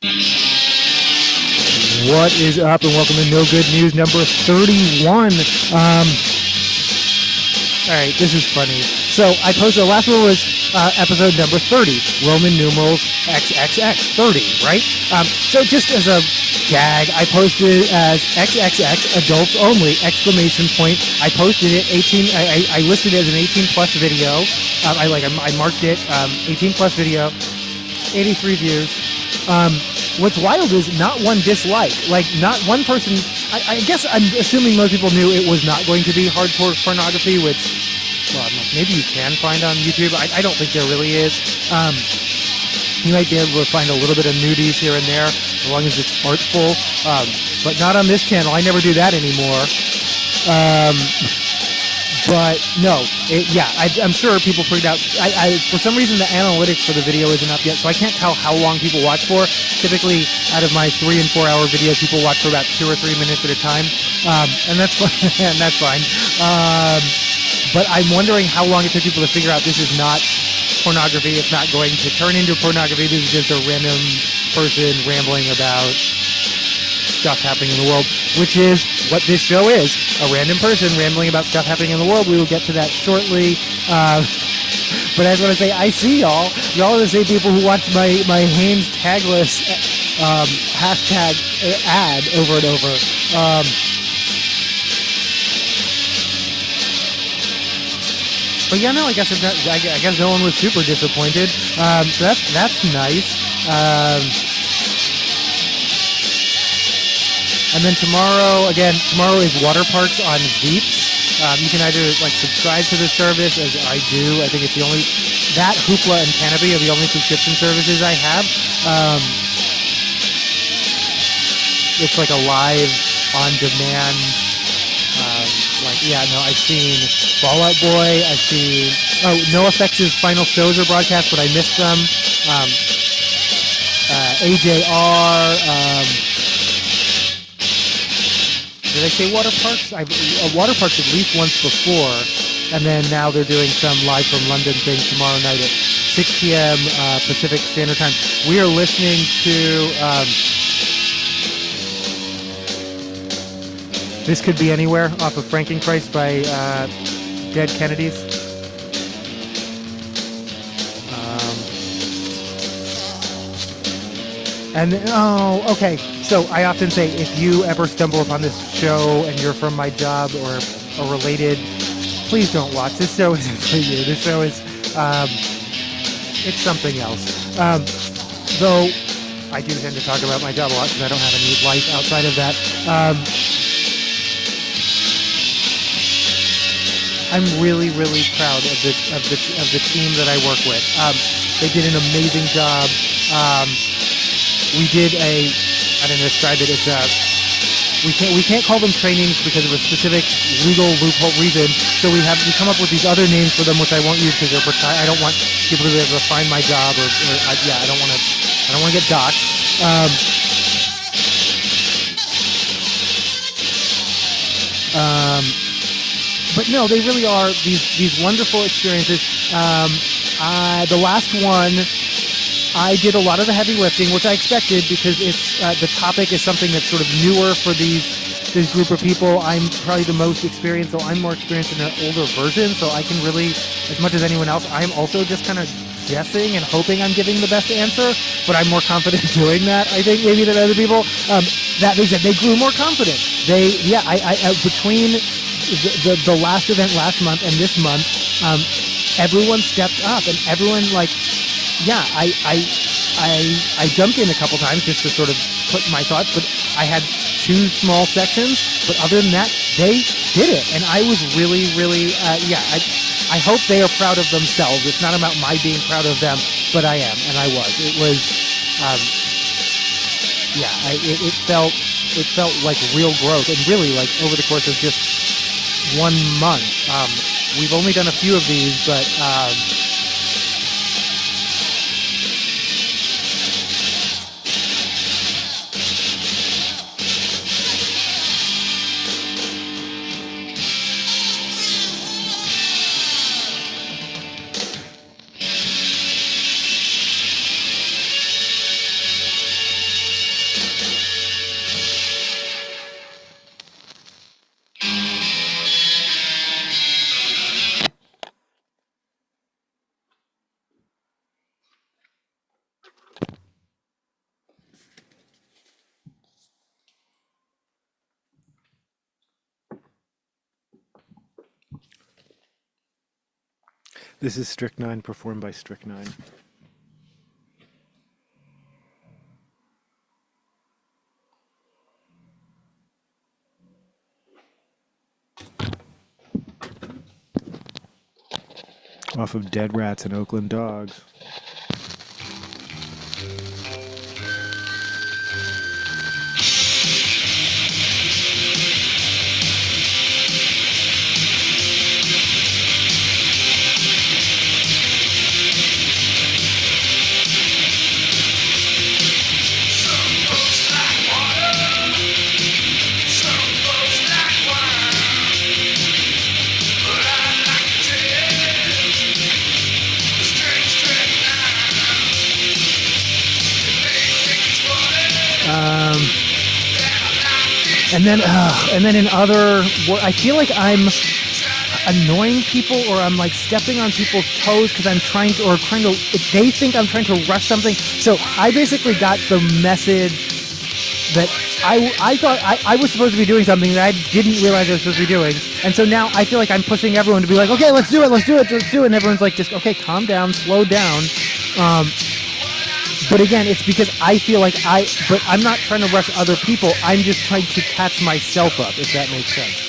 What is up, and welcome to No Good News number 31. Alright, this is funny. So, I posted, the last one was episode number 30, Roman numerals XXX 30, right? So just as a gag, I posted it as XXX adults only, exclamation point. I posted it 18, I listed it as an 18 plus video. I marked it 18 plus video, 83 views. What's wild is not one dislike. Like, not one person. I guess I'm assuming most people knew it was not going to be hardcore pornography, which, well, maybe you can find on YouTube. I don't think there really is. You might be able to find a little bit of nudies here and there, as long as it's artful. But not on this channel. I never do that anymore. But no, I'm sure people figured out. For some reason, the analytics for the video isn't up yet, so I can't tell how long people watch for. Typically, out of my 3 and 4 hour videos, people watch for about 2 or 3 minutes at a time, and that's and that's fine. But I'm wondering how long it took people to figure out this is not pornography. It's not going to turn into pornography. This is just a random person rambling about stuff happening in the world, which is what this show is, a random person rambling about stuff happening in the world. We will get to that shortly. But I just want to say, I see y'all. Y'all are the same people who watch my Hanes tagless hashtag ad over and over. But yeah, no, I guess no one was super disappointed. So that's nice. And then tomorrow is water parks on Veeps. You can either subscribe to the service, as I do. I think it's the only, that, Hoopla, and Canopy are the only subscription services I have. It's like a live, on-demand, I've seen Fall Out Boy, I've seen, NoFX's final shows are broadcast, but I missed them. AJR, did I say water parks? Water parks at least once before, and then now they're doing some live from London thing tomorrow night at 6 p.m. Pacific Standard Time. We are listening to This Could Be Anywhere off of Frankenchrist by Dead Kennedys. Okay. So I often say, if you ever stumble upon this show and you're from my job or related, please don't watch. This show isn't for you. This show is, it's something else. Though I do tend to talk about my job a lot because I don't have any life outside of that. I'm really, really proud of the team that I work with. They did an amazing job. We did I didn't describe it. It's we can't call them trainings because of a specific legal loophole reason. So we come up with these other names for them, which I won't use because I don't want people to be able to find my job I don't want to get doxxed. But no, they really are these wonderful experiences. The last one, I did a lot of the heavy lifting, which I expected because it's the topic is something that's sort of newer for this group of people. I'm probably the most experienced, so I'm more experienced in an older version, so I can really, as much as anyone else, I'm also just kind of guessing and hoping I'm giving the best answer, but I'm more confident doing that, I think, maybe than other people. That being said, they grew more confident. Between the last event last month and this month, everyone stepped up, and everyone, I jumped in a couple times just to sort of put my thoughts, but I had 2 small sections, but other than that, they did it, and I was really, really, I hope they are proud of themselves. It's not about my being proud of them, but I am, and I was. It was, it felt like real growth, and really, over the course of just 1 month. We've only done a few of these, but, This is Strychnine performed by Strychnine. Off of Dead Rats and Oakland Dogs. And then in other, I feel like I'm annoying people, or I'm like stepping on people's toes because I'm trying to, they think I'm trying to rush something. So I basically got the message that I thought I was supposed to be doing something that I didn't realize I was supposed to be doing. And so now I feel like I'm pushing everyone to be like, okay, let's do it. And everyone's like, just, okay, calm down, slow down. But again, it's because I feel like but I'm not trying to rush other people. I'm just trying to catch myself up, if that makes sense.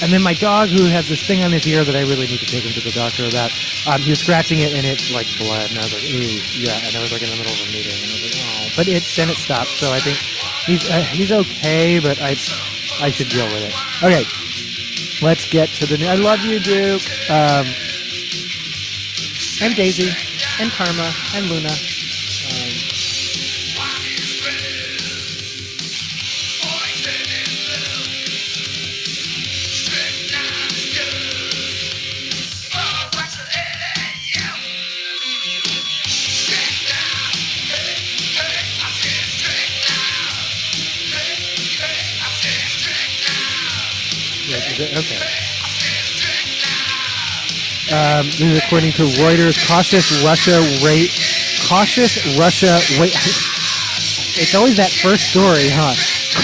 And then my dog, who has this thing on his ear that I really need to take him to the doctor about, he was scratching it and it like bled, and I was like, ooh, yeah. And I was like in the middle of a meeting, and I was like, oh. But then it stopped. So I think he's okay, but I should deal with it. Okay, let's get to the. I love you, Duke. And Daisy, and Karma, and Luna. Okay. This is according to Reuters. Cautious Russia wait. It's always that first story, huh?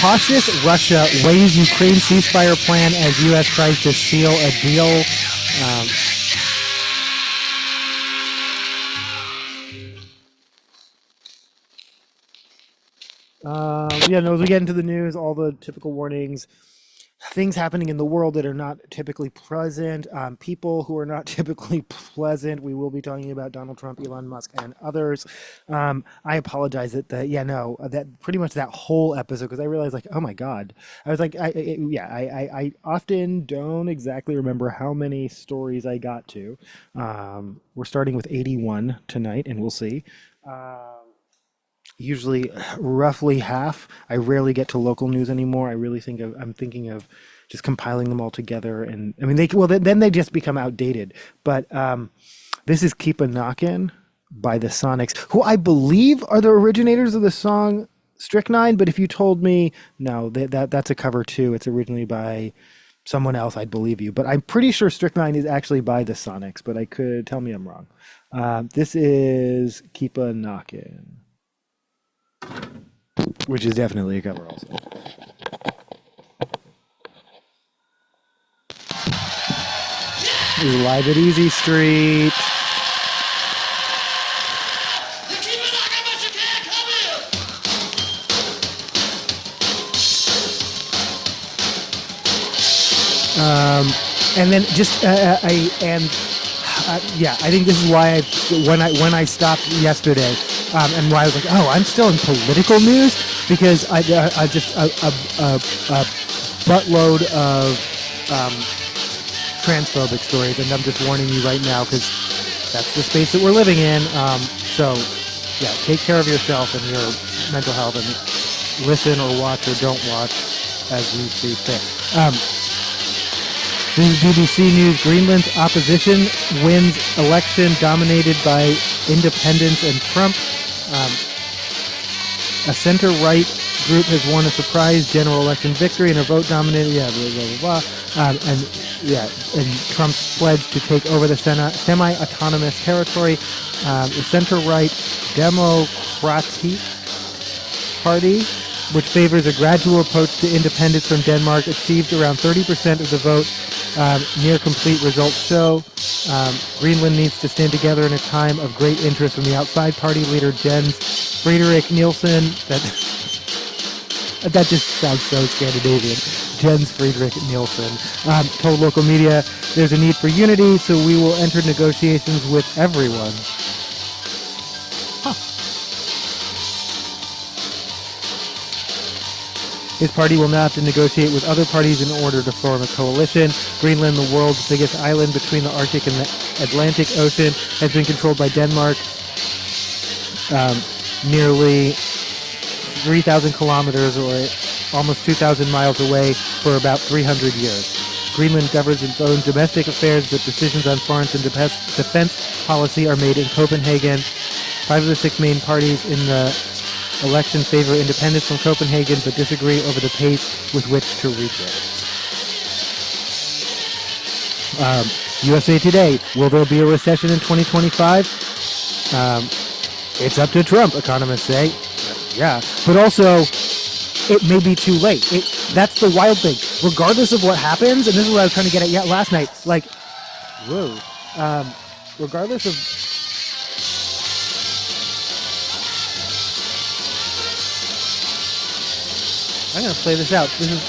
Cautious Russia weighs Ukraine ceasefire plan as U.S. tries to seal a deal. As we get into the news, all the typical warnings. Things happening in the world that are not typically pleasant, people who are not typically pleasant. We will be talking about Donald Trump, Elon Musk, and others. I apologize that pretty much that whole episode, because I realized like, oh my God, I was like, I often don't exactly remember how many stories I got to. We're starting with 81 tonight, and we'll see. Usually roughly half. I rarely get to local news anymore. I'm thinking of just compiling them all together, and I mean then they just become outdated. But this is Keep a Knockin' by the Sonics, who I believe are the originators of the song Strychnine, but if you told me no, that's a cover too, it's originally by someone else, I'd believe you. But I'm pretty sure Strychnine is actually by the Sonics, but I could tell me I'm wrong. This is Keep a Knockin', which is definitely a cover also. This is live at Easy Street. And then just I think this is why when I stopped yesterday, and why I was like, oh, I'm still in political news, because I just a buttload of transphobic stories, and I'm just warning you right now because that's the space that we're living in. So yeah, take care of yourself and your mental health, and listen or watch or don't watch as you see fit. This is BBC News. Greenland's opposition wins election dominated by independents and Trump. A center-right group has won a surprise general election victory in a vote dominated. Yeah, blah blah blah. And Trump's pledge to take over the semi-autonomous territory. The center-right Democratic Party, which favors a gradual approach to independence from Denmark, achieved around 30% of the vote. Near complete results show Greenland needs to stand together in a time of great interest from the outside. Party leader Jens Frederik Nielsen, that just sounds so Scandinavian. Jens Frederik Nielsen told local media, "There's a need for unity, so we will enter negotiations with everyone." His party will now have to negotiate with other parties in order to form a coalition. Greenland, the world's biggest island between the Arctic and the Atlantic Ocean, has been controlled by Denmark nearly 3,000 kilometers or almost 2,000 miles away for about 300 years. Greenland governs its own domestic affairs, but decisions on foreign and defense policy are made in Copenhagen. 5 of the 6 main parties in the election favor independence from Copenhagen, but disagree over the pace with which to reach it. USA Today, will there be a recession in 2025? It's up to Trump, economists say. Yeah, but also, it may be too late. That's the wild thing. Regardless of what happens, and this is what I was trying to get at last night, like, whoa, regardless of I'm going to play this out. This is...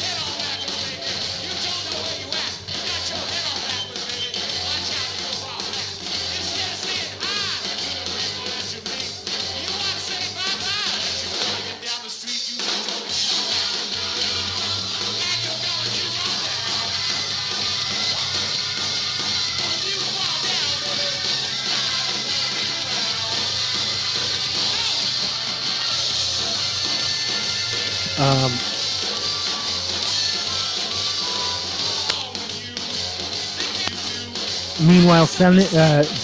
Meanwhile, Senate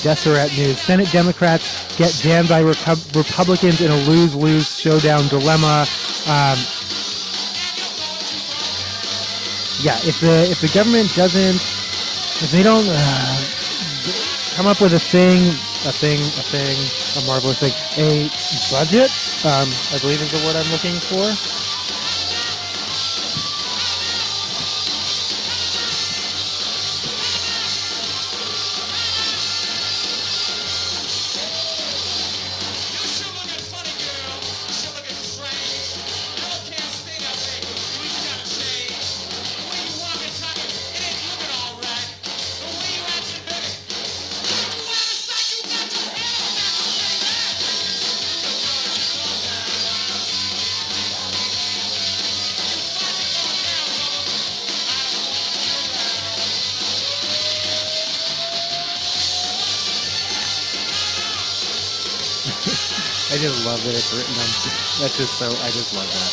Deseret News. Senate Democrats get jammed by Republicans in a lose-lose showdown dilemma. If the government doesn't, if they don't come up with a marvelous thing, a budget, I believe is the word I'm looking for. I just love that it's written on. That's just so. I just love that.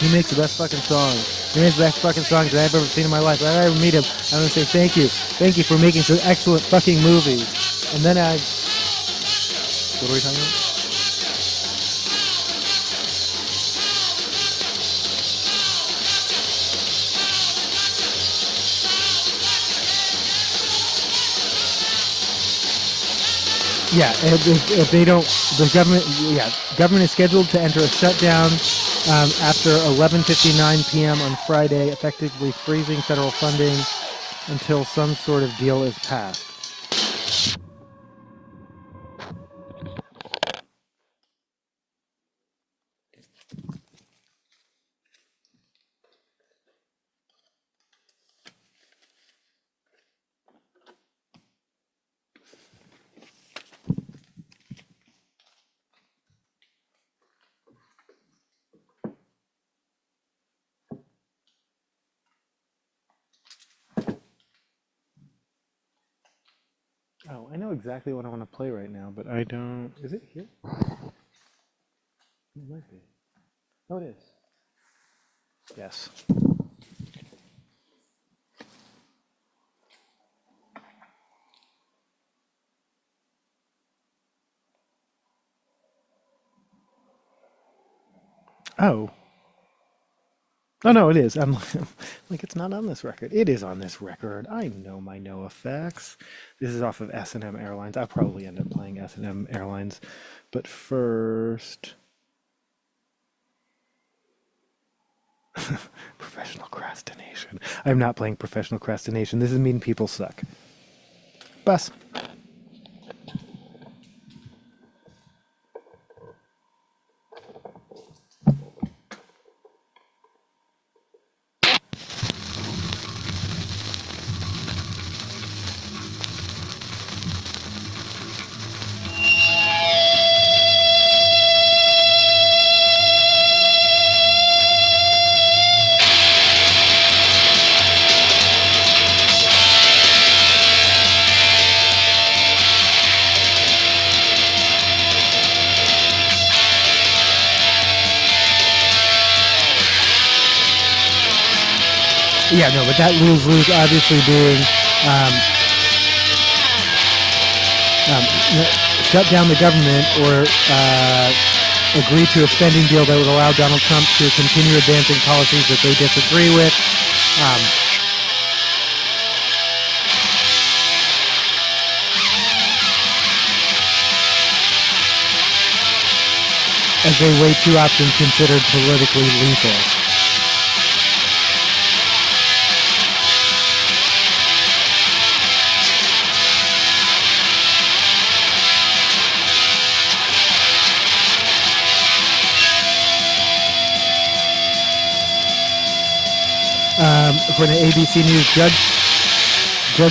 He makes the best fucking songs. He makes the best fucking songs that I've ever seen in my life. If I ever meet him, I'm gonna say thank you. Thank you for making some excellent fucking movies. And then what are we talking about? Yeah, if they don't, the government is scheduled to enter a shutdown after 11:59 p.m. on Friday, effectively freezing federal funding until some sort of deal is passed. Oh, I know exactly what I want to play right now, but I don't. Is it here? It might be. Oh, it is. Yes. Oh. Oh, no, it is. I'm like, it's not on this record. It is on this record. I know my NoFX. This is off of S&M Airlines. I'll probably end up playing S&M Airlines. But first... Professional Crastination. I'm not playing Professional Crastination. This is Mean People Suck. Bus. Yeah, no, but that lose-lose obviously being shut down the government or agree to a spending deal that would allow Donald Trump to continue advancing policies that they disagree with. As they weigh two options considered politically lethal. According to ABC News, judge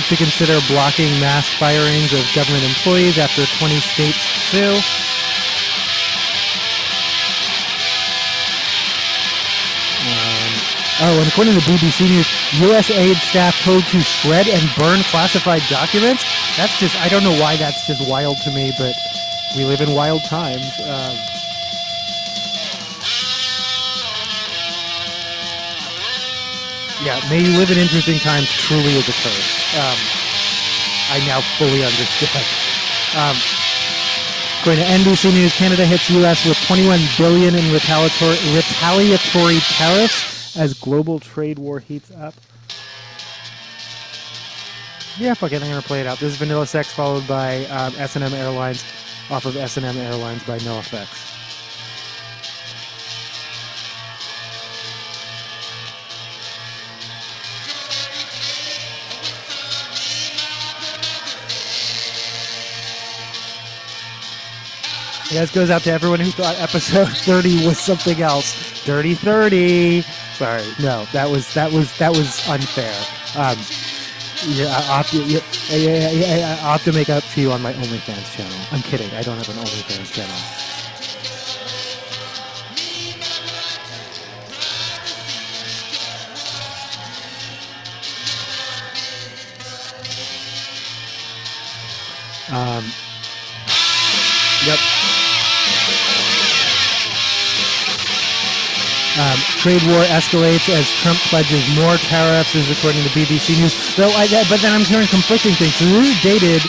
to consider blocking mass firings of government employees after 20 states sue. And according to BBC News, U.S. aid staff told to shred and burn classified documents. That's just, I don't know why that's just wild to me, but we live in wild times. Yeah, may you live in interesting times truly is a curse. I now fully understand. According to NBC News, Canada hits U.S. with $21 billion in retaliatory tariffs as global trade war heats up. Yeah, fuck it, I'm going to play it out. This is Vanilla Sex followed by S&M Airlines off of S&M Airlines by NoFX. Yeah, this goes out to everyone who thought episode 30 was something else. Dirty 30. Sorry, no, that was unfair. I'll have to make up to you on my OnlyFans channel. I'm kidding. I don't have an OnlyFans channel. Yep. Trade war escalates as Trump pledges more tariffs, is according to BBC News. But then I'm hearing conflicting things. So this is dated,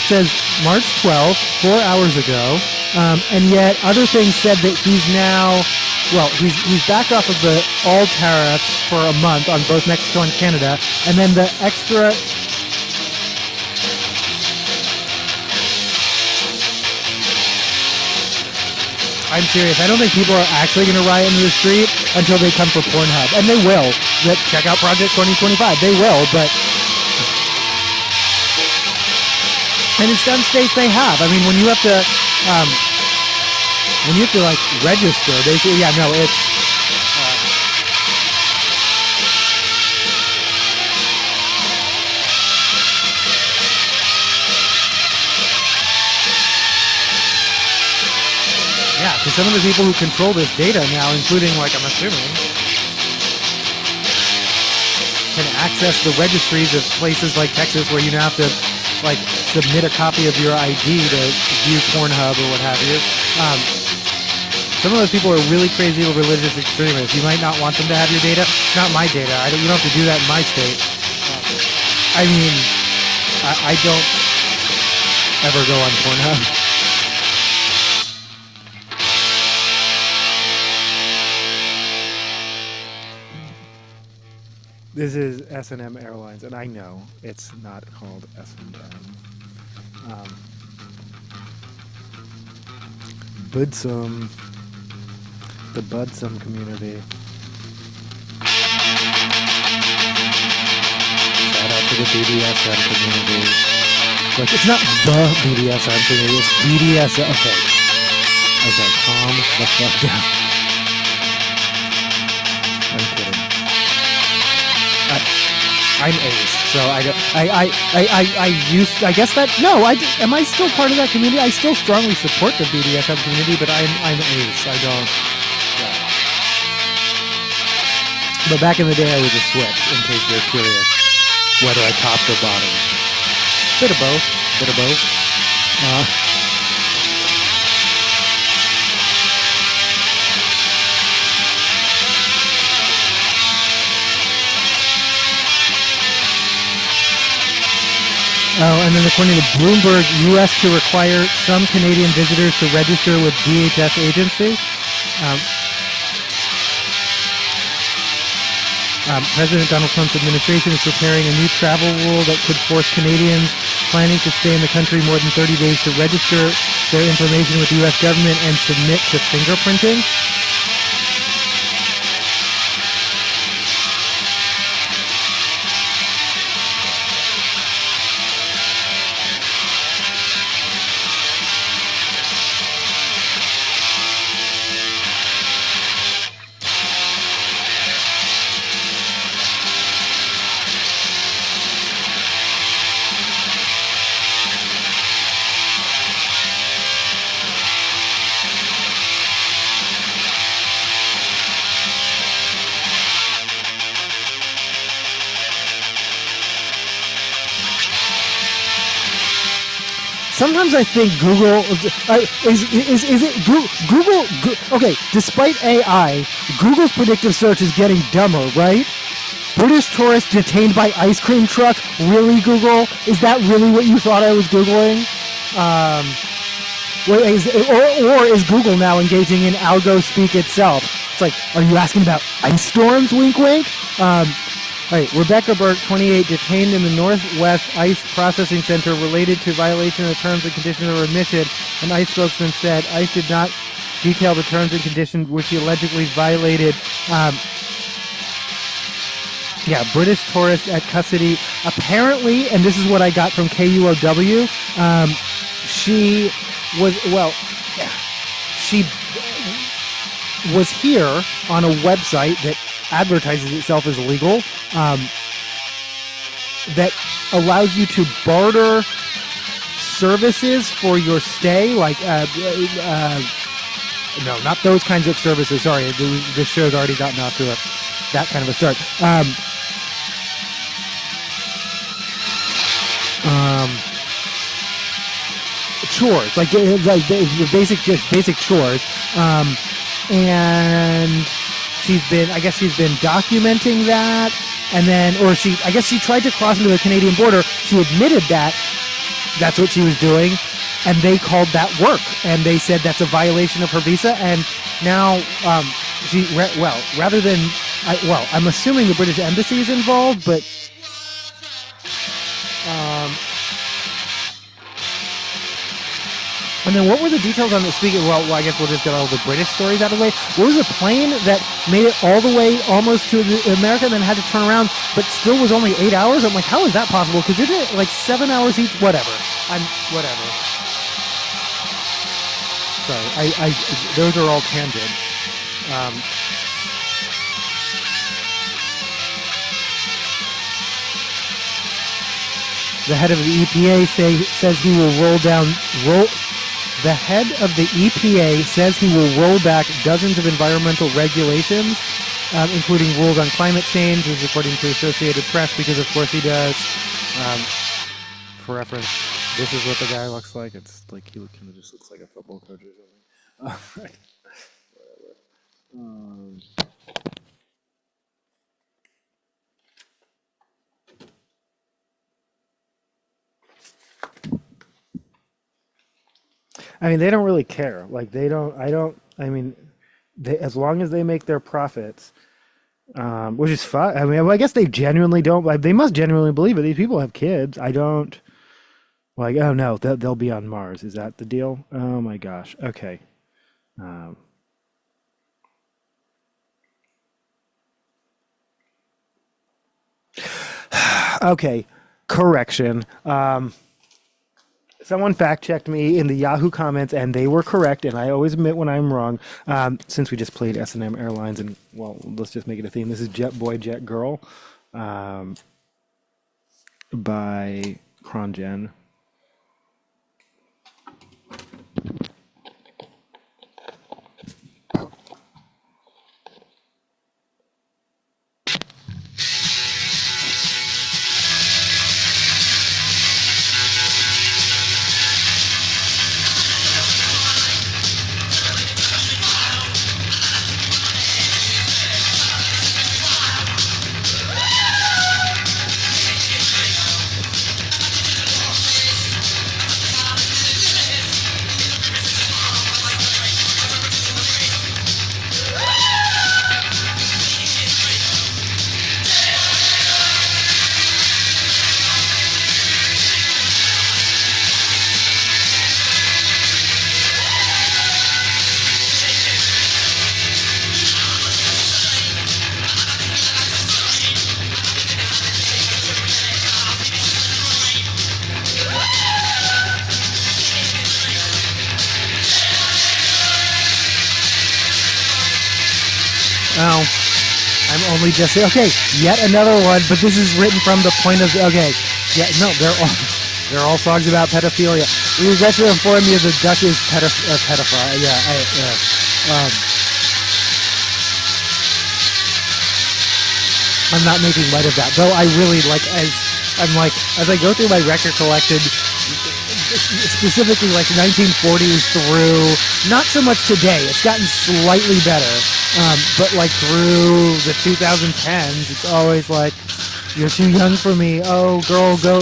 says March 12th, 4 hours ago, and yet other things said that he's now, he's backed off of the all tariffs for a month on both Mexico and Canada, and then the extra... I'm serious. I don't think people are actually going to riot in the street until they come for Pornhub. And they will. Check out Project 2025. They will, but... And in some states they have. I mean, when you have to, register, basically, yeah, no, it's... Yeah, because some of the people who control this data now, including, I'm assuming, can access the registries of places like Texas where you now have to like submit a copy of your ID to view Pornhub or what have you. Some of those people are really crazy religious extremists. You might not want them to have your data. Not my data. You don't have to do that in my state. I mean, I don't ever go on Pornhub. This is S&M Airlines, and I know it's not called S&M. Budsum. The Budsum community. Shout out to the BDSM community. Like, it's not the BDSM community, it's BDSM. Okay, calm the fuck down. I'm kidding. I'm ace, so I am I still part of that community? I still strongly support the BDSM community, but I'm ace. I don't. Yeah. But back in the day, I was a switch. In case you're curious, whether I topped or bottom. Bit of both. And then according to Bloomberg, U.S. to require some Canadian visitors to register with DHS agency. President Donald Trump's administration is preparing a new travel rule that could force Canadians planning to stay in the country more than 30 days to register their information with the U.S. government and submit to fingerprinting. Sometimes I think Google is it Google. Okay, despite AI, Google's predictive search is getting dumber, right? British tourist detained by ice cream truck. Really, Google? Is that really what you thought I was Googling? Or is Google now engaging in algo speak itself? It's like, are you asking about ice storms? Wink, wink. Right, Rebecca Burke, 28, detained in the Northwest ICE Processing Center related to violation of the terms and conditions of admission. An ICE spokesman said ICE did not detail the terms and conditions which he allegedly violated. British tourist at custody. Apparently, and this is what I got from KUOW, she was here on a website that advertises itself as legal, that allows you to barter services for your stay, like no, not those kinds of services. Sorry, this show's already gotten off to that kind of a start. Chores, like basic chores, and she's been documenting that, and then, I guess she tried to cross into the Canadian border. She admitted that that's what she was doing, and they called that work, and they said that's a violation of her visa, and now I'm assuming the British Embassy is involved, but and then what were the details on the speaking? Well, I guess we'll just get all the British stories out of the way. What was a plane that made it all the way almost to America and then had to turn around, but still was only 8 hours? I'm like, how is that possible? Because isn't it like 7 hours each? Whatever. Sorry, those are all tangents. The head of the EPA says he will The head of the EPA says he will roll back dozens of environmental regulations, including rules on climate change, is according to Associated Press, because of course he does. for reference, this is what the guy looks like. It's like he kind of just looks like a football coach or something. Right. I mean, they don't really care. Like they don't. I don't. I mean, they, as long as they make their profits, which is fine. I mean, well, I guess they genuinely don't. Like, they must genuinely believe it. These people have kids. I don't. Like, oh no, they'll be on Mars. Is that the deal? Oh my gosh. Okay. Um, okay. Correction. Someone fact checked me in the Yahoo comments, and they were correct. And I always admit when I'm wrong. Since we just played S&M Airlines, and well, let's just make it a theme. This is Jet Boy, Jet Girl, by Cronjen. Oh, I'm only just okay. Yet another one, but this is written from the point of okay. Yeah, no, they're all songs about pedophilia. We regret to inform you the duck is pedophile. Yeah, I'm not making light of that, though. I really like as I go through my record collection, specifically like 1940s through, not so much today. It's gotten slightly better. But like through the 2010s, it's always like, you're too young for me. Oh, girl, go,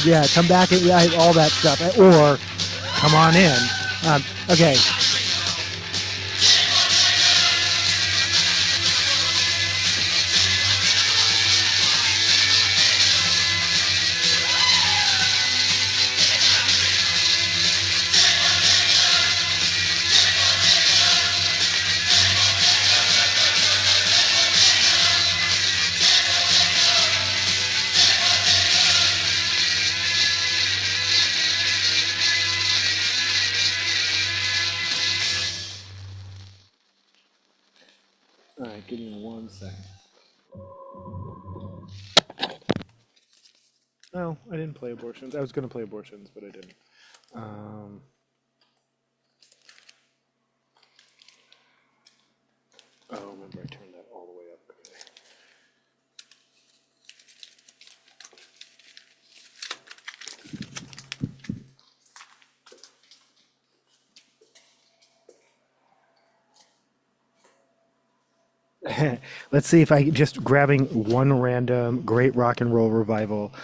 yeah, come back, all that stuff. Or, come on in. Okay. All right, give me 1 second. No, I didn't play abortions. I was going to play abortions, but I didn't. Oh, remember I turned that all the way up. Okay. Let's see if I just grabbing one random great rock and roll revival.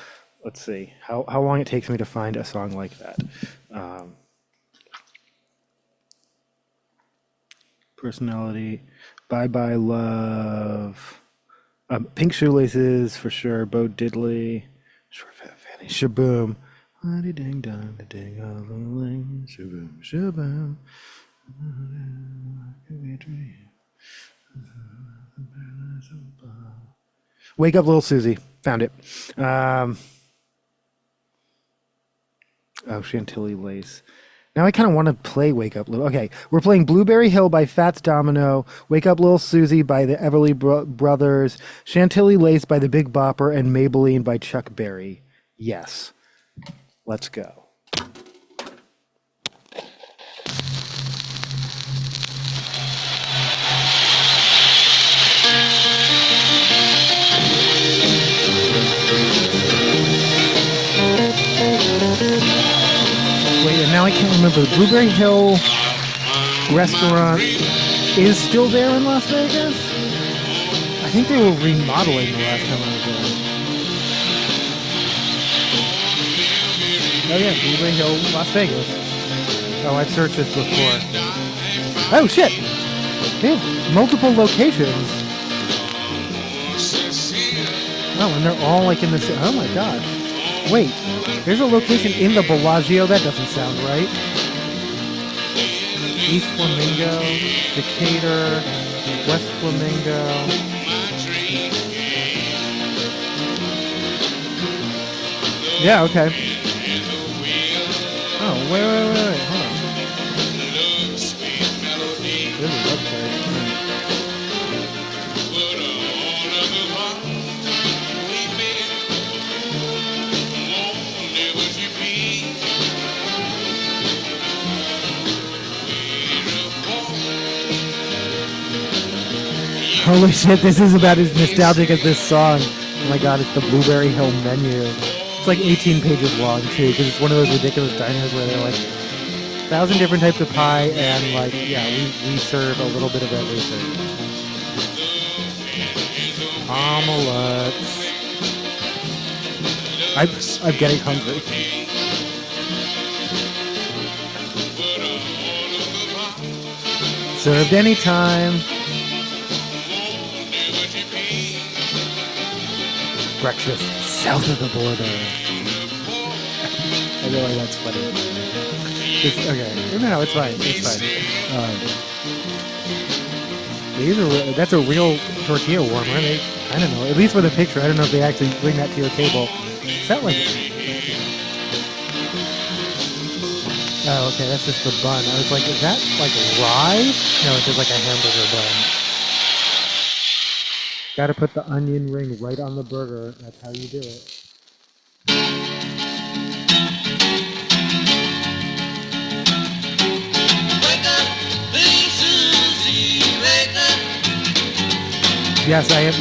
Let's see how long it takes me to find a song like that. Personality, Bye Bye Love, Pink Shoelaces for sure, Bo Diddley, Short Fat Fanny, Shaboom, ding dong, ding dong, shaboom, shaboom. Wake Up Little Susie, found it. Oh, Chantilly Lace. Now I kind of want to play Wake Up Little. Okay, we're playing Blueberry Hill by Fats Domino, Wake Up Little Susie by the Everly Brothers, Chantilly Lace by the Big Bopper, and Maybelline by Chuck Berry. Yes. Let's go. I can't remember. The Blueberry Hill restaurant is still there in Las Vegas? I think they were remodeling the last time I was there. Oh yeah, Blueberry Hill, Las Vegas. Oh, I've searched this before. Oh shit! They have multiple locations. Oh, and they're all like in the... Oh my gosh. Wait, there's a location in the Bellagio? That doesn't sound right. East Flamingo, Decatur, West Flamingo. Yeah, okay. Oh, wait, hold on. There's a website. Holy shit, this is about as nostalgic as this song. Oh my god, it's the Blueberry Hill menu. It's like 18 pages long too, because it's one of those ridiculous diners where they're like 1,000 different types of pie and like, yeah, we serve a little bit of everything. Omelets. I'm getting hungry. Served anytime. Breakfast south of the border. I feel like that's funny. Okay, no, it's fine. It's fine. That's a real tortilla warmer. They, I don't know. At least for the picture, I don't know if they actually bring that to your table. Is that like? Oh, okay. That's just the bun. I was like, is that like rye? No, it's just like a hamburger bun. Gotta put the onion ring right on the burger. That's how you do it. Yes, I am.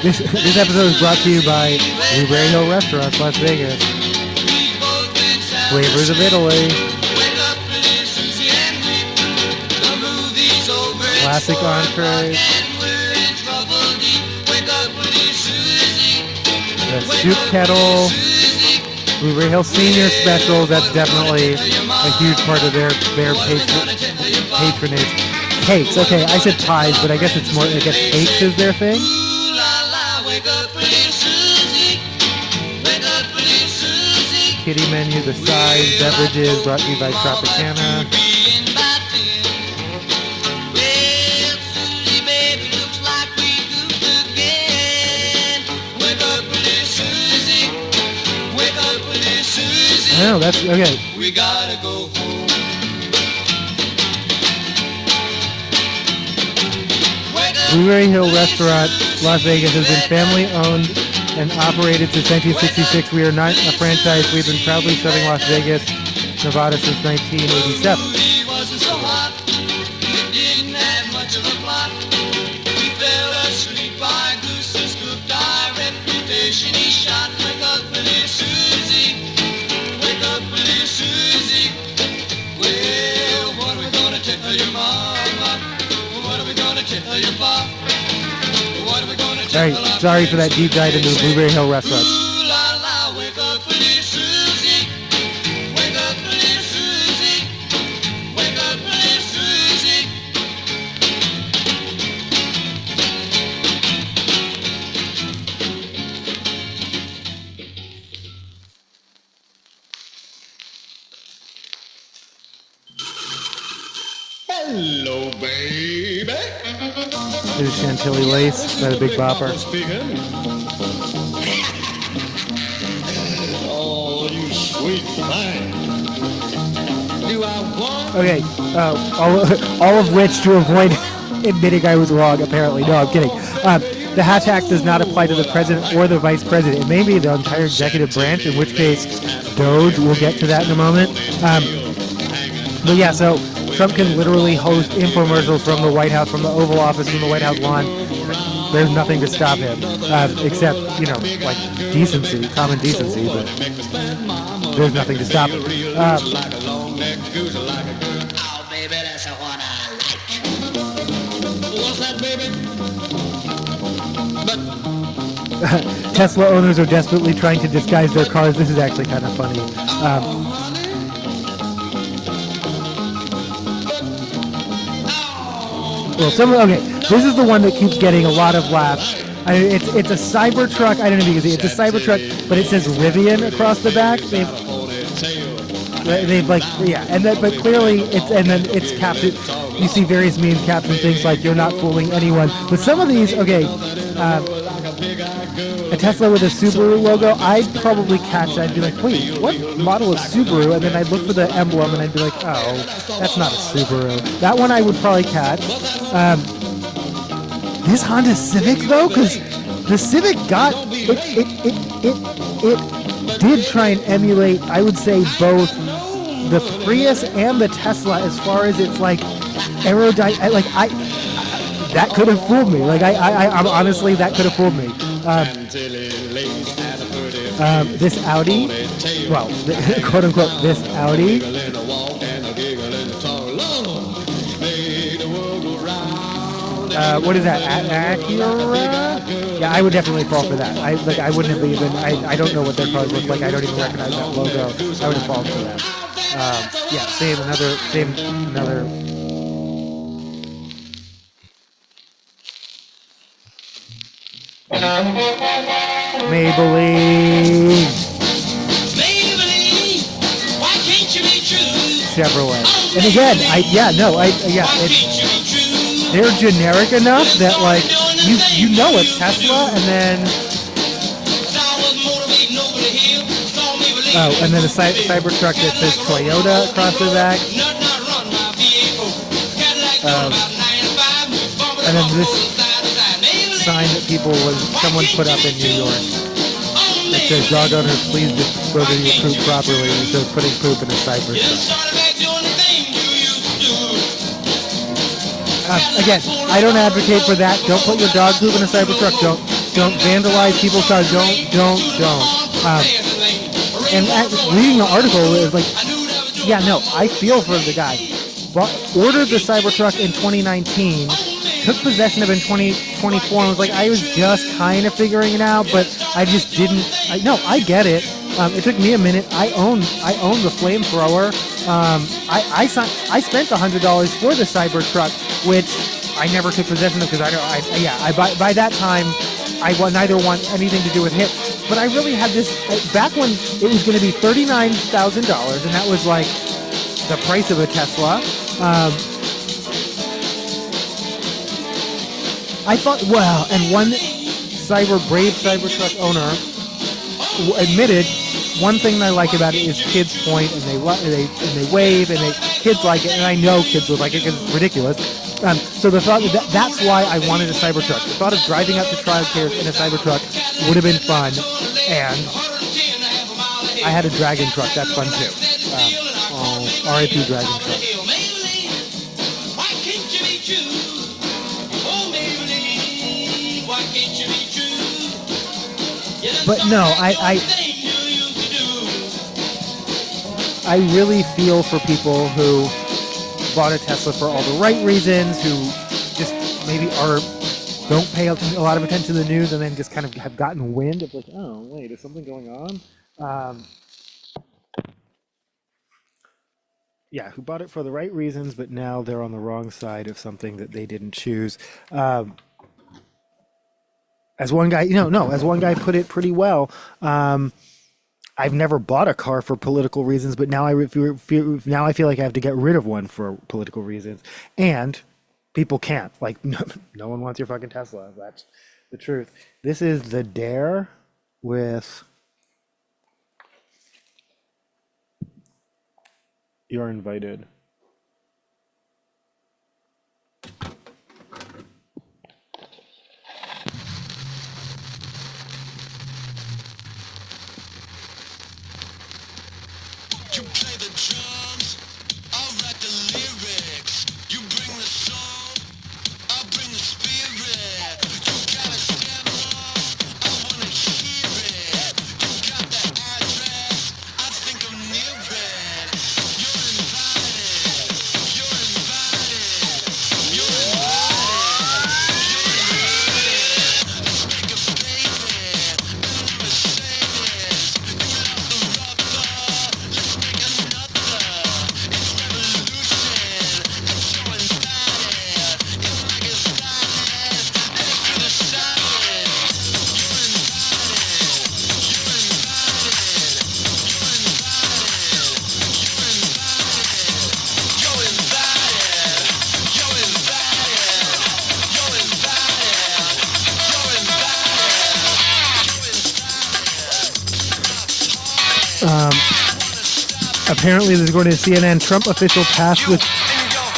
This episode is brought to you by Blueberry Hill Restaurants, Las Vegas. Flavors of Italy. Classic entrees. The soup kettle, Blueberry Hill Senior Special, that's definitely a huge part of their patronage. Cakes, okay, I said pies, but I guess it's more, I guess cakes is their thing. Kitty menu, the size, beverages, brought to you by Tropicana. No, that's okay. We gotta go home. Blueberry Hill Restaurant, Las Vegas has been family owned and operated since 1966. We are not a franchise. We've been proudly serving Las Vegas, Nevada since 1987. Alright, sorry for that deep dive into the Blueberry Hill restaurants. Hello, baby. This is Chantilly Lace by the Big Bopper. Oh, you sweet thing. Do I want? Okay, all of which to avoid admitting I was wrong, apparently. No, I'm kidding. The Hatch Act does not apply to the president or the vice president. It may be the entire executive branch, in which case Doge, we'll get to that in a moment. But yeah, so Trump can literally host infomercials from the White House, from the Oval Office, from the White House lawn. There's nothing to stop him, except, you know, like decency, common decency, but there's nothing to stop him. neck goose like a girl. Oh, baby, that's what I like. What's that, baby? But Tesla owners are desperately trying to disguise their cars. This is actually kind of funny. Okay, this is the one that keeps getting a lot of laughs. It's a Cybertruck. I don't know if you can see it. It's a Cybertruck, but it says Rivian across the back. They've like, yeah, and then, but clearly it's captioned. You see various memes caption things like "You're not fooling anyone." But some of these, okay, a Tesla with a Subaru logo, I'd probably catch. I'd be like, wait, what model is Subaru? And then I'd look for the emblem, and I'd be like, oh, that's not a Subaru. That one I would probably catch. This Honda Civic though, because the Civic got it did try and emulate, I would say, both the Prius and the Tesla as far as it's like aerodynamic. Like that could have fooled me. Like I'm honestly, that could have fooled me. This Audi, well, quote unquote, this Audi. What is that? Acura? Yeah, I would definitely fall for that. I wouldn't have even. I don't know what their cars look like. I don't even recognize that logo. I would have fallen for that. Yeah, same another. Maybelline. Why can't you be true? Chevrolet. And again, they're generic enough that like you know it's Tesla, and then and then a Cybertruck that says Toyota across the back, and then this sign that someone put up in New York. It says, "Dog owners, please dispose of your poop properly." And it says, "Putting poop in a Cybertruck." Again, I don't advocate for that. Don't put your dog poop in a Cybertruck. Don't vandalize people's cars. Don't. And reading the article is like, yeah, no, I feel for the guy. Ordered the Cybertruck in 2019, took possession of it in 2024, and was like, I was just kind of figuring it out, but I just didn't. I get it. It took me a minute. I own the flamethrower. I spent $100 for the Cybertruck, which I never took possession of because by that time I neither want anything to do with him. But I really had this back when it was going to be $39,000, and that was like the price of a Tesla. I thought, well, and one brave Cybertruck owner admitted one thing I like about it is kids point and they wave and kids like it, and I know kids would like it because it's ridiculous. So the thought that's why I wanted a Cybertruck. The thought of driving up to trial cares in a Cybertruck would have been fun, and I had a Dragon truck. That's fun too. R.I.P. Dragon truck. But no, I really feel for people who bought a Tesla for all the right reasons, who just maybe don't pay a lot of attention to the news, and then just kind of have gotten wind of like, oh wait, is something going on? Yeah, who bought it for the right reasons, but now they're on the wrong side of something that they didn't choose. As one guy, as one guy put it pretty well. I've never bought a car for political reasons, but now I feel like I have to get rid of one for political reasons, and people can't. Like, no one wants your fucking Tesla. That's the truth. This is the Dare with "You're Invited." You play the drums, I'll write the lyrics. You bring the soul, I'll bring the spirit. You got a demo, I wanna hear it. You got the address, I think I'm near it. You're invited. Apparently, this is going to CNN. Trump official tasked with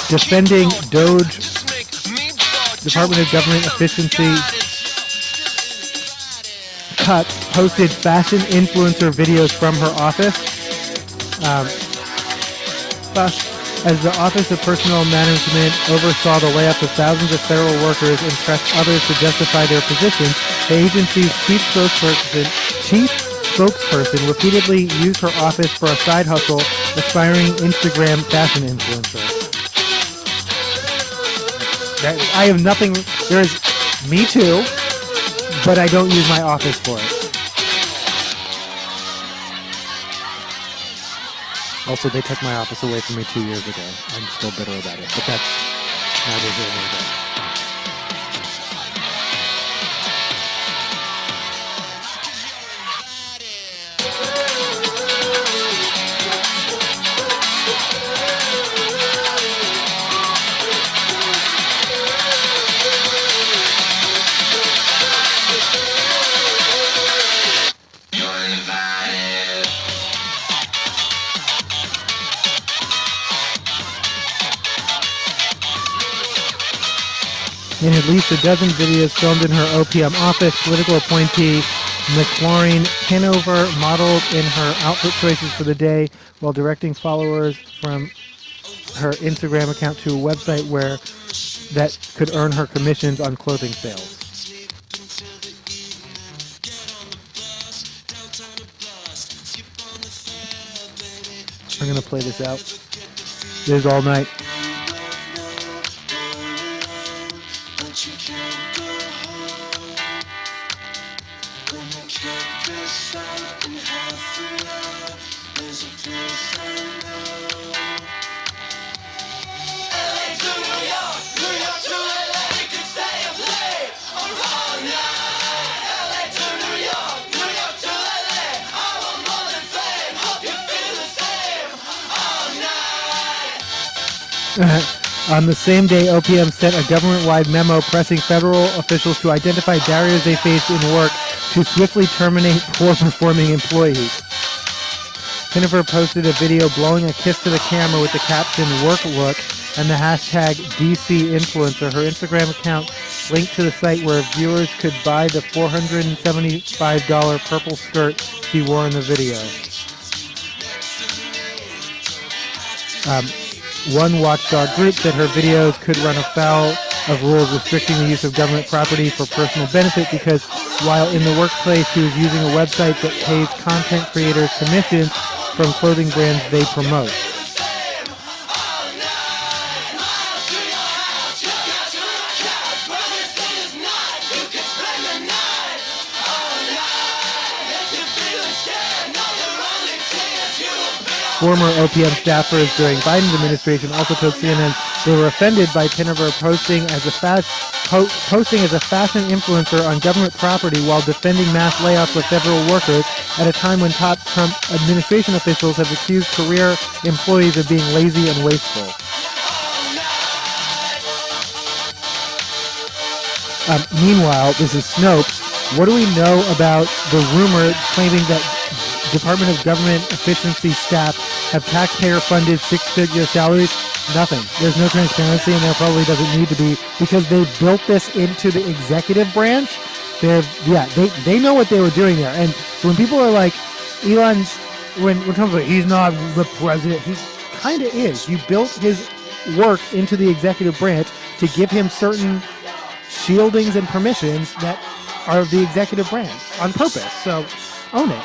defending Doge Department of Government Efficiency cuts posted fashion influencer videos from her office. Thus, as the Office of Personnel Management oversaw the layoffs of thousands of federal workers and pressed others to justify their positions, the agency's chief spokesperson repeatedly used her office for a side hustle, aspiring Instagram fashion influencer. I have nothing. There is me too, but I don't use my office for it. Also, they took my office away from me 2 years ago. I'm still bitter about it, but that's neither here nor there. In at least a dozen videos filmed in her OPM office, political appointee McLaurin Hanover modeled in her outfit choices for the day while directing followers from her Instagram account to a website where that could earn her commissions on clothing sales. I'm going to play this out. This is all night. On the same day, OPM sent a government-wide memo pressing federal officials to identify barriers they face in work to swiftly terminate poor-performing employees. Pinnifer posted a video blowing a kiss to the camera with the caption "Work Look" and the hashtag DCInfluencer. Her Instagram account linked to the site where viewers could buy the $475 purple skirt she wore in the video. One watchdog group said her videos could run afoul of rules restricting the use of government property for personal benefit because while in the workplace she was using a website that pays content creators commissions from clothing brands they promote. Former OPM staffers during Biden's administration also told CNN they were offended by Pinniver posting as a fashion influencer on government property while defending mass layoffs of federal workers at a time when top Trump administration officials have accused career employees of being lazy and wasteful. Meanwhile, this is Snopes. What do we know about the rumor claiming that Department of Government Efficiency staff have taxpayer-funded six-figure salaries? Nothing. There's no transparency, and there probably doesn't need to be because they've built this into the executive branch. They know what they were doing there. And so when people are like, Elon's, when Trump's like, he's not the president, he kind of is. You built his work into the executive branch to give him certain shieldings and permissions that are of the executive branch on purpose. So own it.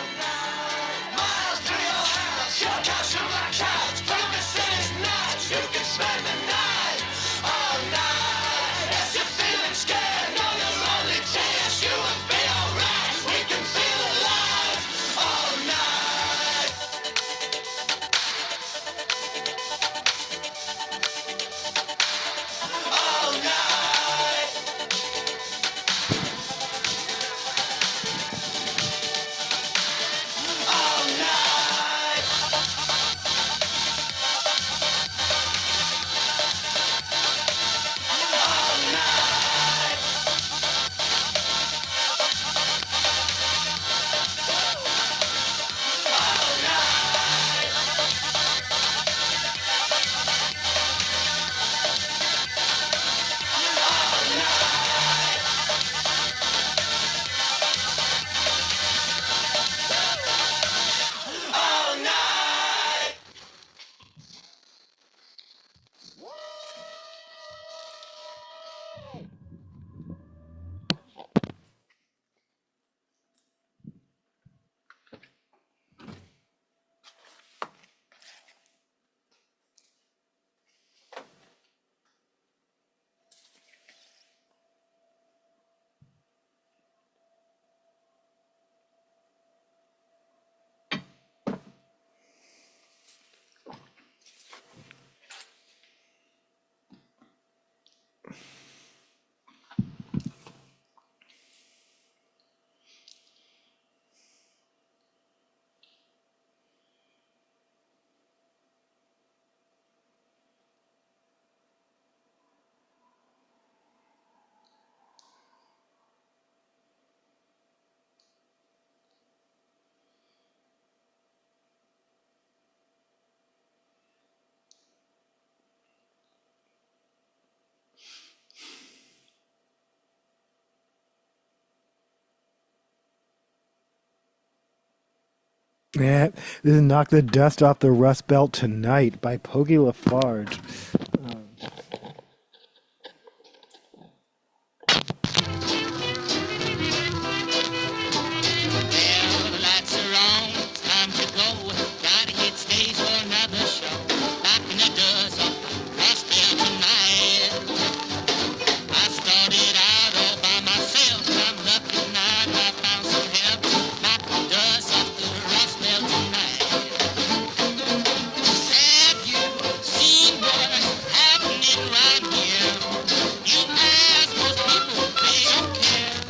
Yeah, this is Knock the Dust Off the Rust Belt Tonight by Poggy Lafarge. Well, the lights are on, it's time to go. Gotta hit stage for another show. Knocking the dust off the rust belt tonight. I started out all by myself. I'm lucky now I found some help. Knock the dust off the rust belt tonight. Have you seen what's happening right here? You ask most people, they don't care.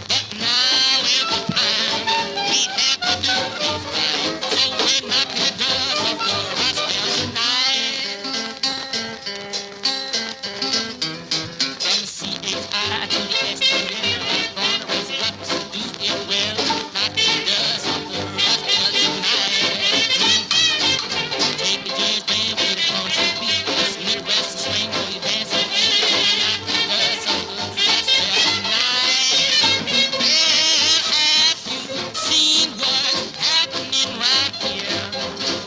But now is the time we have to do things right. So we're knocking the dust off the rust belt tonight. From the CXI to the STL, I'm gonna raise it up, so do it well. Knocking the dust off the rust belt tonight. Take the jazz band with a country beat. It's Midwest and swing for your dancing feet. Knock the dust off the rust belt tonight. Well, have you seen what's happening right here?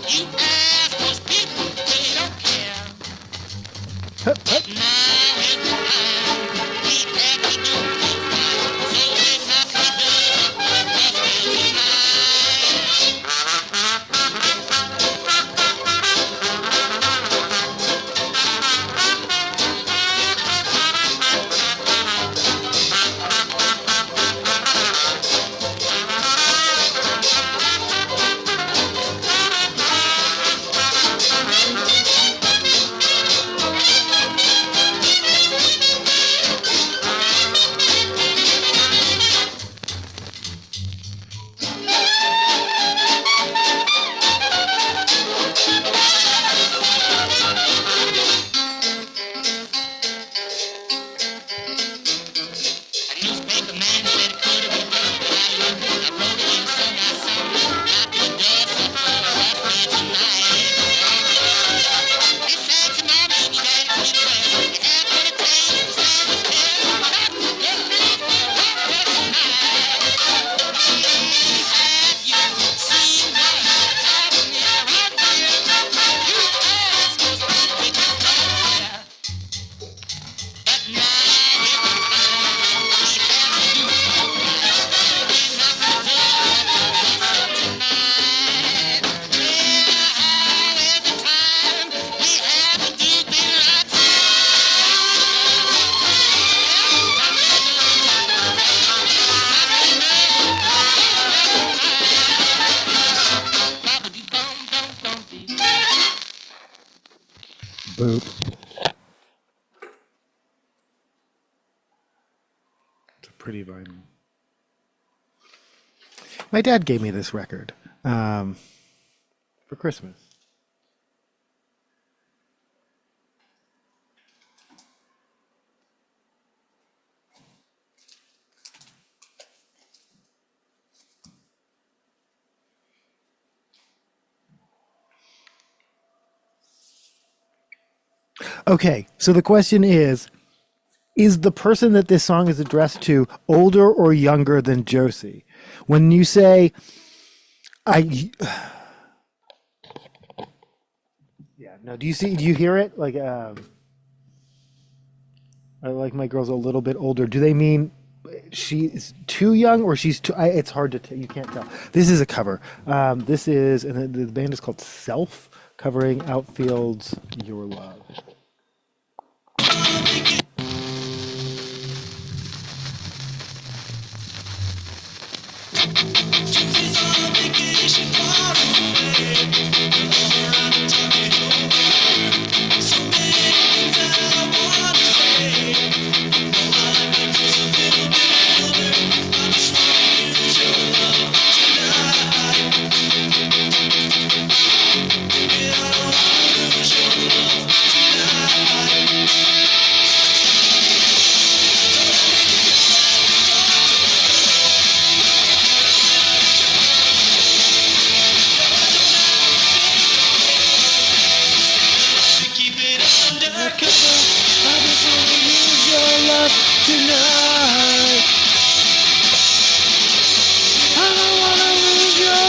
You ask most people, they don't care. But now is the time we have to do things right. So we knock the dust off the rust belt tonight. A newspaper man said it could have been done, but I looked, I wrote it and sung our song. Knock the dust off the rust belt tonight. He said, "You know, man, you gotta keep well. You have what it takes to stand the test. Knock the dust off the rust belt tonight." Have you seen what's happening right here? You ask most people, they just don't care. But now is the time we have to do things right. We knock the dust off the rust belt tonight. Now is the time we have to do things right. Boop. It's a pretty vinyl. My dad gave me this record for Christmas. Okay, so the question is the person that this song is addressed to older or younger than Josie? When you say, yeah, no, do you hear it? Like, I like my girl's a little bit older. Do they mean she's too young or she's too, it's hard to tell. You can't tell. This is a cover. This is, and the band is called Self, covering Outfield's Your Love. tonight. I don't wanna lose your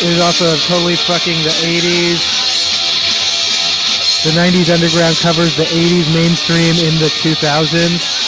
is also totally fucking the 80s. The 90s underground covers the 80s mainstream in the 2000s.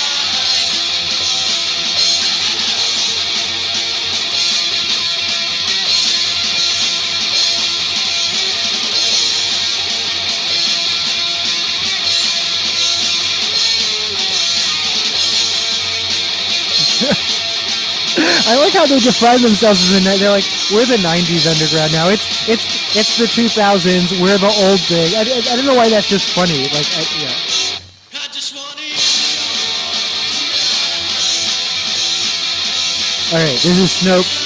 I like how they define themselves as they're like, we're the 90s underground now. It's the 2000s. We're the old thing. I don't know why that's just funny. Like, yeah. I just want to All right, this is Snopes.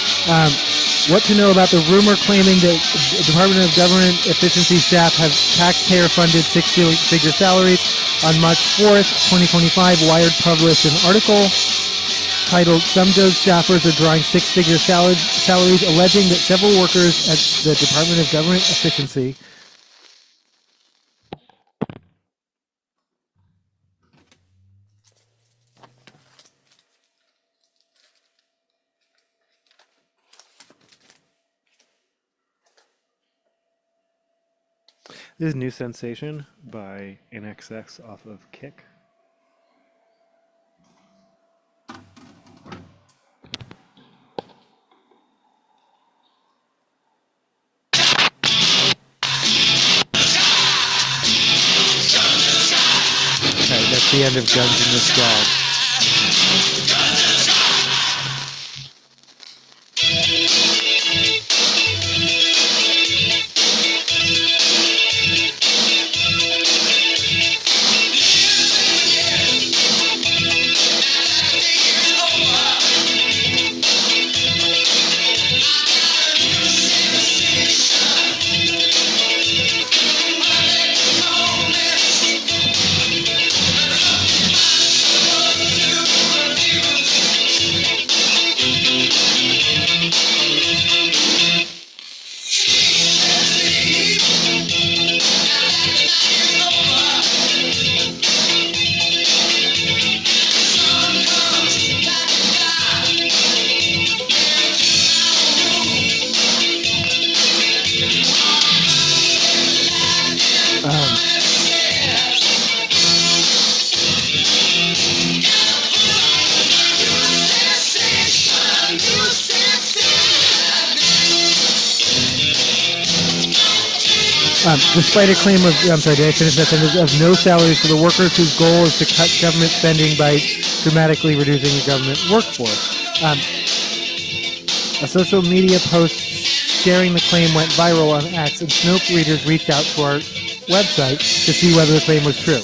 What to know about the rumor claiming that Department of Government Efficiency staff have taxpayer-funded six-figure salaries. On March 4th, 2025, Wired published an article titled "Some Doge Staffers Are Drawing Six-Figure Salaries," alleging that several workers at the Department of Government Efficiency This is New Sensation by MMXXV off of Kick. Alright, that's the end of Guns in the Sky. Despite a claim of, I'm sorry, did I finish that sentence? Of no salaries for the workers whose goal is to cut government spending by dramatically reducing the government workforce. A social media post sharing the claim went viral on X, and Snopes readers reached out to our website to see whether the claim was true.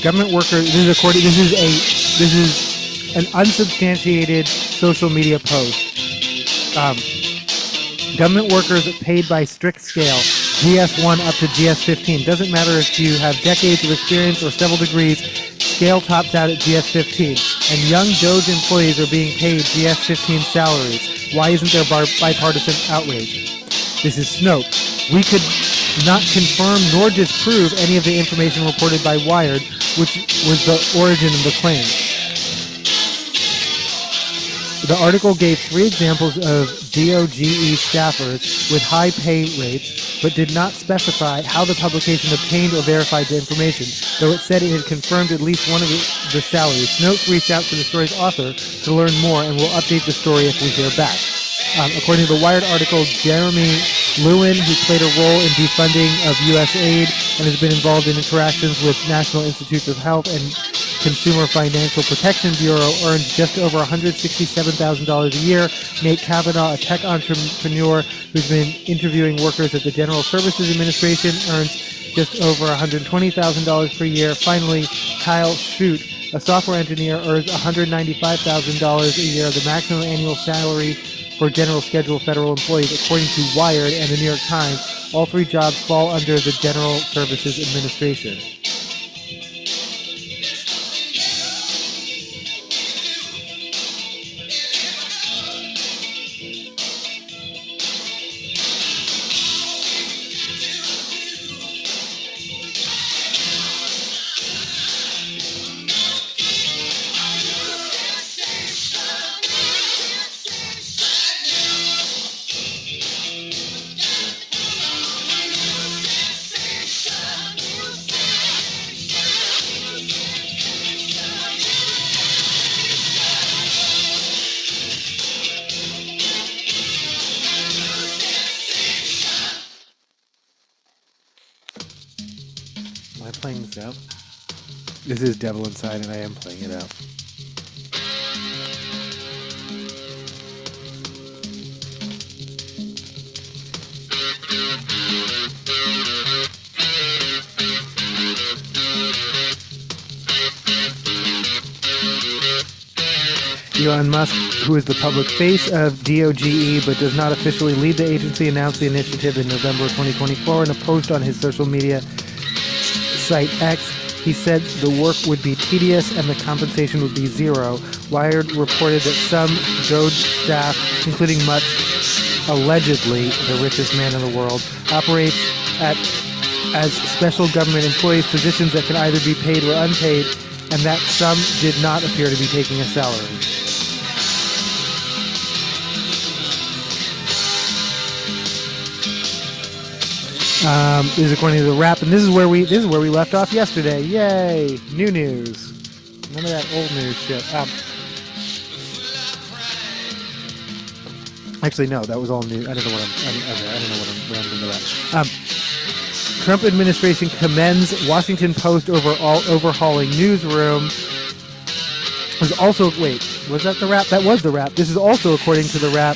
Government workers. This is an unsubstantiated social media post. Government workers paid by strict scale. GS1 up to GS15. Doesn't matter if you have decades of experience or several degrees, scale tops out at GS15. And young Doge employees are being paid GS15 salaries. Why isn't there bipartisan outrage? This is Snopes. We could not confirm nor disprove any of the information reported by Wired, which was the origin of the claim. The article gave 3 examples of DOGE staffers with high pay rates, but did not specify how the publication obtained or verified the information, though it said it had confirmed at least one of the salaries. Snopes reached out to the story's author to learn more and will update the story if we hear back. According to the Wired article, Jeremy Lewin, who played a role in defunding of U.S. aid and has been involved in interactions with National Institutes of Health and Consumer Financial Protection Bureau, earns just over $167,000 a year. Nate Kavanaugh, a tech entrepreneur who's been interviewing workers at the General Services Administration, earns just over $120,000 per year. Finally, Kyle Shute, a software engineer, earns $195,000 a year, the maximum annual salary for general schedule federal employees, according to Wired and the New York Times. All 3 jobs fall under the General Services Administration. playing this out. This is Devil Inside, and I am playing it out. Elon Musk, who is the public face of DOGE but does not officially lead the agency, announced the initiative in November of 2024 in a post on his social media site X. He said the work would be tedious and the compensation would be zero. Wired reported that some DOGE staff, including Musk, allegedly the richest man in the world, operates as special government employees, positions that can either be paid or unpaid, and that some did not appear to be taking a salary. This is according to the Wrap, and this is where we left off yesterday. Yay! New news. None of that old news shit. Actually, no, that was all new. I don't know what I'm rambling about. Trump administration commends Washington Post overhauling newsroom. Was also was that the Wrap? That was the Wrap. This is also according to the Wrap.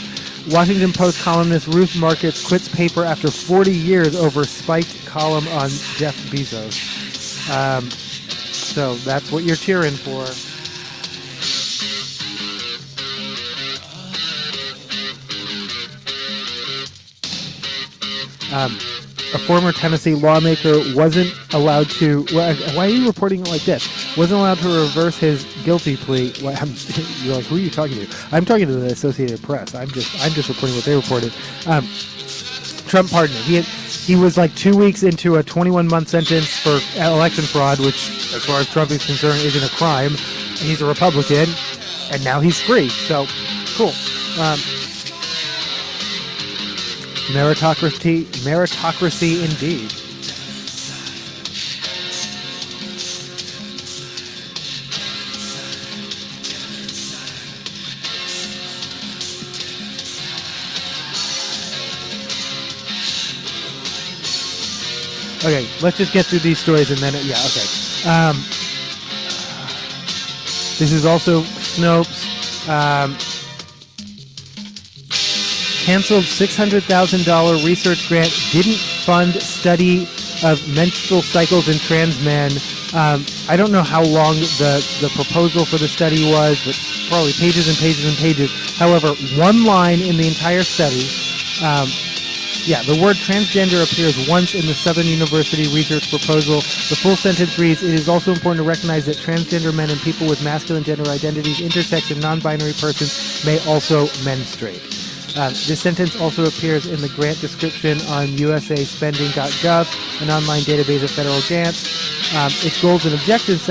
Washington Post columnist Ruth Markets quits paper after 40 years over spiked column on Jeff Bezos. So that's what you're cheering for. A former Tennessee lawmaker wasn't allowed to... Why are you reporting it like this? Wasn't allowed to reverse his guilty plea. You're like, who are you talking to? I'm talking to the Associated Press. I'm just reporting what they reported. Trump pardoned him. He was like 2 weeks into a 21-month sentence for election fraud, which, as far as Trump is concerned, isn't a crime. He's a Republican, and now he's free. So, cool. Meritocracy indeed. Okay, let's just get through these stories and then, okay. This is also Snopes. Canceled $600,000 research grant, didn't fund study of menstrual cycles in trans men. I don't know how long the proposal for the study was, but probably pages and pages and pages. However, one line in the entire study, the word transgender appears once in the Southern University research proposal. The full sentence reads, "It is also important to recognize that transgender men and people with masculine gender identities, intersex, and non-binary persons may also menstruate." This sentence also appears in the grant description on usaspending.gov, an online database of federal grants. Its goals and objectives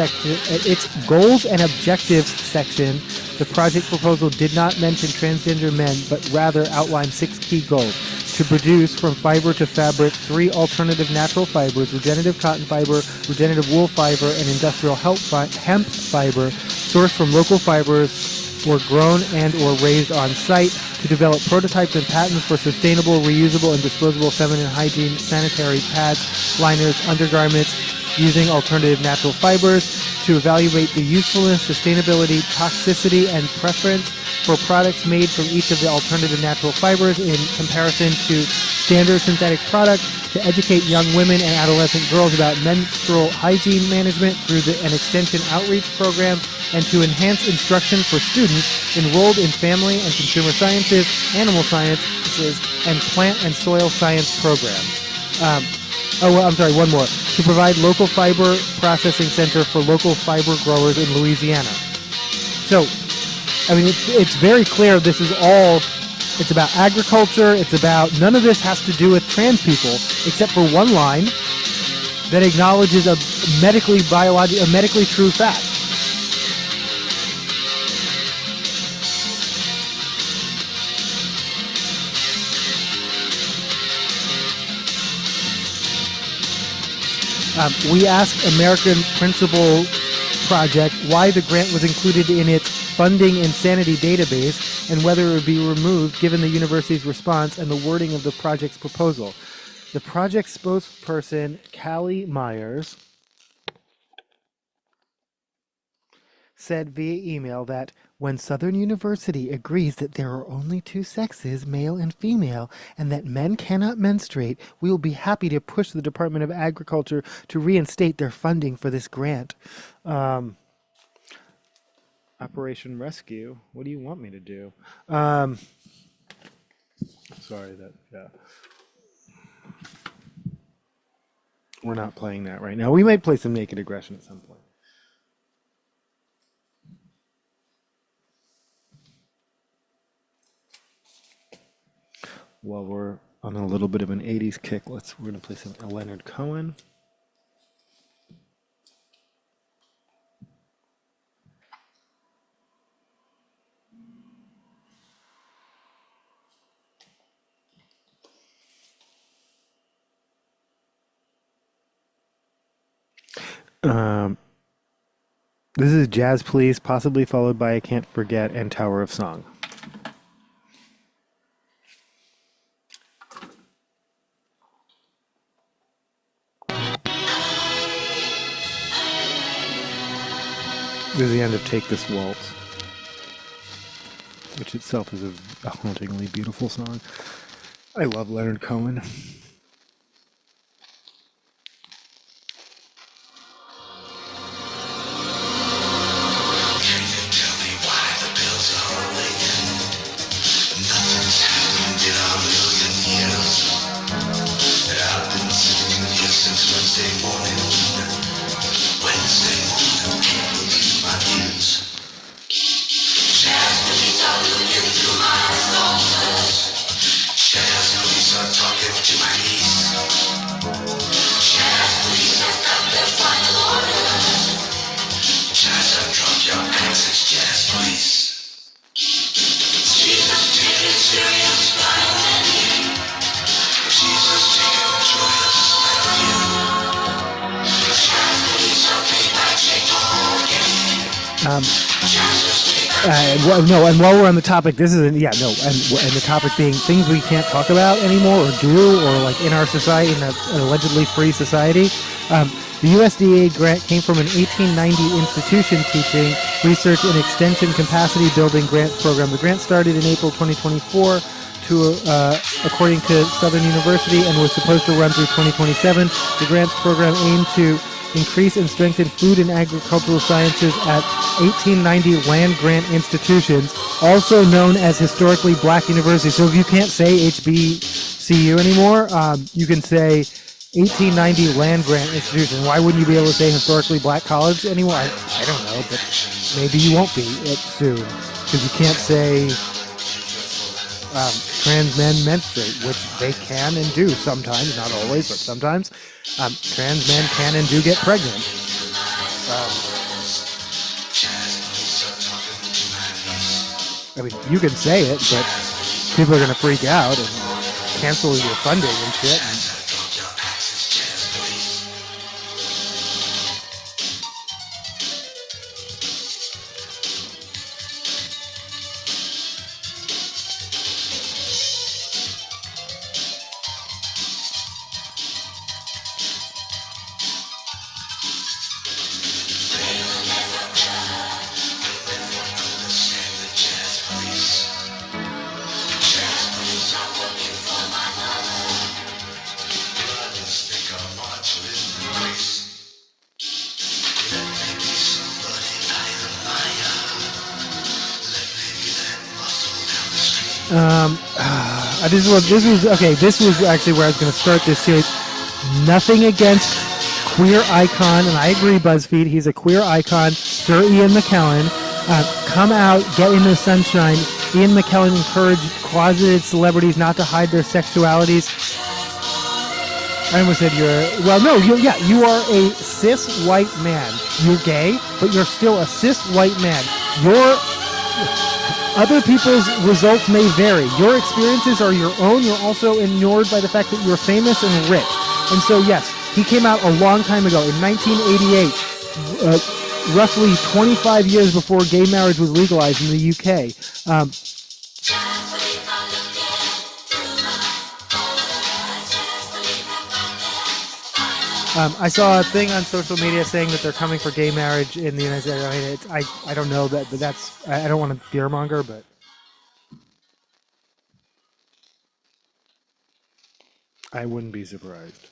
section, the project proposal did not mention transgender men, but rather outlined 6 key goals. To produce, from fiber to fabric, 3 alternative natural fibers: regenerative cotton fiber, regenerative wool fiber, and industrial hemp fiber, sourced from local fibers or grown and or raised on site. To develop prototypes and patents for sustainable, reusable, and disposable feminine hygiene, sanitary pads, liners, undergarments using alternative natural fibers. To evaluate the usefulness, sustainability, toxicity, and preference for products made from each of the alternative natural fibers in comparison to standard synthetic products. To educate young women and adolescent girls about menstrual hygiene management through an extension outreach program. And to enhance instruction for students enrolled in family and consumer sciences, animal sciences, and plant and soil science programs. One more. To provide local fiber processing center for local fiber growers in Louisiana. So, it's very clear this is all, it's about agriculture, it's about, none of this has to do with trans people, except for one line that acknowledges a medically true fact. We asked American Principal Project why the grant was included in its funding insanity database and whether it would be removed given the university's response and the wording of the project's proposal. The project spokesperson, Callie Myers, said via email that when Southern University agrees that there are only two sexes, male and female, and that men cannot menstruate, we will be happy to push the Department of Agriculture to reinstate their funding for this grant. Operation Rescue. What do you want me to do? Sorry, yeah. We're not playing that right now. We might play some Naked Aggression at some point. While we're on a little bit of an 80s kick, we're going to play some Leonard Cohen. This is Jazz Police, possibly followed by I Can't Forget and Tower of Song. This is the end of Take This Waltz, which itself is a hauntingly beautiful song. I love Leonard Cohen. And while we're on the topic, this isn't, and the topic being things we can't talk about anymore or do, or like in our society, in an allegedly free society. The USDA grant came from an 1890 institution teaching research and extension capacity building grants program. The grant started in April 2024 according to Southern University, and was supposed to run through 2027. The grants program aimed to increase and strengthen food and agricultural sciences at 1890 land-grant institutions, also known as historically black universities. So if you can't say HBCU anymore, you can say 1890 land-grant institution. Why wouldn't you be able to say historically black college anymore? I don't know, but maybe you won't be soon, because you can't say trans men menstruate, which they can and do sometimes, not always, but sometimes. Trans men can and do get pregnant. I mean, you can say it, but people are going to freak out and cancel your funding and shit. This was actually where I was going to start this series. Nothing against queer icon, and I agree, BuzzFeed, he's a queer icon, Sir Ian McKellen. Come out, get in the sunshine. Ian McKellen encouraged closeted celebrities not to hide their sexualities. I almost said you are a cis white man. You're gay, but you're still a cis white man. Other people's results may vary. Your experiences are your own. You're also inured by the fact that you're famous and rich. And so, yes, he came out a long time ago, in 1988, roughly 25 years before gay marriage was legalized in the UK. I saw a thing on social media saying that they're coming for gay marriage in the United States. I mean, I don't know that, but that's I don't want to fearmonger, but I wouldn't be surprised.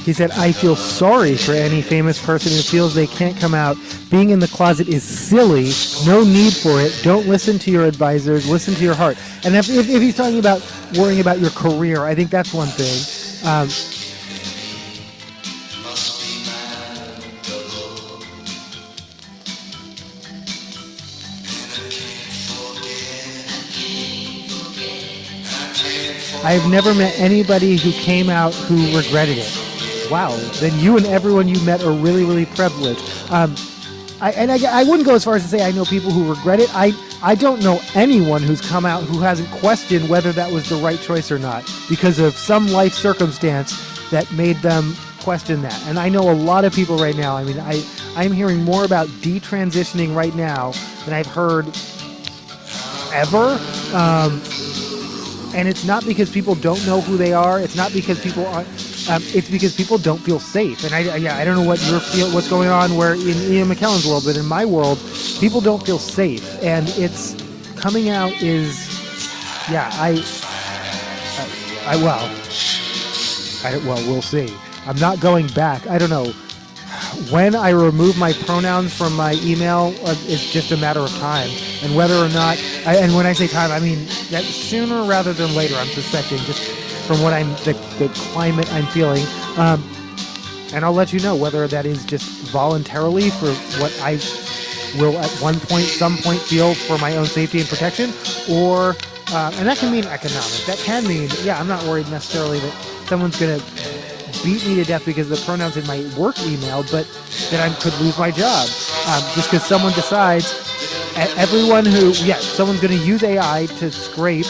He said, I feel sorry for any famous person who feels they can't come out. Being in the closet is silly. No need for it. Don't listen to your advisors. Listen to your heart. And if he's talking about worrying about your career, I think that's one thing. I've never met anybody who came out who regretted it. Wow, then you and everyone you met are really, really privileged. I wouldn't go as far as to say I know people who regret it. I don't know anyone who's come out who hasn't questioned whether that was the right choice or not because of some life circumstance that made them question that. And I know a lot of people right now. I mean, I'm hearing more about detransitioning right now than I've heard ever. And it's not because people don't know who they are. It's not because people aren't. It's because people don't feel safe. And I don't know what what's going on where in Ian McKellen's world, but in my world, people don't feel safe. And it's coming out is, we'll see. I'm not going back. I don't know. When I remove my pronouns from my email, it's just a matter of time. And whether or not, and when I say time, I mean that sooner rather than later, I'm suspecting, just from what the climate I'm feeling. And I'll let you know whether that is just voluntarily for what I will at some point feel for my own safety and protection, or, and that can mean economic. That can mean, I'm not worried necessarily that someone's going to beat me to death because of the pronouns in my work email, but that I could lose my job. Just because someone decides, someone's going to use AI to scrape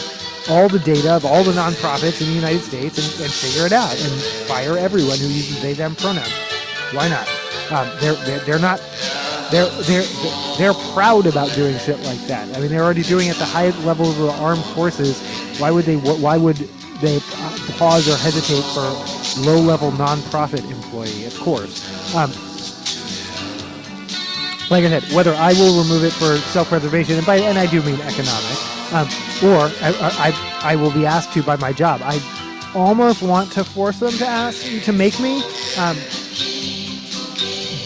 all the data of all the nonprofits in the United States and figure it out and fire everyone who uses they them pronouns. Why not? They're proud about doing shit like that. I mean, they're already doing it at the highest levels of the armed forces. Why would they pause or hesitate for low-level nonprofit employee? Of course. Like I said, whether I will remove it for self-preservation, and I do mean economic, or I will be asked to by my job. I almost want to force them to make me,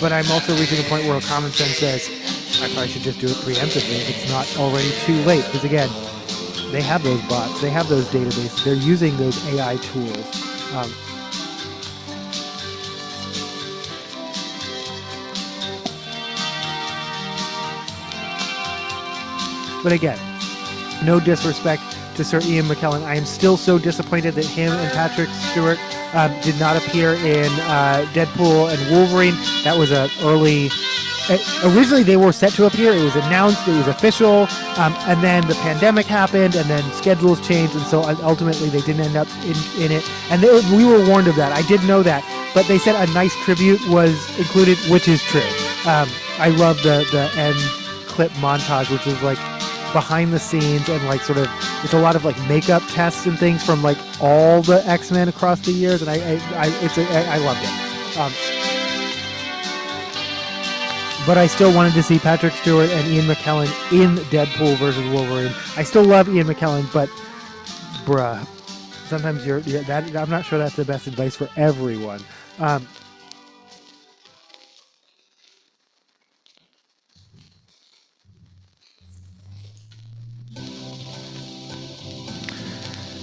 but I'm also reaching a point where common sense says I probably should just do it preemptively if it's not already too late. Because again, they have those bots, they have those databases, they're using those AI tools. But again, no disrespect to Sir Ian McKellen. I am still so disappointed that him and Patrick Stewart did not appear in Deadpool and Wolverine. That was a early... originally they were set to appear. It was announced. It was official. And then the pandemic happened, and then schedules changed, and so ultimately they didn't end up in it. And we were warned of that. I did know that. But they said a nice tribute was included, which is true. I love the end clip montage, which is like behind the scenes and like sort of it's a lot of like makeup tests and things from like all the X-Men across the years, and I loved it. But I still wanted to see Patrick Stewart and Ian McKellen in Deadpool versus Wolverine. I still love Ian McKellen, but bruh, sometimes you're that I'm not sure that's the best advice for everyone.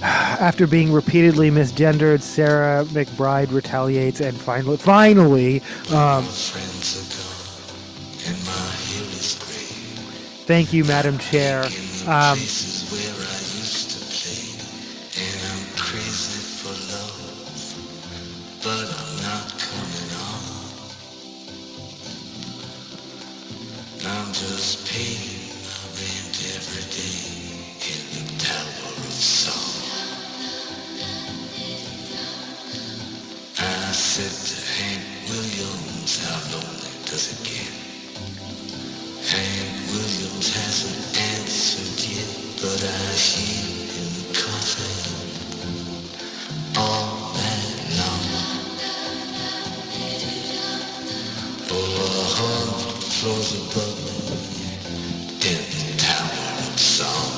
After being repeatedly misgendered, Sarah McBride retaliates and finally, thank you, Madam Chair. just paying my rent every day in the Tower of Song. I said to Hank Williams, how lonely does it get? Hank Williams hasn't answered yet, but I hear him coughing all night long. Oh, 100 floors above me in the Tower of Song.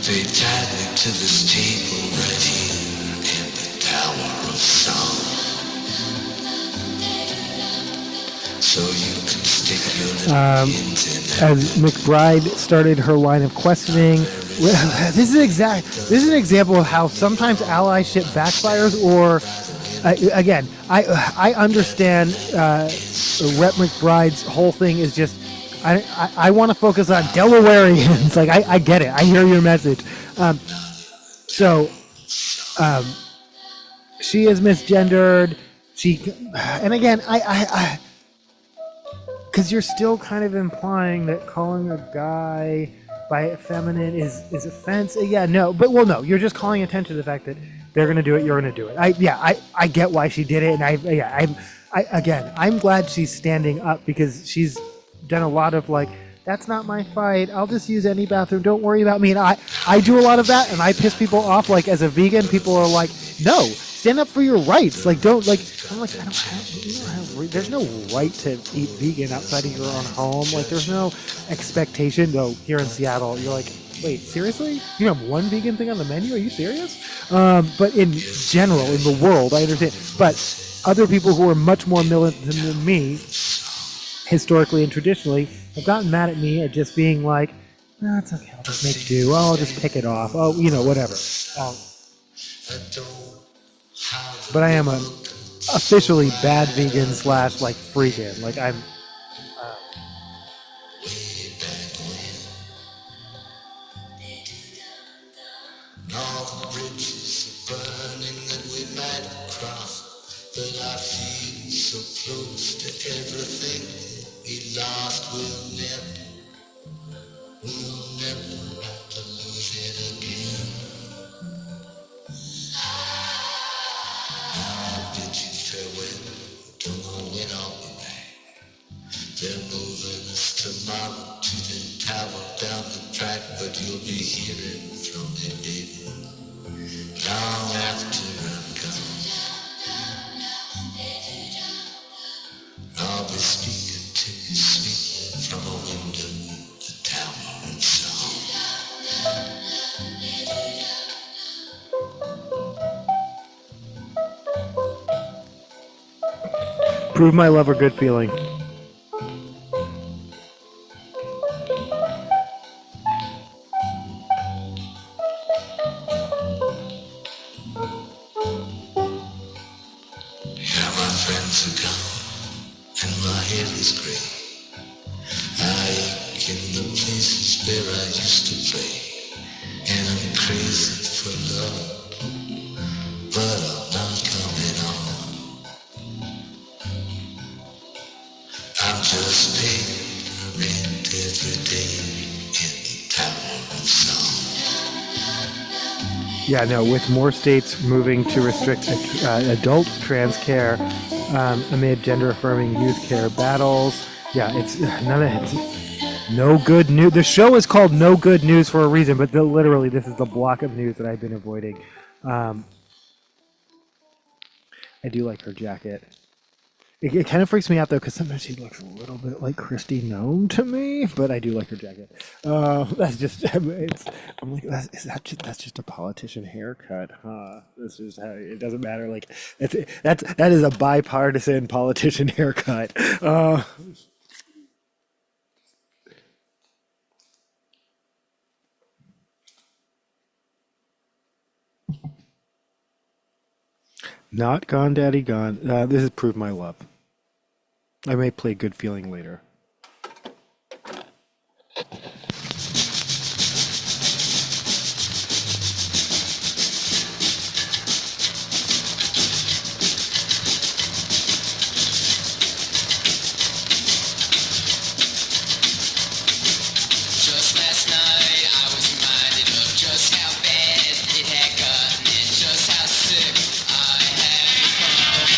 They tied me to this table right here in the Tower of Song. So you can stick your little pins in as McBride started her line of questioning. This is an example of how sometimes allyship backfires, or again, I understand Rep McBride's whole thing is just I want to focus on Delawareans. Like I get it. I hear your message. She is misgendered. And again, I because you're still kind of implying that calling a guy by feminine is offensive. Yeah, no, but no, you're just calling attention to the fact that they're gonna do it. You're gonna do it. I get why she did it, and I'm glad she's standing up because she's done a lot of like, that's not my fight. I'll just use any bathroom. Don't worry about me. And I do a lot of that, and I piss people off. Like as a vegan, people are like, no, stand up for your rights. Like don't like. I'm like, I don't have. There's no right to eat vegan outside of your own home. Like there's no expectation. Though here in Seattle, you're like, wait, seriously? You have one vegan thing on the menu? Are you serious? But in general, in the world, I understand. But other people who are much more militant than me, historically and traditionally, have gotten mad at me at just being like, no, it's okay, I'll just make do. Oh, I'll just pick it off. Oh, whatever. But I am a officially bad vegan / like freegan. Like I'm. But I feel so close to everything we lost. We'll never have to lose it again. Now I bid you farewell. Don't know when I'll be back. They're moving us tomorrow to the tower down the track, but you'll be hearing from me, baby, long after I'm gone. I'll be speaking to you sweetly from a window in the Tower of Song. Prove my love or good feeling. Yeah, my friends are gone. And my head is gray. I ache in the places where I used to play. And I'm crazy for love, but I'm not coming on. I'm just paying rent every day in the Tower of Song. Yeah, no, with more states moving to restrict adult trans care amid gender-affirming youth care battles. Yeah, it's none of it's no good news. The show is called No Good News for a reason, but literally this is the block of news that I've been avoiding. I do like her jacket. It kind of freaks me out though, because sometimes she looks a little bit like Christy Nome to me, but I do like her jacket. That's just, I'm like, that's just a politician haircut, huh? That's just how it doesn't matter. Like, that is a bipartisan politician haircut. Not Gone Daddy Gone. This has proved my love. I may play Good Feeling later. Just last night I was reminded of just how bad it had gotten and just how sick I had become.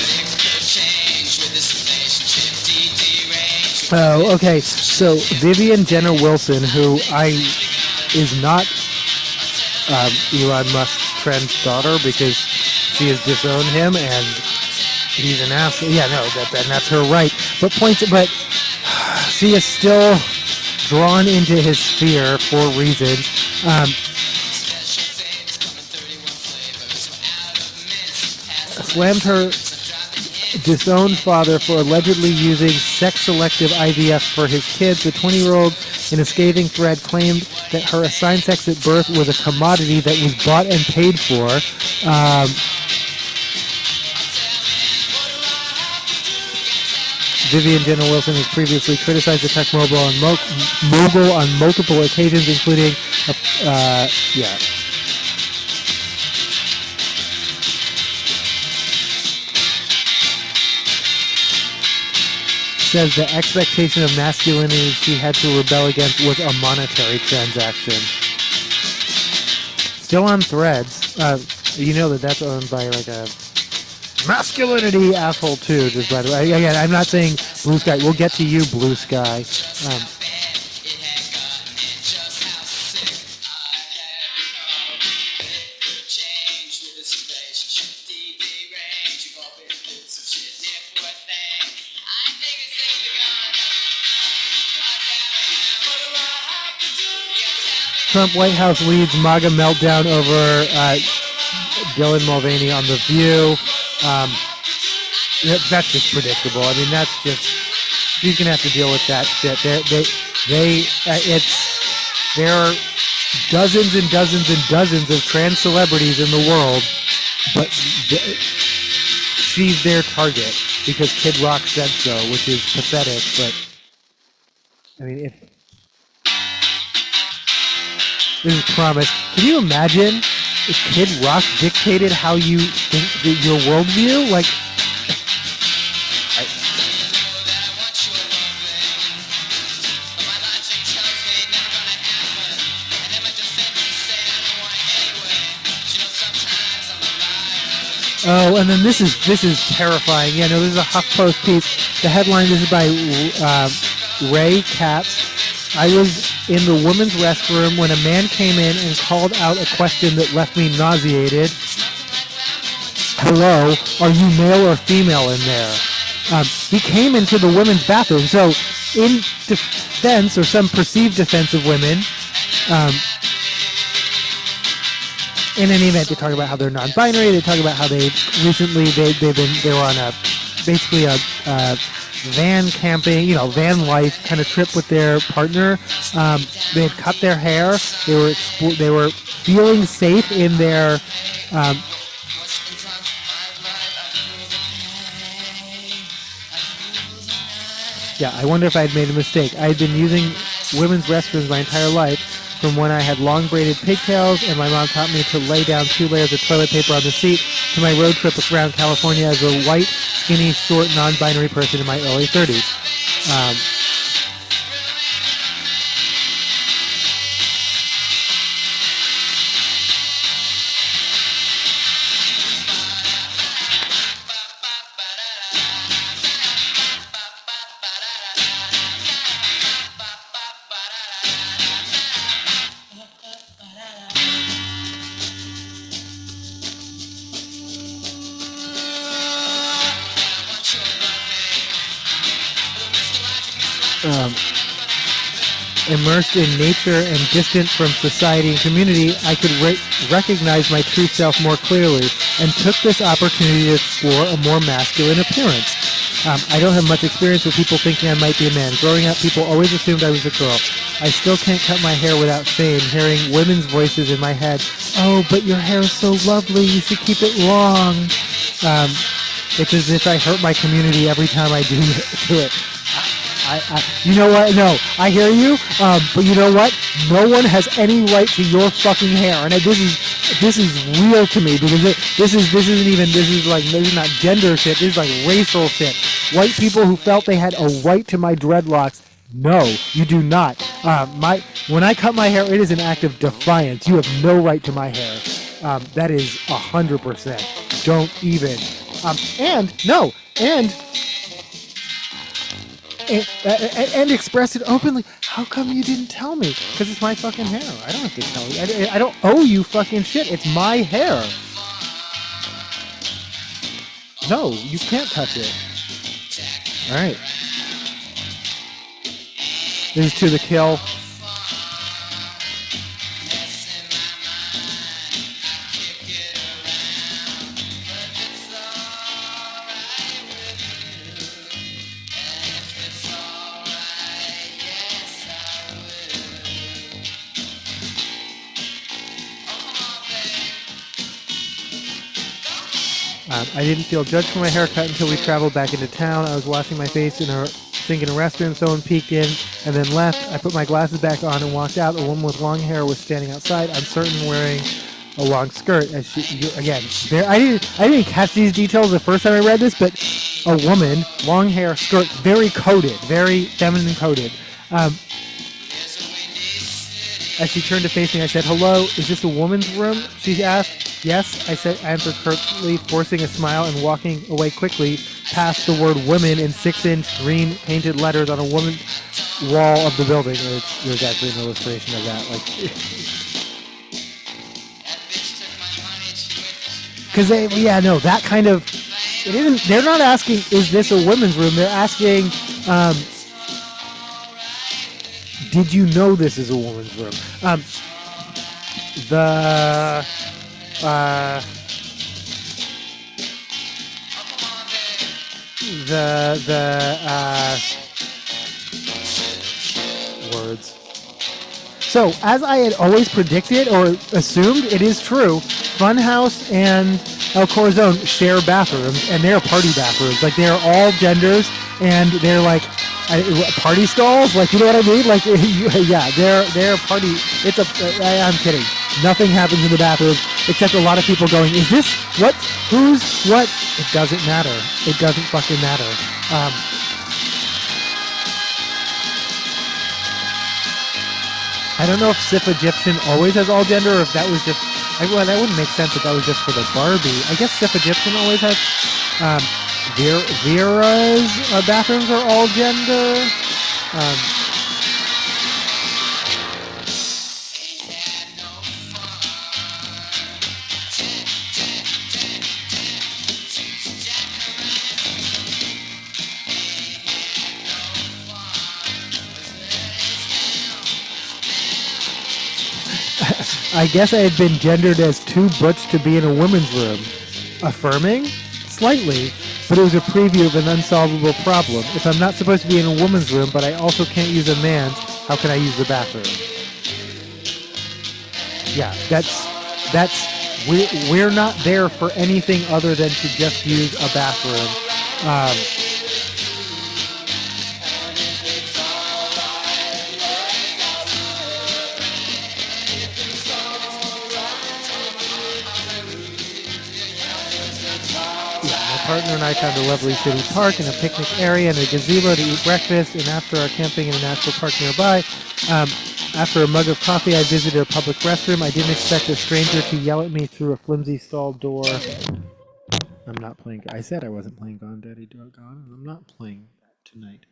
But it could change with this relationship deranged. Oh, okay. So Vivian Jenner Wilson, who is not Elon Musk's friend's daughter because she has disowned him and he's an asshole. Yeah, no, that's her right. But she is still drawn into his sphere for reasons. Special things come in 31 flavors. Out of mints, Slammed her disowned father for allegedly using sex-selective IVF for his kids. The 20-year-old, in a scathing thread, claimed that her assigned sex at birth was a commodity that was bought and paid for. Vivian Jenner Wilson has previously criticized the tech mogul on multiple occasions, including, says the expectation of masculinity she had to rebel against was a monetary transaction. Still on Threads. You know that's owned by like a masculinity asshole too. Just by the way, again, I'm not saying Blue Sky. We'll get to you, Blue Sky. Trump White House leads MAGA meltdown over Dylan Mulvaney on The View. That's just predictable. I mean, that's just, she's gonna have to deal with that shit. There are dozens and dozens and dozens of trans celebrities in the world, but she's their target because Kid Rock said so, which is pathetic. But I mean, if this is promise, can you imagine if Kid Rock dictated how you think your worldview? Like, oh, and then this is terrifying. Yeah, no, this is a HuffPost piece. The headline, this is by Ray Katz. I was in the women's restroom when a man came in and called out a question that left me nauseated. Hello, are you male or female in there? He came into the women's bathroom. So in defense, or some perceived defense of women, in any event, they talk about how they're non-binary. They talk about how they were on basically a van camping, van life kind of trip with their partner. They had cut their hair. They were feeling safe in their. Yeah, I wonder if I had made a mistake. I had been using women's restrooms my entire life, from when I had long braided pigtails and my mom taught me to lay down 2 layers of toilet paper on the seat, to my road trip around California as a white, skinny, short, non-binary person in my early 30s. immersed in nature and distant from society and community, I could recognize my true self more clearly and took this opportunity to explore a more masculine appearance. I don't have much experience with people thinking I might be a man. Growing up, people always assumed I was a girl. I still can't cut my hair without shame, hearing women's voices in my head. Oh, but your hair is so lovely, you should keep it long. It's as if I hurt my community every time I do it. You know what? No, I hear you. But you know what? No one has any right to your fucking hair, and this is real to me because this is not gender shit. This is like racial shit. White people who felt they had a right to my dreadlocks. No, you do not. When I cut my hair, it is an act of defiance. You have no right to my hair. That is 100%. Don't even. And express it openly. How come you didn't tell me? Because it's my fucking hair. I don't have to tell you. I don't owe you fucking shit. It's my hair. No, you can't touch it. All right. This is To the Kill. I didn't feel judged for my haircut until we traveled back into town. I was washing my face in a sink in a restroom. Someone peeked in and then left. I put my glasses back on and walked out. A woman with long hair was standing outside. I'm certain wearing a long skirt. As I didn't catch these details the first time I read this, but a woman, long hair, skirt, very coated, very feminine coated. As she turned to face me, I said, "Hello, is this a woman's room?" She asked. "Yes," I answered curtly, forcing a smile and walking away quickly past the word women in 6-inch green painted letters on a woman's wall of the building. There's actually an illustration of that. Because that kind of, it isn't, they're not asking, is this a women's room? They're asking, did you know this is a woman's room? Words. So, as I had always predicted or assumed, it is true. Funhouse and El Corazon share bathrooms, and they're party bathrooms. Like, they're all genders, and they're like party stalls. Like, you know what I mean? Like, yeah, they're party. I'm kidding. Nothing happens in the bathroom except a lot of people going, "Is this what? Who's what?" It doesn't matter. It doesn't fucking matter. I don't know if Sif Egyptian always has all gender, or if that was just. Well, that wouldn't make sense if that was just for the Barbie. I guess Sif Egyptian always has. Vera's bathrooms are all gender. I guess I had been gendered as too butch to be in a women's room. Affirming? Slightly, but it was a preview of an unsolvable problem. If I'm not supposed to be in a woman's room, but I also can't use a man's, how can I use the bathroom? Yeah, we're not there for anything other than to just use a bathroom. Partner and I found a lovely city park and a picnic area and a gazebo to eat breakfast, and after our camping in a national park nearby, after a mug of coffee, I visited a public restroom. I didn't expect a stranger to yell at me through a flimsy stall door. I'm not playing. I said I wasn't playing Gone Daddy Gone, and I'm not playing that tonight.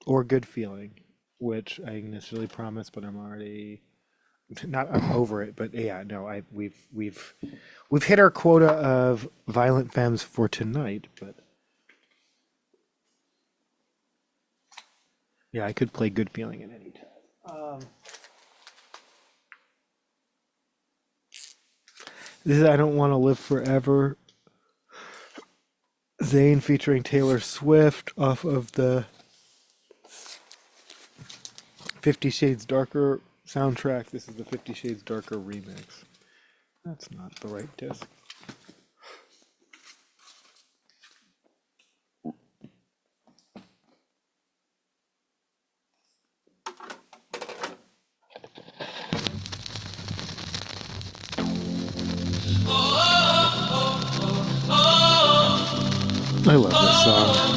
Or Good Feeling, which I initially promised, but I'm already I'm over it. But yeah, no, we've hit our quota of violent femmes for tonight, but Yeah, I could play Good Feeling at any time. This is I Don't Want to Live Forever. Zayn featuring Taylor Swift off of the 50 Shades Darker soundtrack. This is the 50 Shades Darker remix. That's not the right disc. I love this song.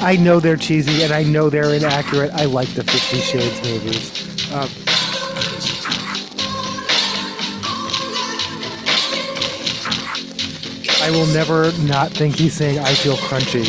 I know they're cheesy and I know they're inaccurate. I like the 50 Shades movies. I will never not think he's saying I feel crunchy.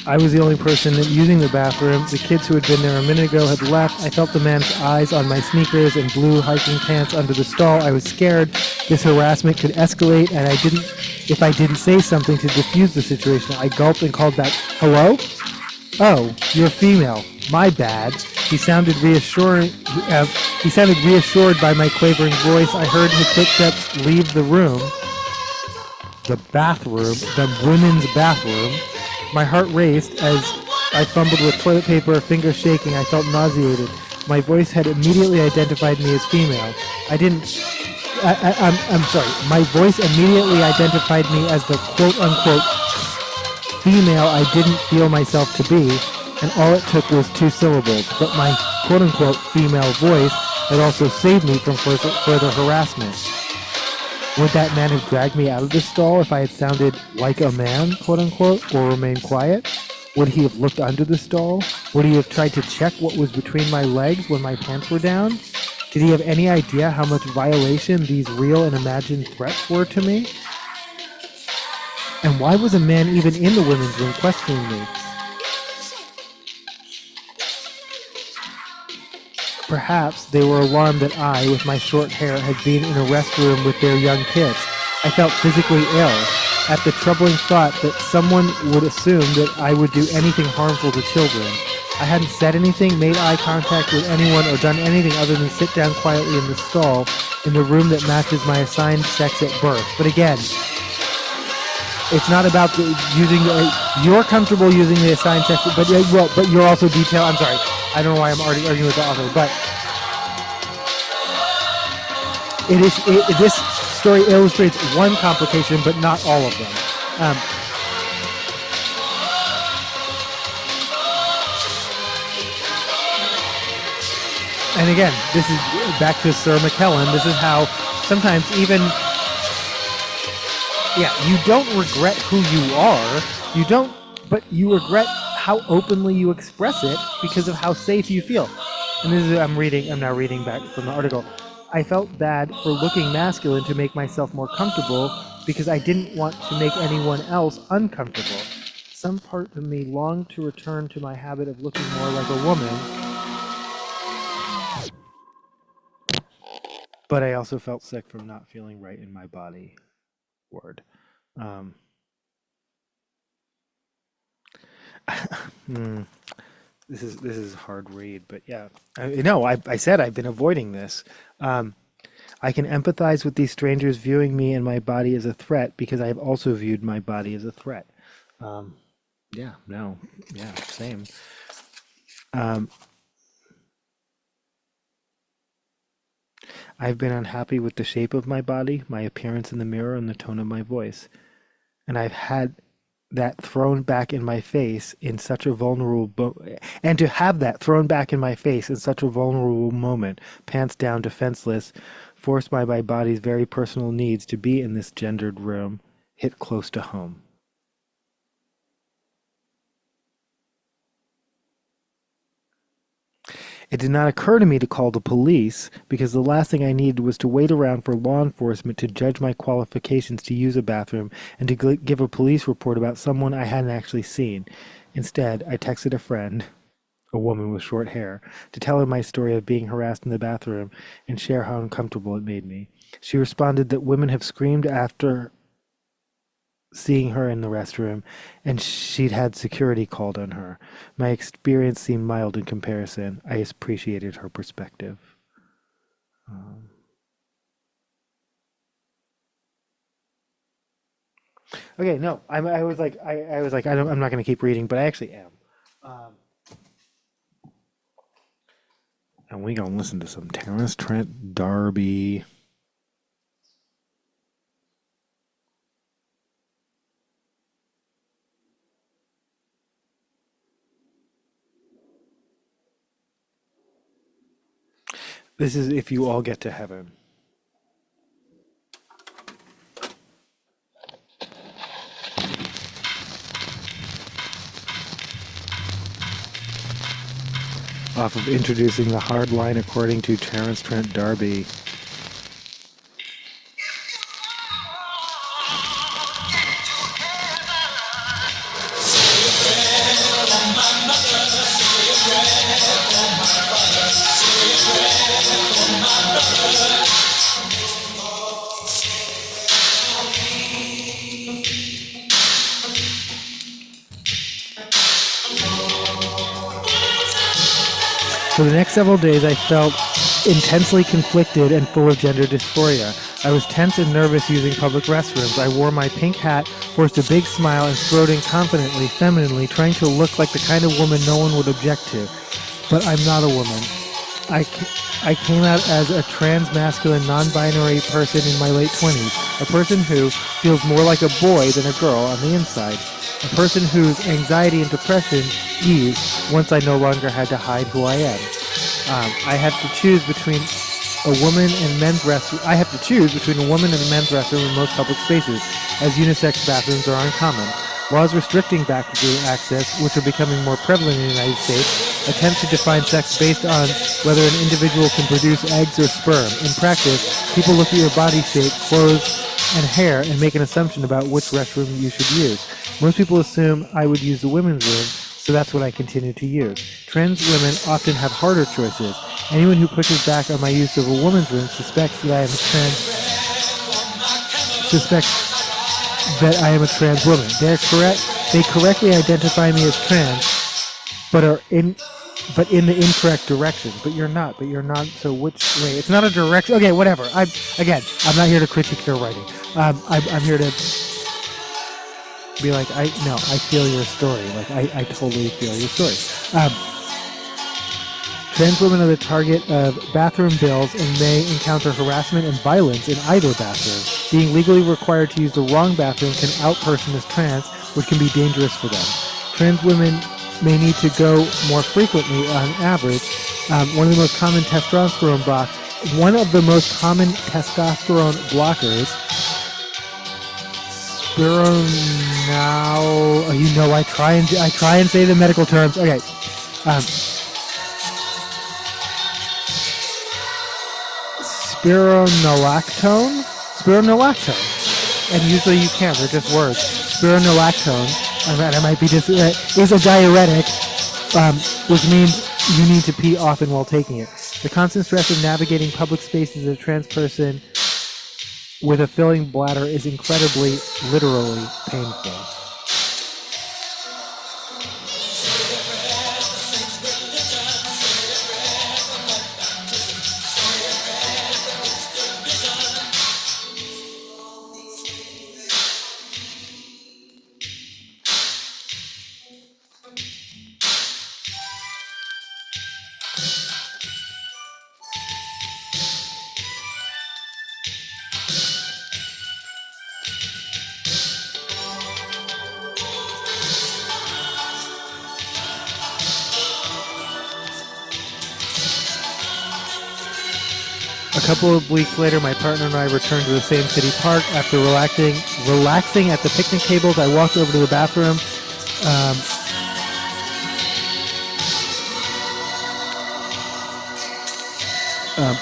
I was the only person using the bathroom. The kids who had been there a minute ago had left. I felt the man's eyes on my sneakers and blue hiking pants under the stall. I was scared this harassment could escalate, and if I didn't say something to diffuse the situation. I gulped and called back, "Hello? Oh, you're female. My bad." He sounded reassured by my quavering voice. I heard his footsteps leave the room. The bathroom. The women's bathroom. My heart raced as I fumbled with toilet paper, fingers shaking. I felt nauseated. My voice had immediately identified me as female. I'm sorry. My voice immediately identified me as the quote-unquote female I didn't feel myself to be, and all it took was 2 syllables. But my quote-unquote female voice had also saved me from further harassment. Would that man have dragged me out of the stall if I had sounded like a man, quote-unquote, or remained quiet? Would he have looked under the stall? Would he have tried to check what was between my legs when my pants were down? Did he have any idea how much violation these real and imagined threats were to me? And why was a man even in the women's room questioning me? Perhaps they were alarmed that I, with my short hair, had been in a restroom with their young kids. I felt physically ill at the troubling thought that someone would assume that I would do anything harmful to children. I hadn't said anything, made eye contact with anyone, or done anything other than sit down quietly in the stall in the room that matches my assigned sex at birth. But again, it's not about you're comfortable using the assigned sex, but you're also detailed. I'm sorry. I don't know why I'm already arguing with the author, but this story illustrates one complication, but not all of them. And again, this is back to Sir McKellen. This is how sometimes even, you don't regret who you are. But you regret how openly you express it because of how safe you feel. And this is, I'm now reading back from the article. I felt bad for looking masculine to make myself more comfortable because I didn't want to make anyone else uncomfortable. Some part of me longed to return to my habit of looking more like a woman, but I also felt sick from not feeling right in my body. Word. This is a hard read, but yeah. I said I've been avoiding this. I can empathize with these strangers viewing me and my body as a threat because I have also viewed my body as a threat. Yeah, no, yeah, same. I've been unhappy with the shape of my body, my appearance in the mirror, and the tone of my voice. And I've had that thrown back in my face in such a and to have that thrown back in my face in such a vulnerable moment, pants down, defenseless, forced by my body's very personal needs to be in this gendered room, hit close to home. It did not occur to me to call the police because the last thing I needed was to wait around for law enforcement to judge my qualifications to use a bathroom and to give a police report about someone I hadn't actually seen. Instead, I texted a friend, a woman with short hair, to tell her my story of being harassed in the bathroom and share how uncomfortable it made me. She responded that women have screamed after seeing her in the restroom, and she'd had security called on her. My experience seemed mild in comparison. I appreciated her perspective. Okay, no, I was like, I'm not going to keep reading, but I actually am. And we gonna listen to some Terrence Trent D'Arby. This is If You All Get to Heaven. Off of Introducing the Hard Line according to Terrence Trent D'Arby. For the next several days, I felt intensely conflicted and full of gender dysphoria. I was tense and nervous using public restrooms. I wore my pink hat, forced a big smile, and strutting confidently, femininely, trying to look like the kind of woman no one would object to. But I'm not a woman. I came out as a trans-masculine, non-binary person in my late 20s, a person who feels more like a boy than a girl on the inside. A person whose anxiety and depression eased once I no longer had to hide who I am. I have to choose between a woman and men's restroom. I have to choose between a woman and a men's restroom in most public spaces, as unisex bathrooms are uncommon. Laws restricting bathroom access, which are becoming more prevalent in the United States, attempt to define sex based on whether an individual can produce eggs or sperm. In practice, people look at your body shape, clothes, and hair and make an assumption about which restroom you should use. Most people assume I would use the women's room, so that's what I continue to use. Trans women often have harder choices. Anyone who pushes back on my use of a woman's room suspects that I am a trans woman. They correctly identify me as trans, but in the incorrect direction. But you're not. So which way? It's not a direction. Okay, whatever. I'm not here to critique their writing. I'm here to be like, I feel your story. Like, I totally feel your story. Trans women are the target of bathroom bills and may encounter harassment and violence in either bathroom. Being legally required to use the wrong bathroom can out person as trans, which can be dangerous for them. Trans women may need to go more frequently on average. One of the most common testosterone blockers, I try and say the medical terms. Okay. Spironolactone. And usually you can't, they're just words. Spironolactone, I might be is a diuretic, which means you need to pee often while taking it. The constant stress of navigating public spaces as a trans person with a filling bladder is incredibly, literally painful. A couple of weeks later, my partner and I returned to the same city park. After relaxing at the picnic tables, I walked over to the bathroom.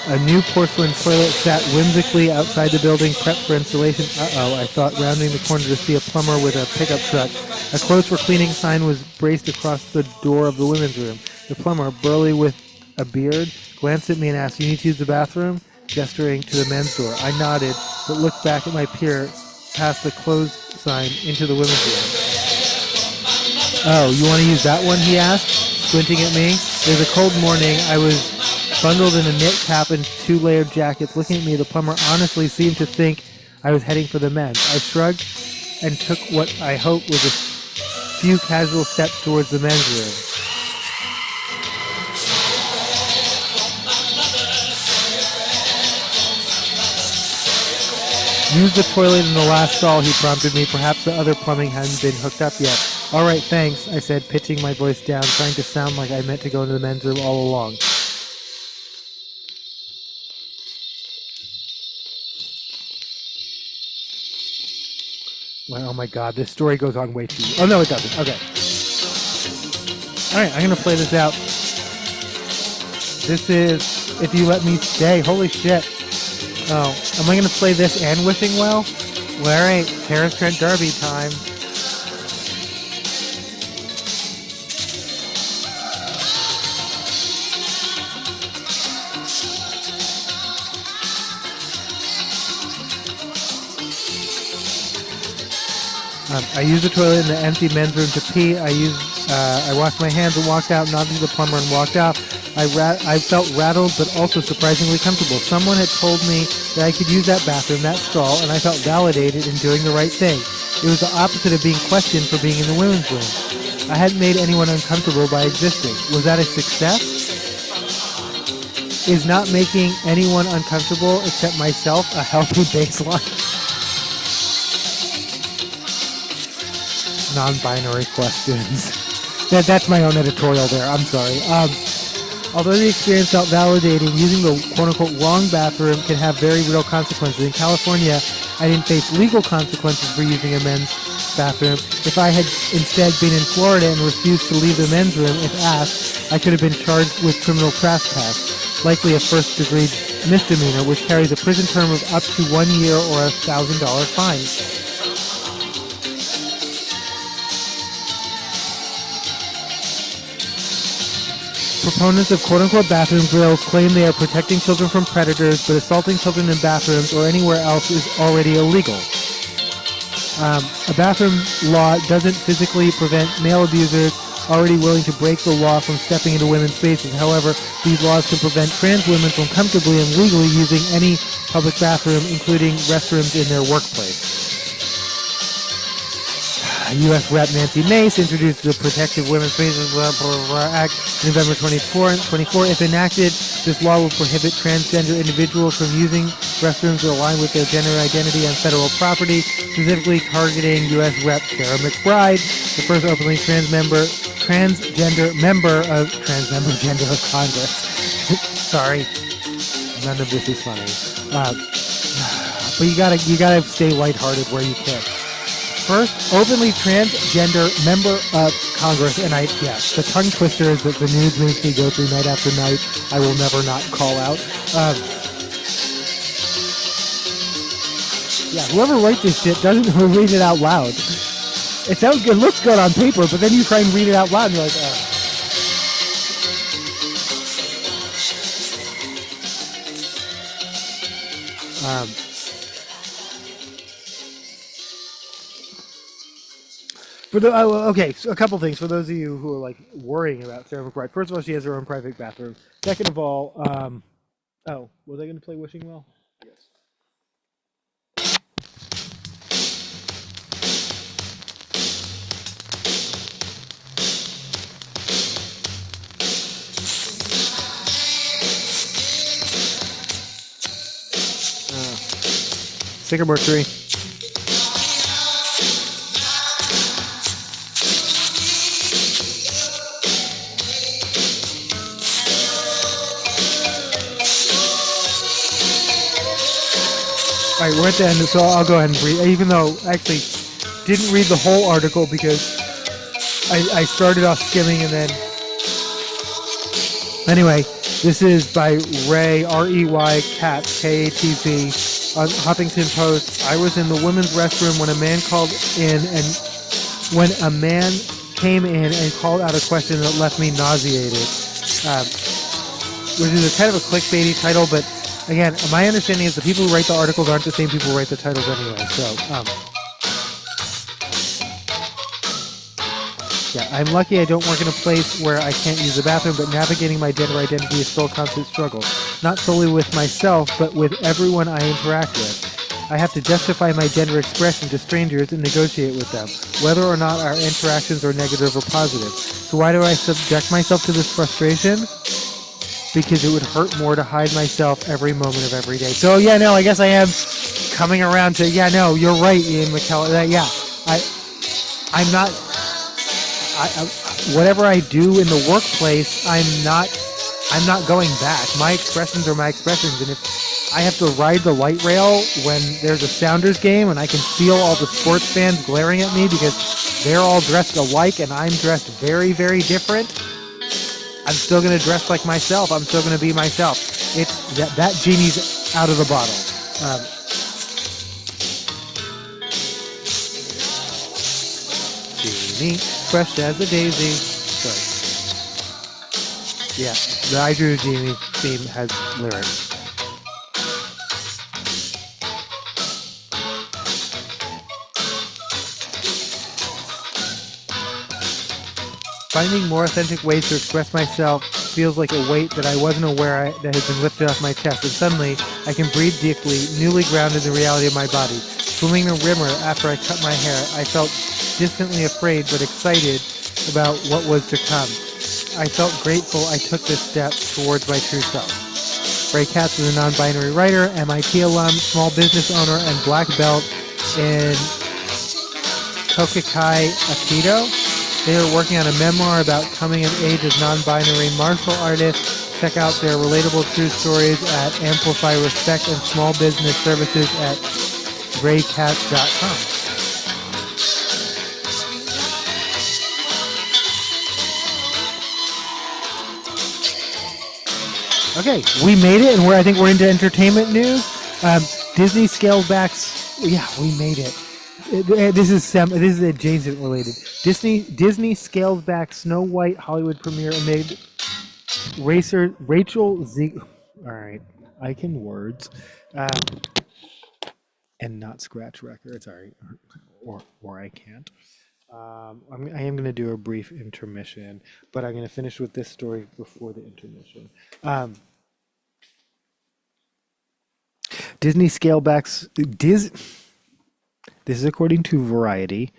A new porcelain toilet sat whimsically outside the building, prepped for installation. I thought, rounding the corner to see a plumber with a pickup truck. A clothes for cleaning sign was braced across the door of the women's room. The plumber, burly with a beard, glanced at me and asked, "You need to use the bathroom?" gesturing to the men's door. I nodded, but looked back at my peer past the closed sign into the women's room. "Oh, you want to use that one?" he asked, squinting at me. It was a cold morning. I was bundled in a knit cap and 2-layered jackets. Looking at me, the plumber honestly seemed to think I was heading for the men's. I shrugged and took what I hoped was a few casual steps towards the men's room. "Use the toilet in the last stall," he prompted me. Perhaps the other plumbing hadn't been hooked up yet. "All right, thanks," I said, pitching my voice down, trying to sound like I meant to go into the men's room all along. Well, oh my god, this story goes on way too... Oh, no, it doesn't. Okay. Alright, I'm going to play this out. This is If You Let Me Stay. Holy shit. Oh, am I going to play this and Wishing Well? Well, alright, Terrace Trent D'Arby time. I used the toilet in the empty men's room to pee. I washed my hands and walked out, nodded to the plumber and walked out. I felt rattled but also surprisingly comfortable. Someone had told me that I could use that bathroom, that stall, and I felt validated in doing the right thing. It was the opposite of being questioned for being in the women's room. I hadn't made anyone uncomfortable by existing. Was that a success? Is not making anyone uncomfortable except myself a healthy baseline? Non-binary questions. That's my own editorial there. I'm sorry. Although the experience felt validating, using the quote-unquote wrong bathroom can have very real consequences. In California, I didn't face legal consequences for using a men's bathroom. If I had instead been in Florida and refused to leave the men's room if asked, I could have been charged with criminal trespass, likely a first-degree misdemeanor, which carries a prison term of up to 1 year or $1,000 fine. Proponents of quote-unquote bathroom grills claim they are protecting children from predators, but assaulting children in bathrooms or anywhere else is already illegal. A bathroom law doesn't physically prevent male abusers already willing to break the law from stepping into women's spaces. However, these laws can prevent trans women from comfortably and legally using any public bathroom, including restrooms in their workplace. U.S. Rep. Nancy Mace introduced the Protective Women's Spaces Act November 24. If enacted, this law will prohibit transgender individuals from using restrooms that align with their gender identity on federal property, specifically targeting U.S. Rep. Sarah McBride, the first openly transgender member of Congress. Sorry, none of this is funny. But you gotta stay lighthearted where you can. First, openly transgender member of Congress, and the tongue twister is that the news makes me go through night after night. I will never not call out. Whoever writes this shit doesn't read it out loud. It sounds good, looks good on paper, but then you try and read it out loud and you're like, so a couple things for those of you who are like worrying about Sarah McBride. First of all, she has her own private bathroom. Second of all, was I going to play Wishing Well? Yes. Sycamore tree. All right, we're at the end, so I'll go ahead and read. Even though I actually didn't read the whole article because I started off skimming and then. Anyway, this is by Ray, R-E-Y, Katz, K-A-T-Z, on Huffington Post. I was in the women's restroom when a man came in and called out a question that left me nauseated. Which is a kind of a clickbaity title, but again, my understanding is the people who write the articles aren't the same people who write the titles anyway. So, yeah, I'm lucky I don't work in a place where I can't use the bathroom, but navigating my gender identity is still a constant struggle. Not solely with myself, but with everyone I interact with. I have to justify my gender expression to strangers and negotiate with them, whether or not our interactions are negative or positive. So why do I subject myself to this frustration? Because it would hurt more to hide myself every moment of every day. So yeah, no, I guess I am coming around to, yeah, no, you're right, Ian McKellen. I'm not... whatever I do in the workplace, I'm not going back. My expressions are my expressions, and if I have to ride the light rail when there's a Sounders game and I can feel all the sports fans glaring at me because they're all dressed alike and I'm dressed very, very different, I'm still going to dress like myself. I'm still going to be myself. It's that genie's out of the bottle. Genie, fresh as a daisy. Sorry. Yeah, the I Drew Genie theme has lyrics. Finding more authentic ways to express myself feels like a weight that I wasn't aware that had been lifted off my chest, and suddenly I can breathe deeply, newly grounded in the reality of my body. Swimming in a river after I cut my hair, I felt distantly afraid but excited about what was to come. I felt grateful I took this step towards my true self. Ray Katz is a non-binary writer, MIT alum, small business owner, and black belt in Kokukai Aikido. They are working on a memoir about coming of age as non-binary martial artists. Check out their relatable true stories at Amplify Respect and Small Business Services at raycatz.com. Okay, we made it, and I think we're into entertainment news. Disney scaled back. Yeah, we made it. This is adjacent related. Disney scales back Snow White Hollywood premiere amid Rachel Ziegler. All right, I can words, and not scratch records. All right, or I can't. I am going to do a brief intermission, but I'm going to finish with this story before the intermission. Disney scale backs. This is according to Variety.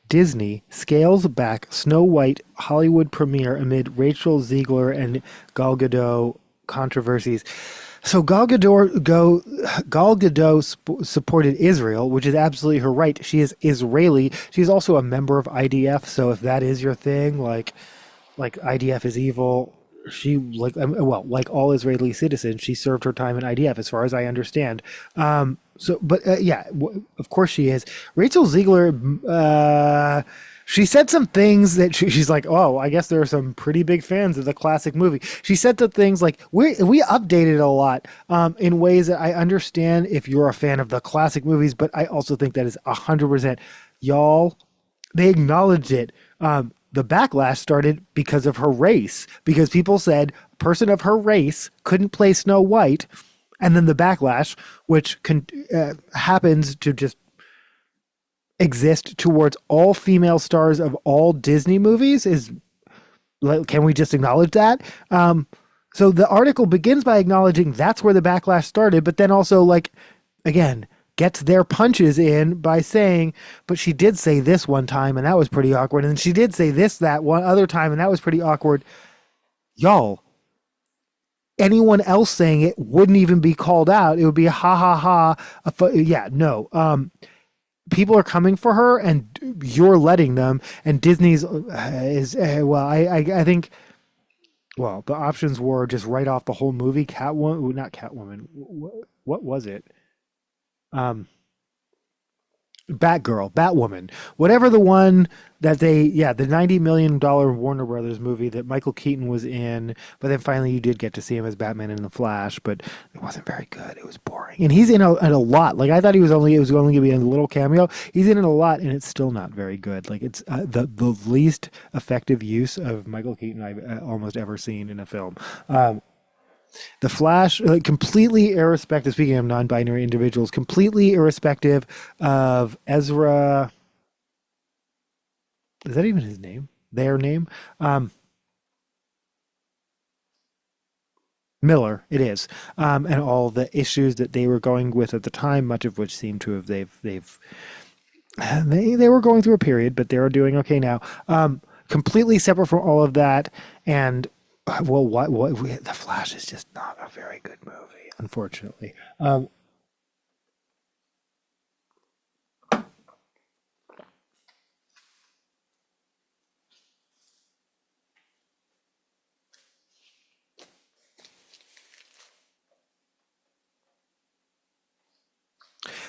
Disney scales back Snow White Hollywood premiere amid Rachel Ziegler and Gal Gadot controversies. So Gal Gadot supported Israel, which is absolutely her right. She is Israeli. She's also a member of IDF. So if that is your thing, like IDF is evil, she like all Israeli citizens, she served her time in IDF, as far as I understand. Of course she is. Rachel Ziegler, she said some things that she's like, oh, I guess there are some pretty big fans of the classic movie. She said some things like, we updated a lot in ways that I understand if you're a fan of the classic movies, but I also think that is 100%. Y'all, they acknowledged it. The backlash started because of her race, because people said a person of her race couldn't play Snow White. And then the backlash, which happens to just exist towards all female stars of all Disney movies, is, can we just acknowledge that? So the article begins by acknowledging that's where the backlash started, but then also, like, again, gets their punches in by saying, but she did say this one time and that was pretty awkward. And she did say that one other time and that was pretty awkward. Y'all, anyone else saying it wouldn't even be called out. It would be a ha ha ha. People are coming for her and you're letting them. And Disney's I think, well, the options were just write off the whole movie. Not Catwoman. What was it? Batgirl, Batwoman, whatever the one that the $90 million Warner Brothers movie that Michael Keaton was in, but then finally you did get to see him as Batman in The Flash, but it wasn't very good. It was boring. And he's in a lot. Like I thought it was only going to be a little cameo. He's in it a lot, and it's still not very good. Like it's the least effective use of Michael Keaton I've almost ever seen in a film. The Flash, like completely irrespective, speaking of non-binary individuals, completely irrespective of Ezra. Is that even his name? Their name? Miller, it is. And all the issues that they were going with at the time, much of which seem to have they were going through a period, but they're doing okay now. Completely separate from all of that, and well, The Flash is just not a very good movie, unfortunately.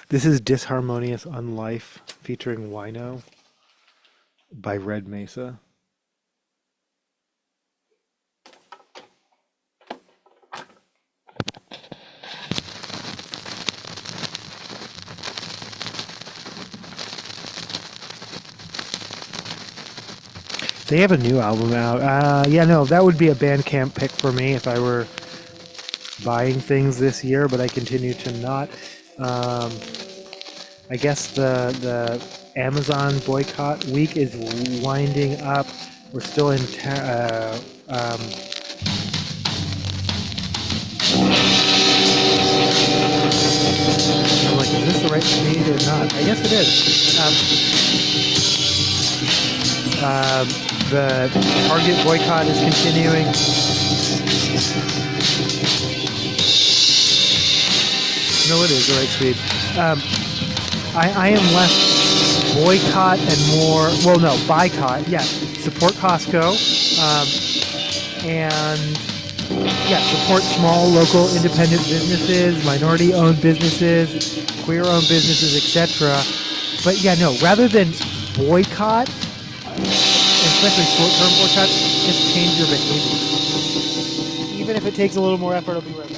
This is Disharmonious Unlife featuring Wino by Red Mesa. They have a new album out. Yeah, no, that would be a Bandcamp pick for me if I were buying things this year, but I continue to not. I guess the Amazon boycott week is winding up. We're still in. I'm like, is this the right speed or not? I guess it is. The Target boycott is continuing. No, it is the right speed. I am less boycott and more, well, no, boycott. Yeah, support Costco, and yeah, support small local independent businesses, minority-owned businesses, queer-owned businesses, etc. But yeah, no, rather than boycott, especially short-term boycotts, just change your behavior. Even if it takes a little more effort, I'll be right back.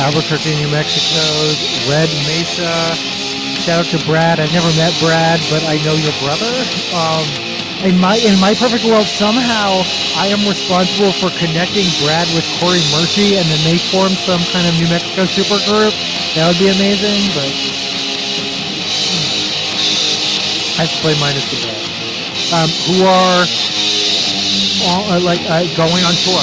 Albuquerque, New Mexico's Red Mesa. Shout out to Brad. I've never met Brad, but I know your brother. In my perfect world, somehow I am responsible for connecting Brad with Corey Murphy, and then they form some kind of New Mexico supergroup. That would be amazing, but I have to play minus the Brad. Who are going on tour.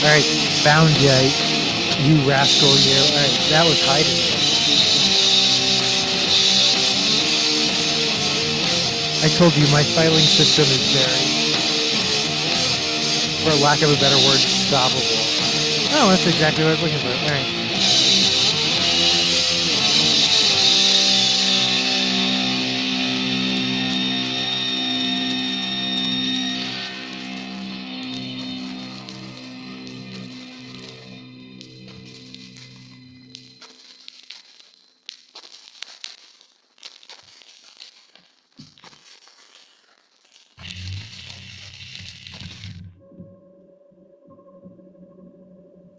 Alright, found ya, you rascal, you. Alright, that was hiding. I told you my filing system is very, for lack of a better word, stoppable. Oh, that's exactly what I was looking for. Alright.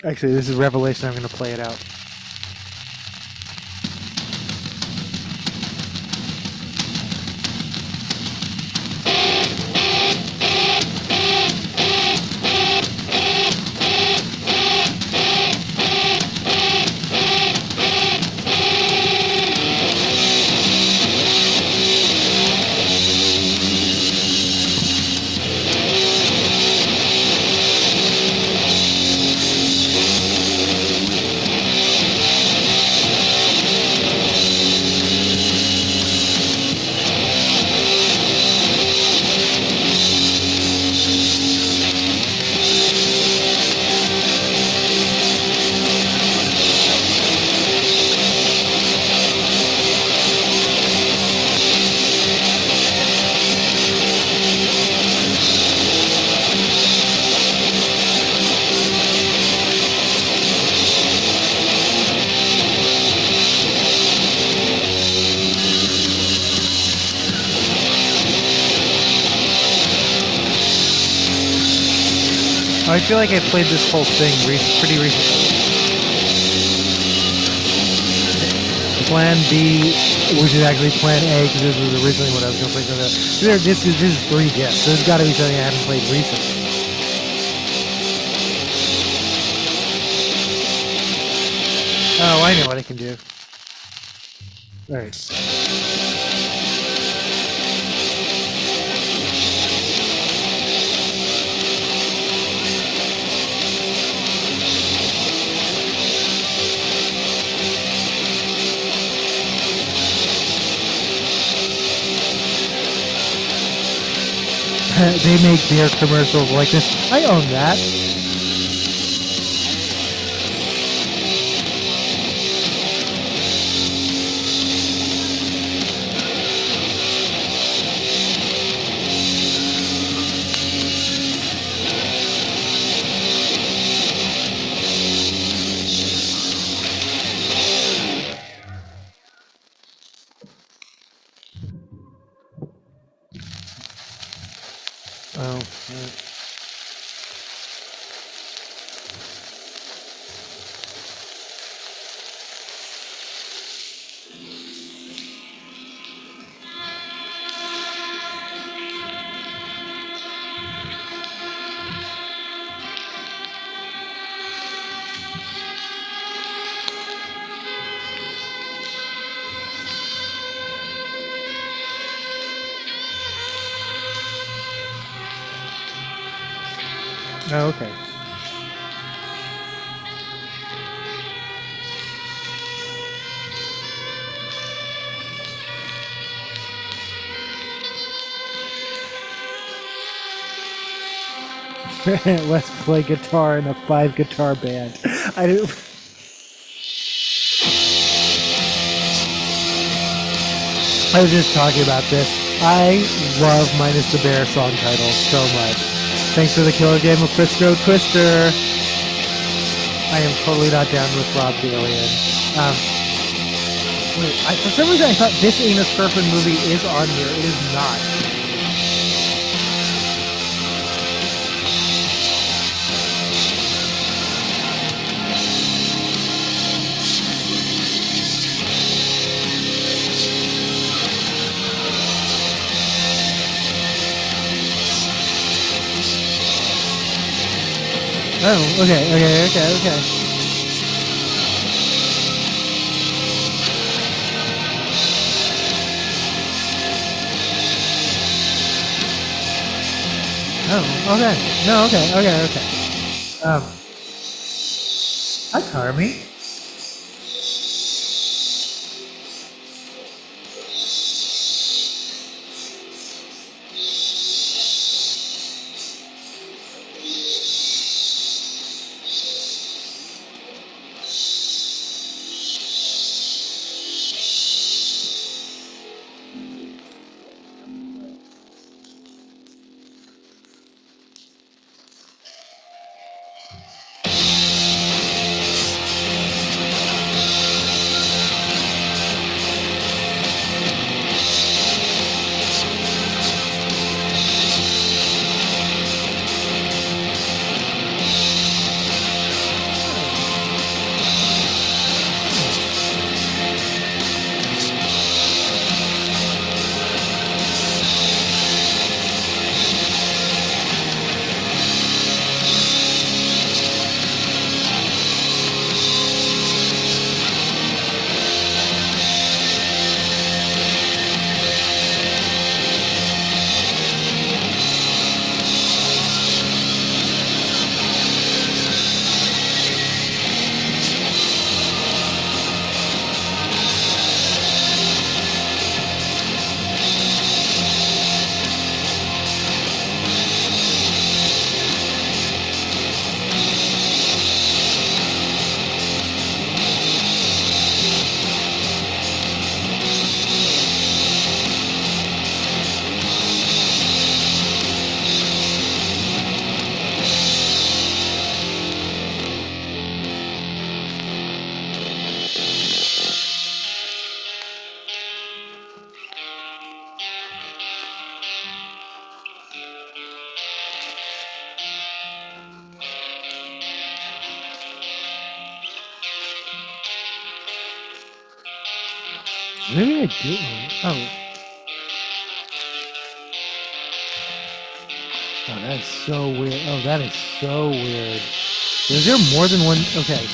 Actually, this is Revelation. I'm going to play it out. I feel like I played this whole thing pretty recently. Plan B, which is actually Plan A, because this was originally what I was going to play. This is 3 discs, so there's got to be something I haven't played recently. Oh, I know what I can do. Alright. They make beer commercials like this. I own that. Oh, oh, okay. Let's play guitar in a 5-guitar band. I do. I was just talking about this. I love Minus the Bear song titles so much. Thanks for the killer game of Crisco Twister. I am totally not down with Rob's Alien. Wait, for some reason I thought This Ain't a Surfing Movie is on here. It is not. Oh, okay. Oh, okay. No, okay. Hi, Carmi. Maybe I do. Oh. Oh, that is so weird. Oh, that is so weird. Is there more than one? Okay.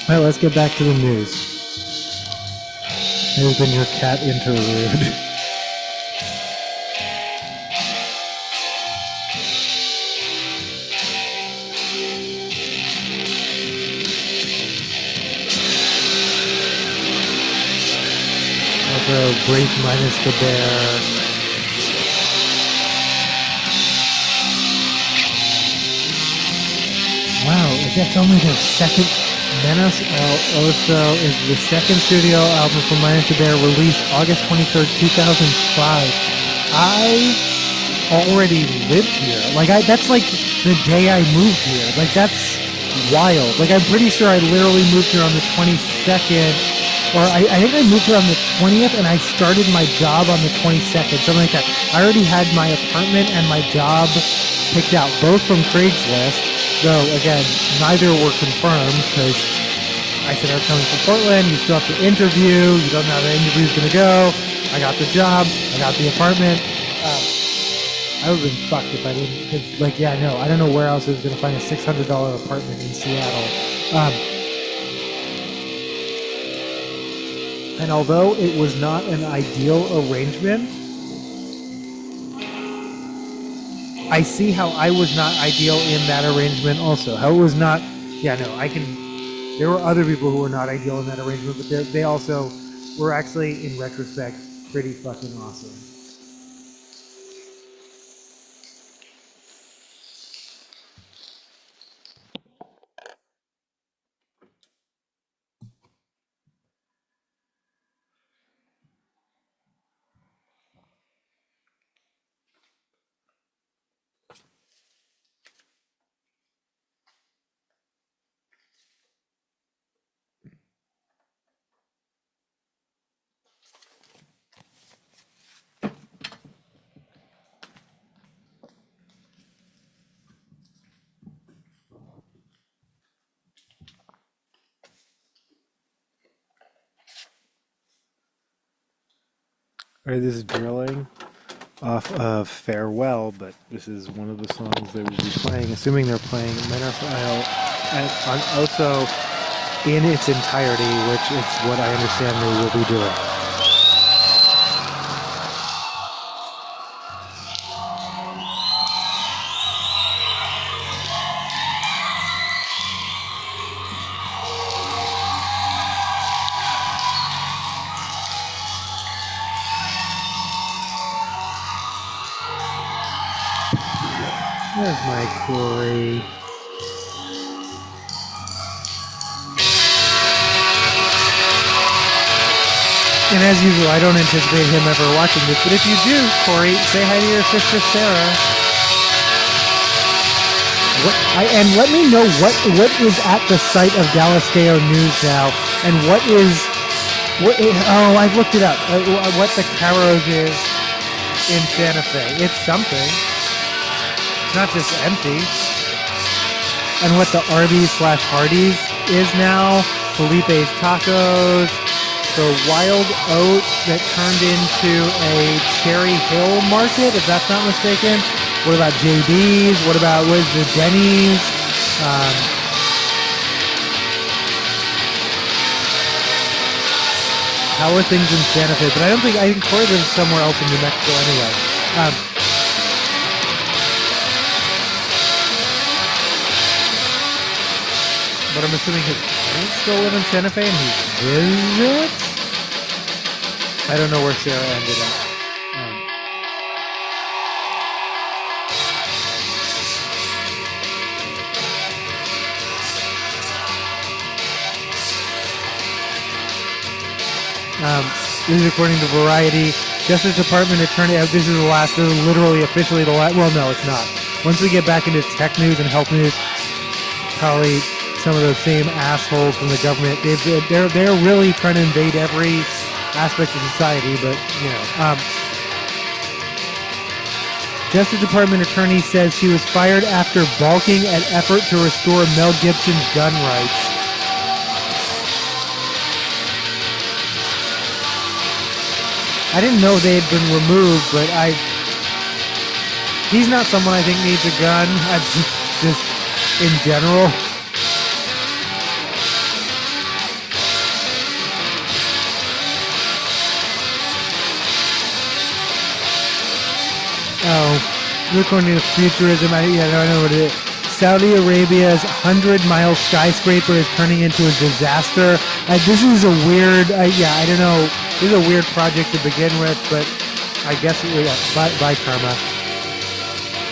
All right, let's get back to the news. It has been your cat interlude. Also, Brace minus the bear. Wow, that's only their second. Menace also is the second studio album from Minus the Bear, released August 23rd, 2005. I already lived here. Like, that's like the day I moved here. Like, that's wild. Like, I'm pretty sure I literally moved here on the 22nd, or I think I moved here on the 20th, and I started my job on the 22nd, something like that. I already had my apartment and my job picked out, both from Craigslist. Though, again, neither were confirmed, because I said I was coming from Portland, you still have to interview, you don't know how the interview's going to go. I got the job, I got the apartment. I would have been fucked if I didn't, because, like, yeah, no, I don't know where else I was going to find a $600 apartment in Seattle. And although it was not an ideal arrangement, I see how I was not ideal in that arrangement also. How it was not, yeah, no, there were other people who were not ideal in that arrangement, but they also were actually, in retrospect, pretty fucking awesome. Alright, this is drilling off of Farewell, but this is one of the songs they will be playing, assuming they're playing Menace on Oso in its entirety, which is what I understand they will be doing. There's my Corey. And as usual, I don't anticipate him ever watching this, but if you do, Corey, say hi to your sister Sarah. And let me know what is at the site of Galisteo News now, and I've looked it up. What the Caros is in Santa Fe. It's something. It's not just empty. And what the Arby's/Hardee's is now. Felipe's Tacos. The Wild Oats that turned into a Cherry Hill market, if that's not mistaken. What about JB's? What is the Denny's? How are things in Santa Fe? But I think Corey lives somewhere else in New Mexico anyway. But I'm assuming his parents still live in Santa Fe and he visits? I don't know where Sarah ended up. This is according to Variety. Justice Department Attorney, this is literally officially the last, well, no, it's not. Once we get back into tech news and health news, probably some of those same assholes from the government, they're really trying to invade every aspect of society, but, you know. Justice Department Attorney says she was fired after balking at effort to restore Mel Gibson's gun rights. I didn't know they had been removed, but he's not someone I think needs a gun, just in general. Oh, according to futurism, I don't know what it is. Saudi Arabia's 100-mile skyscraper is turning into a disaster. This is a weird, I don't know. This is a weird project to begin with, but I guess by karma,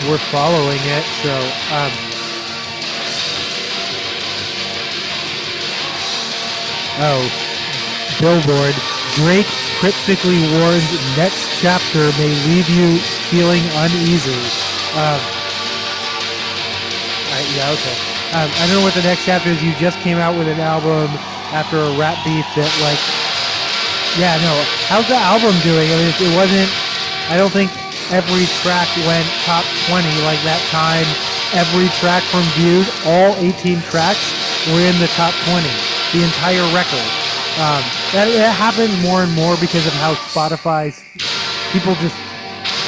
we're following it. So, Billboard. Drake cryptically warns next chapter may leave you feeling uneasy. Okay. I don't know what the next chapter is. You just came out with an album after a rap beef that, like, how's the album doing? I mean, it wasn't, I don't think every track went top 20 like that time. Every track from Views, all 18 tracks were in the top 20, the entire record. That happens more and more because of how Spotify's people just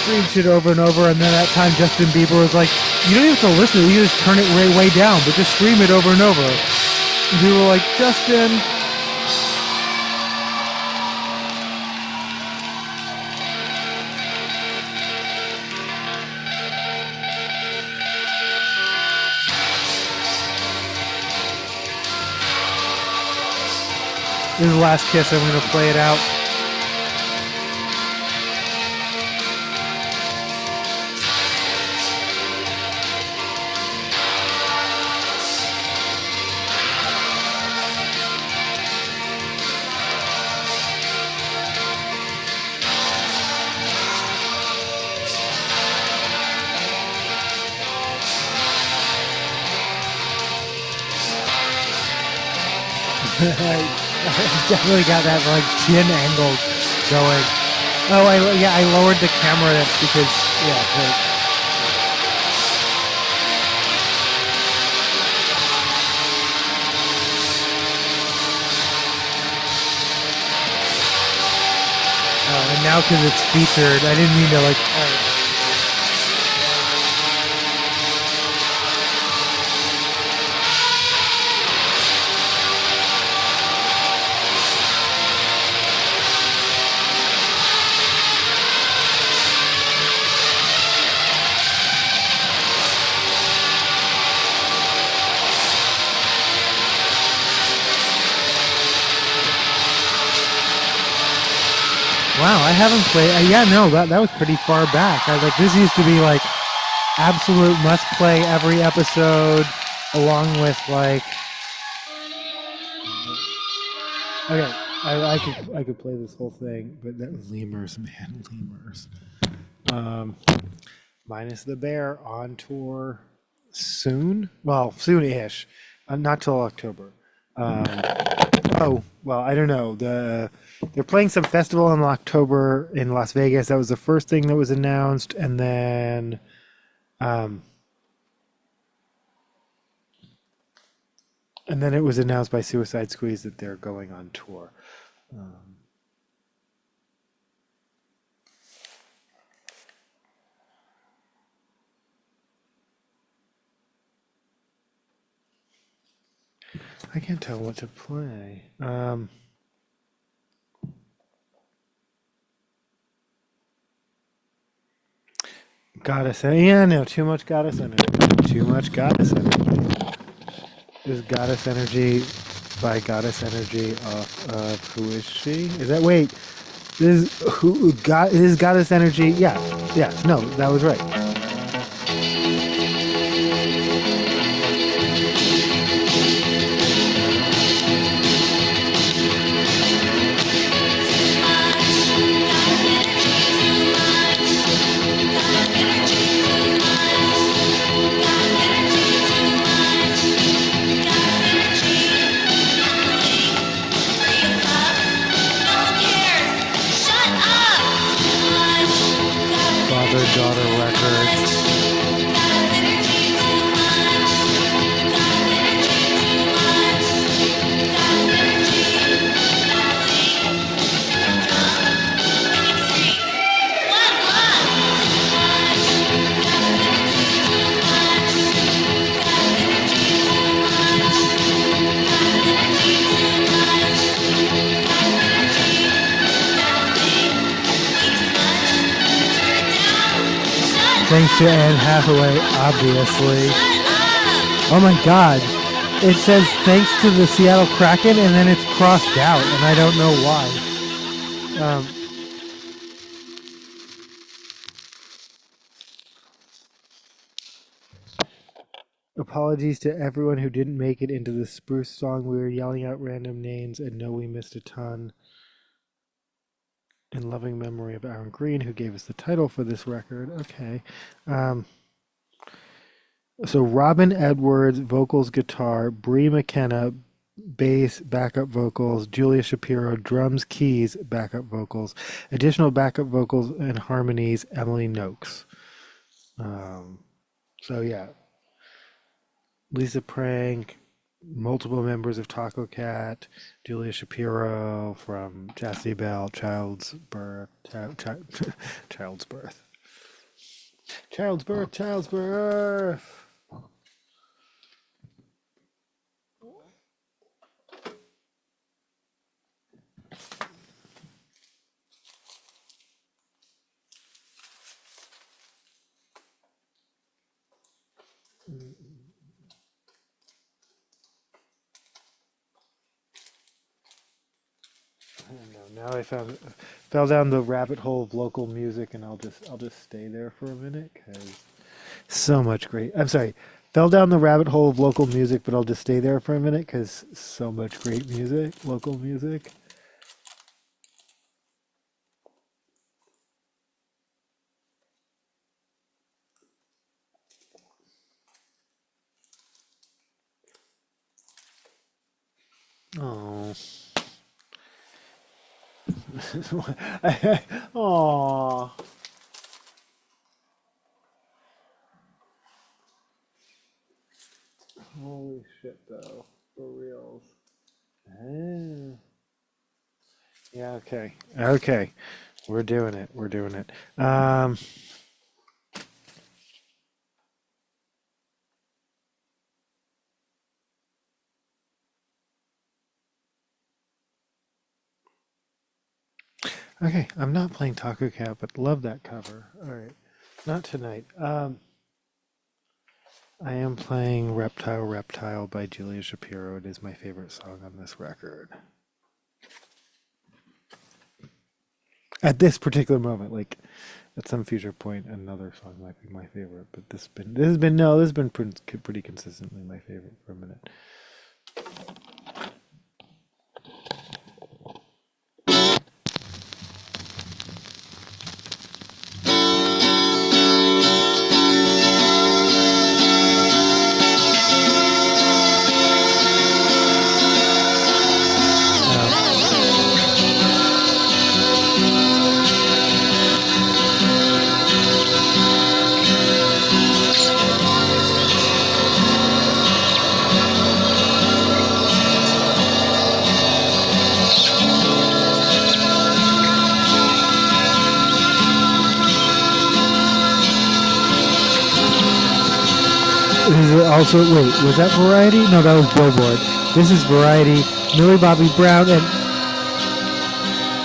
stream shit over and over, and then at that time Justin Bieber was like, you don't even have to listen, you just turn it way down, but just stream it over and over. And people were like, Justin. This is the last kiss, I'm going to play it out. I definitely got that like chin angle going. Oh, I lowered the camera because and now because it's featured, I didn't mean to like. Wow, I haven't played. That was pretty far back. This used to be like absolute must play every episode, along with like. Okay, I could play this whole thing, but that was Lemurs, man, Lemurs. Minus the Bear on tour soon. Well, soon-ish, not till October. I don't know. They're playing some festival in October in Las Vegas. That was the first thing that was announced, and then it was announced by Suicide Squeeze that they're going on tour. I can't tell what to play. Goddess energy. Yeah, no, too much goddess energy. Too much goddess energy. This is Goddess Energy by Goddess Energy off of Who Is She? Is that, wait, this is Goddess Energy? Yeah, no, that was right. Daughter Records. Shut Thanks to Anne Hathaway, obviously. Oh my God. It says thanks to the Seattle Kraken, and then it's crossed out, and I don't know why. Apologies to everyone who didn't make it into the spruce song. We were yelling out random names and know we missed a ton. In loving memory of Aaron Green, who gave us the title for this record. Okay. So Robin Edwards, vocals, guitar, Bree McKenna, bass, backup vocals, Julia Shapiro, drums, keys, backup vocals, additional backup vocals and harmonies, Emily Noakes. So yeah, Lisa Prank, multiple members of Taco Cat, Julia Shapiro from Chastity Bell, Child's Birth. I don't know. Now I fell down the rabbit hole of local music, and I'll just stay there for a minute because so much great. I'm sorry, fell down the rabbit hole of local music, but I'll just stay there for a minute because so much great music, local music. Oh. Aww. Holy shit, though. For reals. Yeah, okay. Okay. We're doing it. We're doing it. Okay, I'm not playing Taco Cat, but love that cover. All right. Not tonight. I am playing Reptile Reptile by Julia Shapiro. It is my favorite song on this record. At this particular moment, like at some future point, another song might be my favorite, but this has been pretty consistently my favorite for a minute. Also, wait, was that Variety? No, that was Billboard. This is Variety. Millie Bobby Brown, and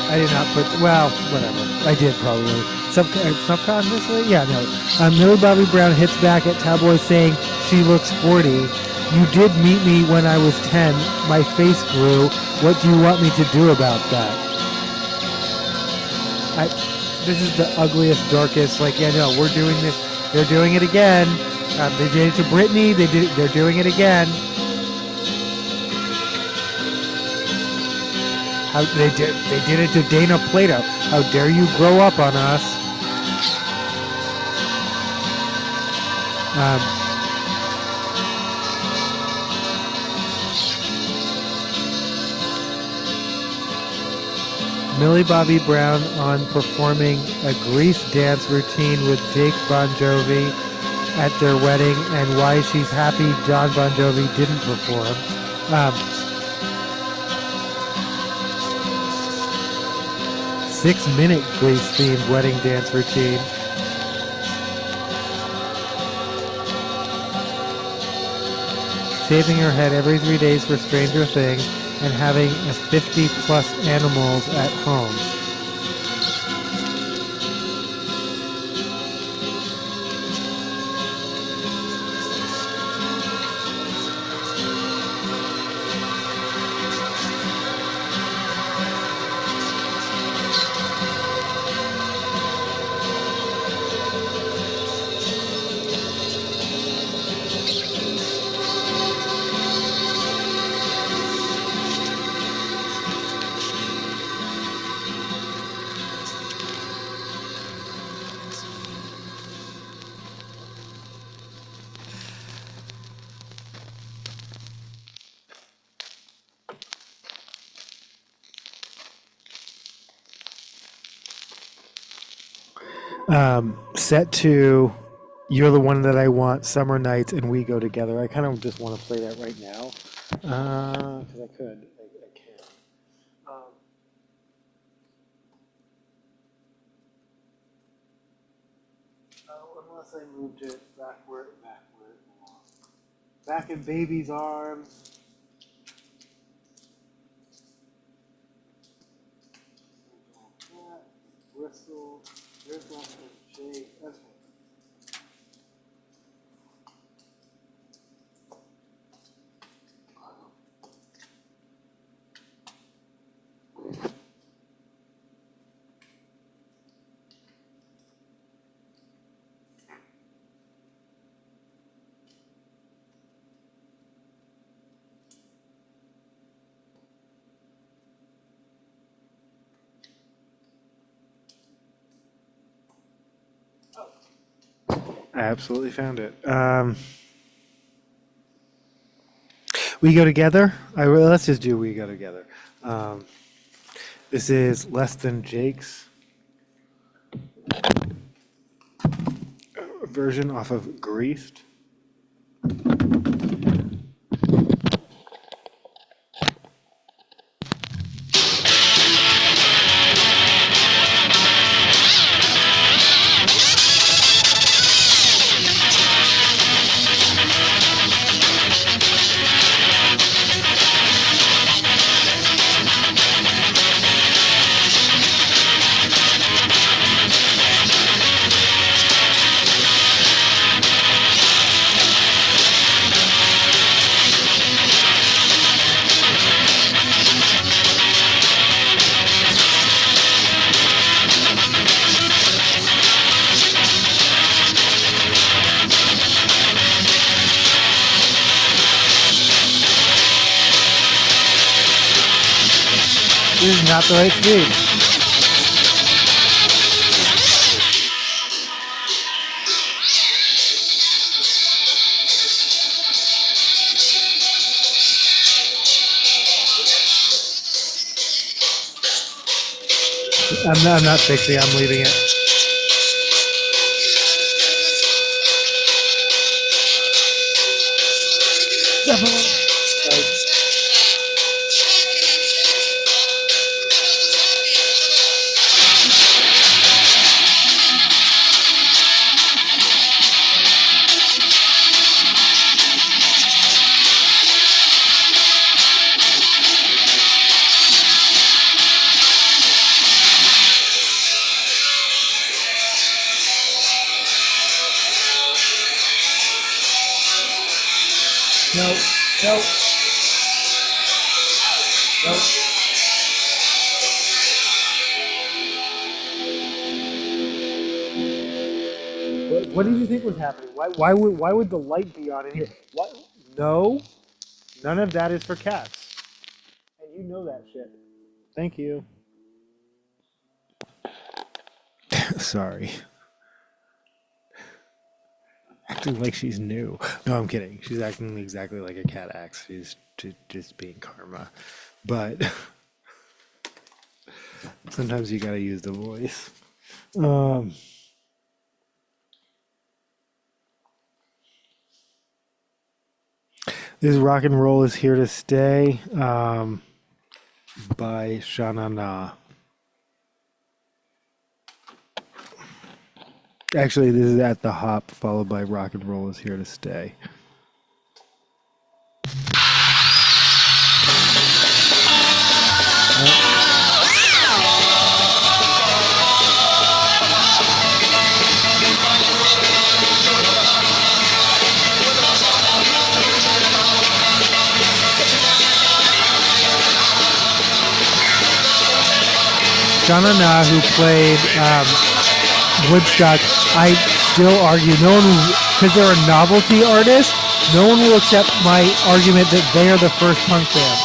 I did not put, well, whatever. I did probably. Subconsciously? Yeah, no. Millie Bobby Brown hits back at Cowboy saying, she looks 40. You did meet me when I was 10. My face grew. What do you want me to do about that? This is the ugliest, darkest, like, yeah, no, we're doing this. They're doing it again. They did it to Britney. They're doing it again. They did it to Dana Plato. How dare you grow up on us? Millie Bobby Brown on performing a Grease dance routine with Jake Bon Jovi at their wedding, and why she's happy John Bon Jovi didn't perform. 6-minute Grease-themed wedding dance routine. Shaving her head every 3 days for Stranger Things, and having 50-plus animals at home. Set to You're the One That I Want, Summer Nights, and We Go Together. I kind of just want to play that right now. Because I could. I can. Unless I moved it backward. Back in baby's arms. Whistle. There's lots of shake. Okay. I absolutely found it. We Go Together. Let's just do We Go Together. This is Less Than Jake's version off of Greased. This is not the right speed. I'm not fixing it, I'm leaving it. Definitely. Right. No. What did you think was happening? Why would the light be on in here? What? No, none of that is for cats, and you know that shit. Thank you. Sorry. Acting like she's new. No, I'm kidding. She's acting exactly like a cat acts. She's just being karma. But sometimes you gotta use the voice. This Rock and Roll Is Here to Stay by Shana Na. Actually, this is At the Hop, followed by Rock and Roll Is Here to Stay. Shana Na, who played Woodstock, I still argue no one will, because they're a novelty artist, no one will accept my argument that they are the first punk band.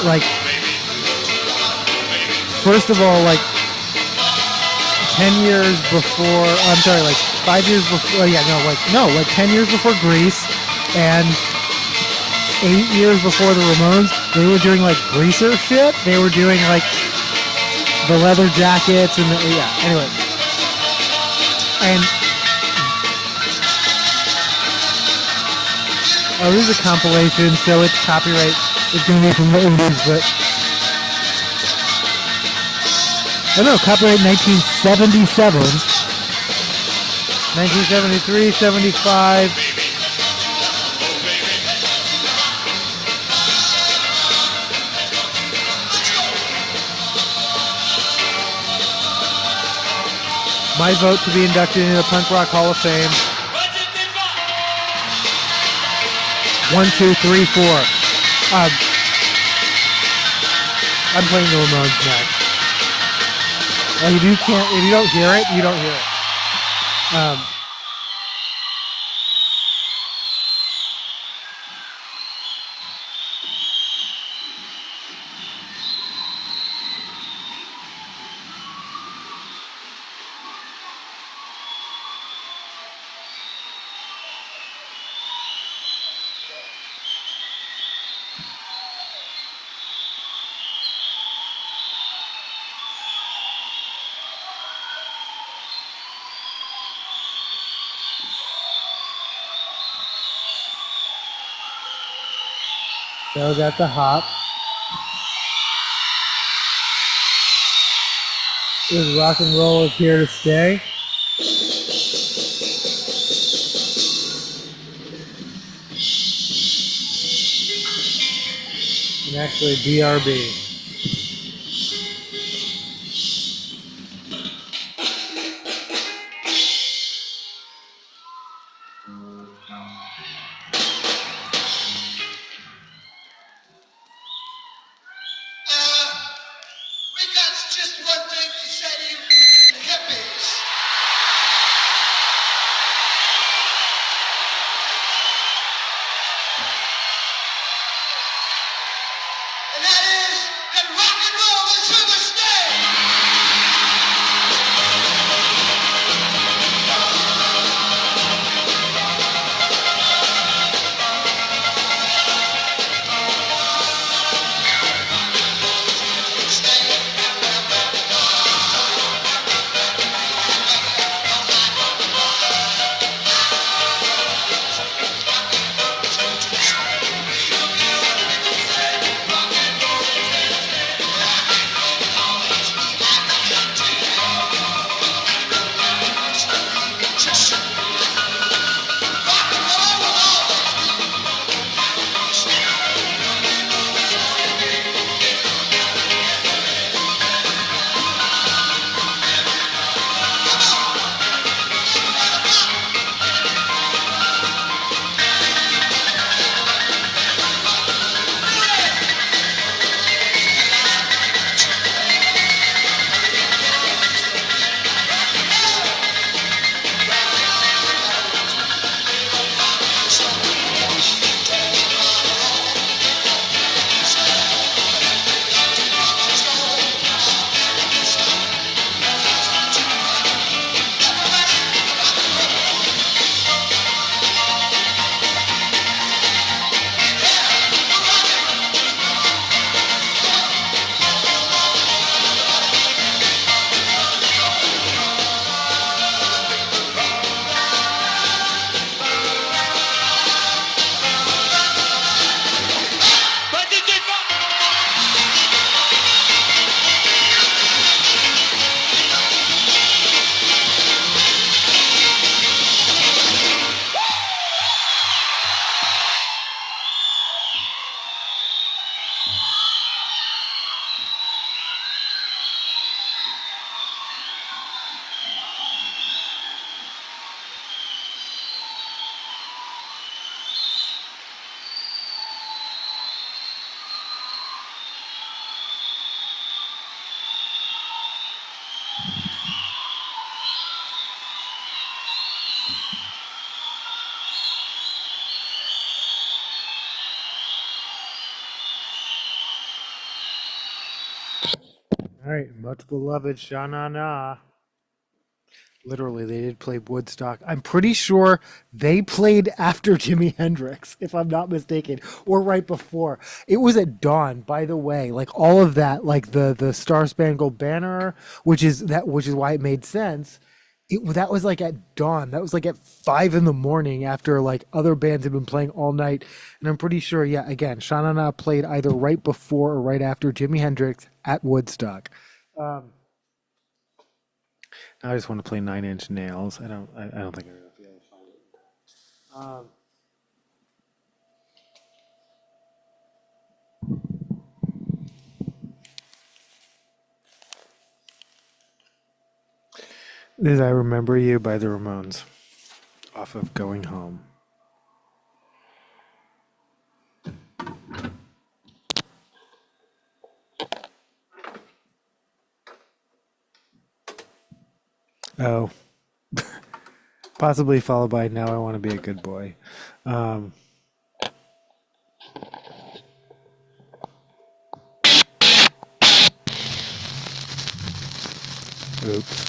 Like, first of all, like 10 years before, I'm sorry, like 5 years before, like 10 years before Grease, and 8 years before the Ramones, they were doing like greaser shit. They were doing like the leather jackets and anyway. And this is a compilation, so it's copyright. It's going to be from the 80s, but copyright 1977, 1973, 75. My vote to be inducted into the Punk Rock Hall of Fame. 1, 2, 3, 4. I'm playing the Ramones next. And if you don't hear it, you don't hear it. So that's a hop. This rock and roll is here to stay. And actually BRB. We got just one thing to say to you, hippies. And that is that rock and roll is here to stay. All right, much beloved Sha Na Na. Literally, they did play Woodstock. I'm pretty sure they played after Jimi Hendrix, if I'm not mistaken, or right before. It was at dawn, by the way. Like all of that, like the Star Spangled Banner, which is why it made sense. That was like at dawn. That was like at 5 in the morning after like other bands had been playing all night. And I'm pretty sure, yeah, again, Sha Na Na played either right before or right after Jimi Hendrix at Woodstock. Um, I just want to play Nine Inch Nails. I don't think I'm gonna be able to find it. This is "I Remember You" by the Ramones, off of "Going Home." Oh, possibly followed by "Now I Want to Be a Good Boy." Um, oops.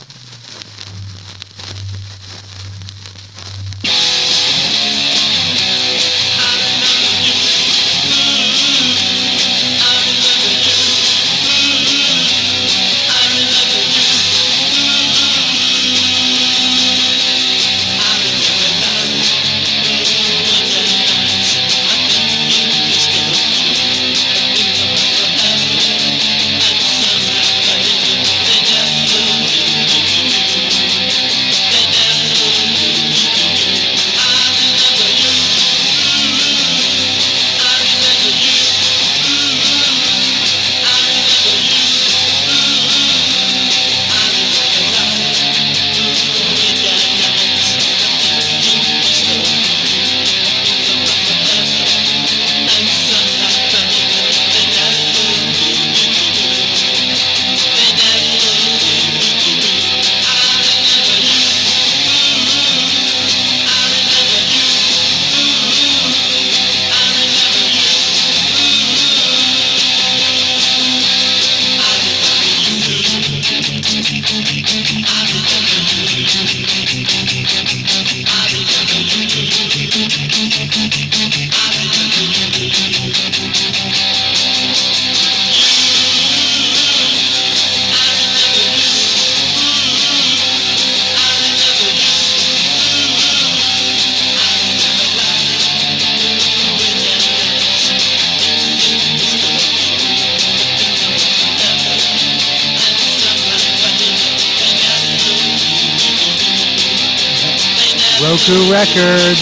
Roku Records.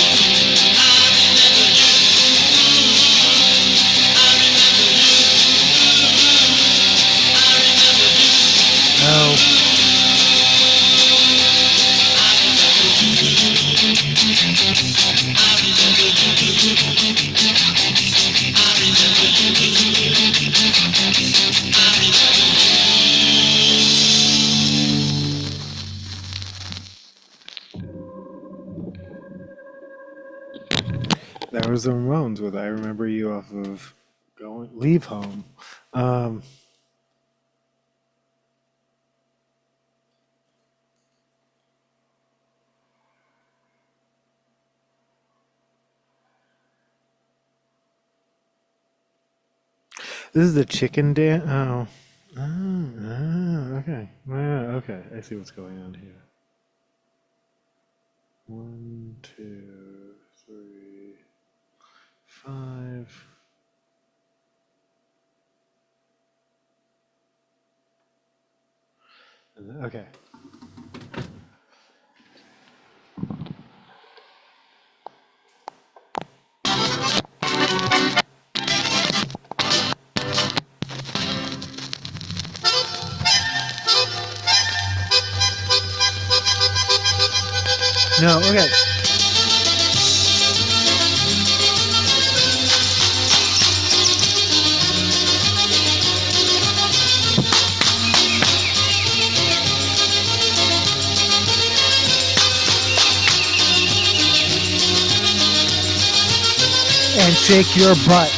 No. That was the Ramones with "I Remember You" off of Leave Home. Um, this is the chicken dance. Oh. Okay. Okay. I see what's going on here. 1, 2, 3, 5. Okay. No, okay. And shake your butt.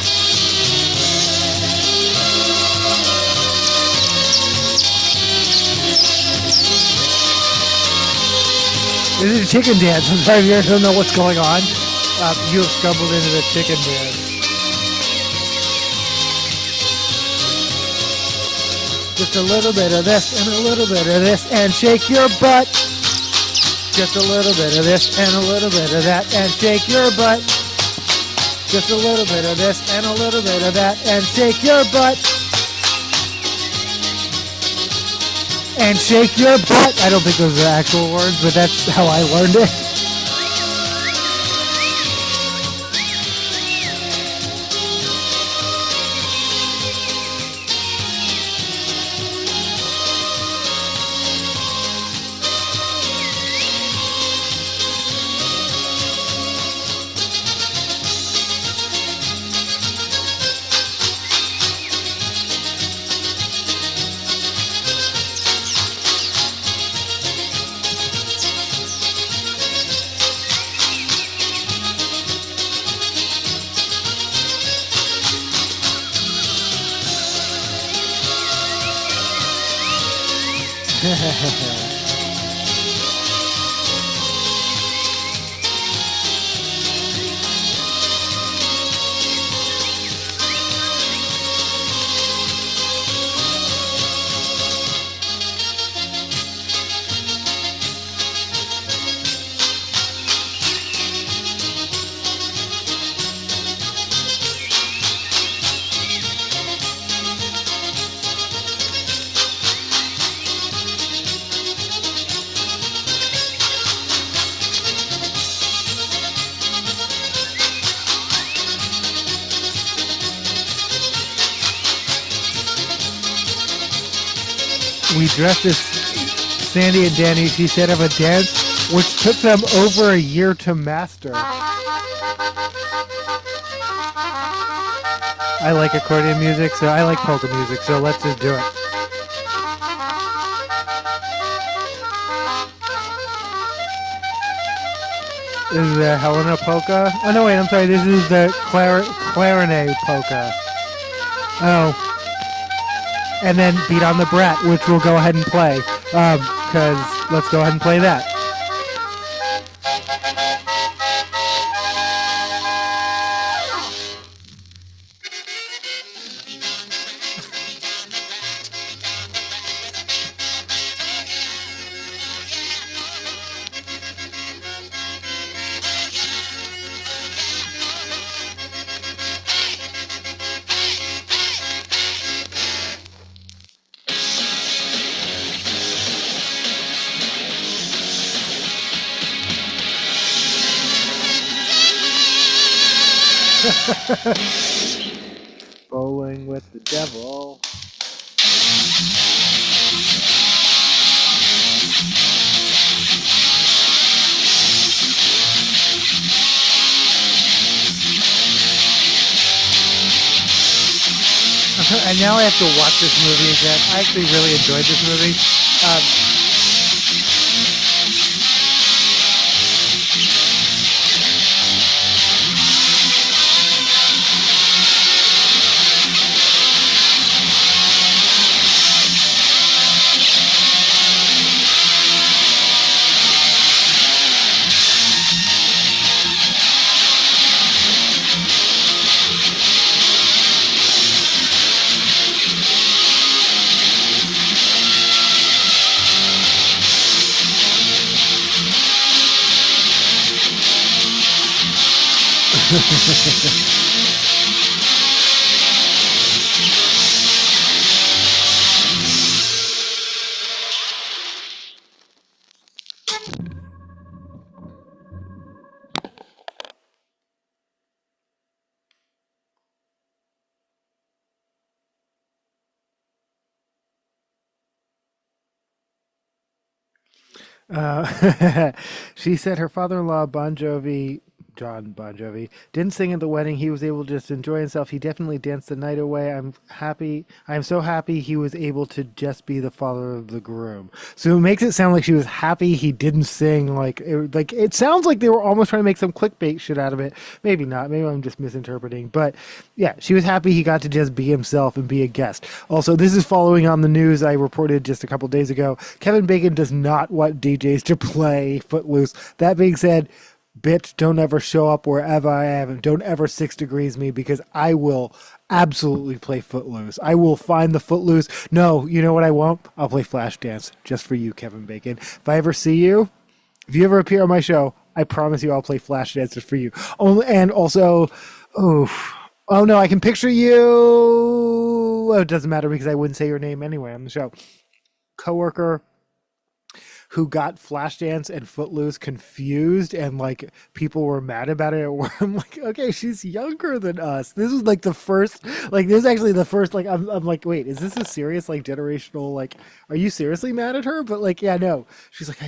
This is a chicken dance. I'm sorry if you don't know what's going on. You have stumbled into the chicken dance. Just a little bit of this and a little bit of this and shake your butt. Just a little bit of this and a little bit of that and shake your butt. Just a little bit of this and a little bit of that and shake your butt. And shake your butt. I don't think those are actual words, but that's how I learned it. We dressed as Sandy and Danny, she said, of a dance which took them over a year to master. I like accordion music, so I like polka music, so let's just do it. This is the Helena polka. Oh no, wait, I'm sorry. This is the clarinet polka. Oh. And then Beat on the Brat, which we'll go ahead and play. Because let's go ahead and play that. Bowling with the devil. And now I have to watch this movie again. I actually really enjoyed this movie. She said her father-in-law, Bon Jovi, John Bon Jovi. Didn't sing at the wedding. He was able to just enjoy himself. He definitely danced the night away. I'm happy. I'm so happy he was able to just be the father of the groom. So it makes it sound like she was happy he didn't sing. Like it sounds like they were almost trying to make some clickbait shit out of it. Maybe not. Maybe I'm just misinterpreting. But yeah, she was happy he got to just be himself and be a guest. Also, this is following on the news I reported just a couple days ago. Kevin Bacon does not want DJs to play Footloose. That being said, bitch, don't ever show up wherever I am. Don't ever 6 degrees me, because I will absolutely play Footloose. I will find the Footloose. No, you know what I won't? I'll play Flashdance just for you, Kevin Bacon. If I ever see you, if you ever appear on my show, I promise you I'll play Flashdance just for you. Oh, and also, oh no, I can picture you. Well, it doesn't matter because I wouldn't say your name anyway on the show. Coworker who got Flashdance and Footloose confused, and like people were mad about it. I'm like, okay, she's younger than us. This is like the first, like this is actually the first, like I'm like, wait, is this a serious like generational, like, are you seriously mad at her? But like, yeah, no, she's like,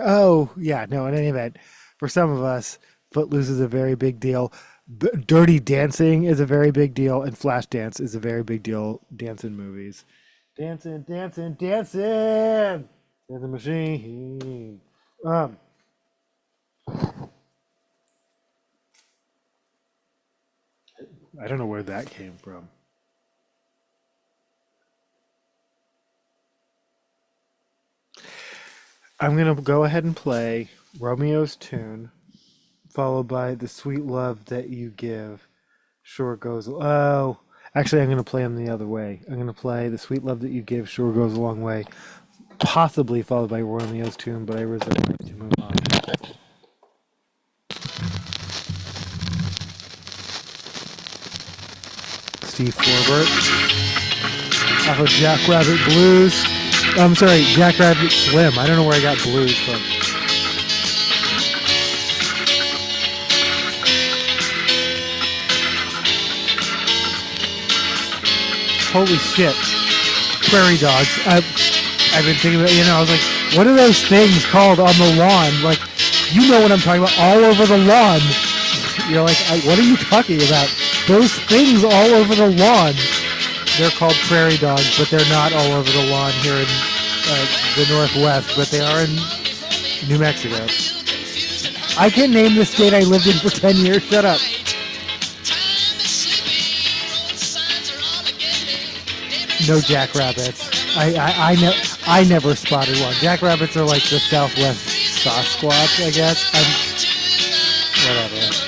oh yeah, no. In any event, for some of us, Footloose is a very big deal. Dirty Dancing is a very big deal, and Flashdance is a very big deal. Dancing movies, dancing. There's a machine. I don't know where that came from. I'm going to go ahead and play Romeo's tune, followed by The Sweet Love That You Give. Sure goes... Oh, actually, I'm going to play them the other way. I'm going to play The Sweet Love That You Give, Sure Goes a Long Way, possibly followed by Romeo's tune, but I reserve the right to move on. Steve Forbert off of Jackrabbit Blues. I'm sorry, Jackrabbit Slim. I don't know where I got blues from. Holy shit. Prairie dogs. I've been thinking about, I was like, what are those things called on the lawn? Like, you know what I'm talking about, all over the lawn. You're like, what are you talking about? Those things all over the lawn. They're called prairie dogs, but they're not all over the lawn here in the Northwest, but they are in New Mexico. I can name the state I lived in for 10 years. Shut up. No jackrabbits. I never spotted one. Jackrabbits are like the Southwest Sasquatch, I guess. Whatever.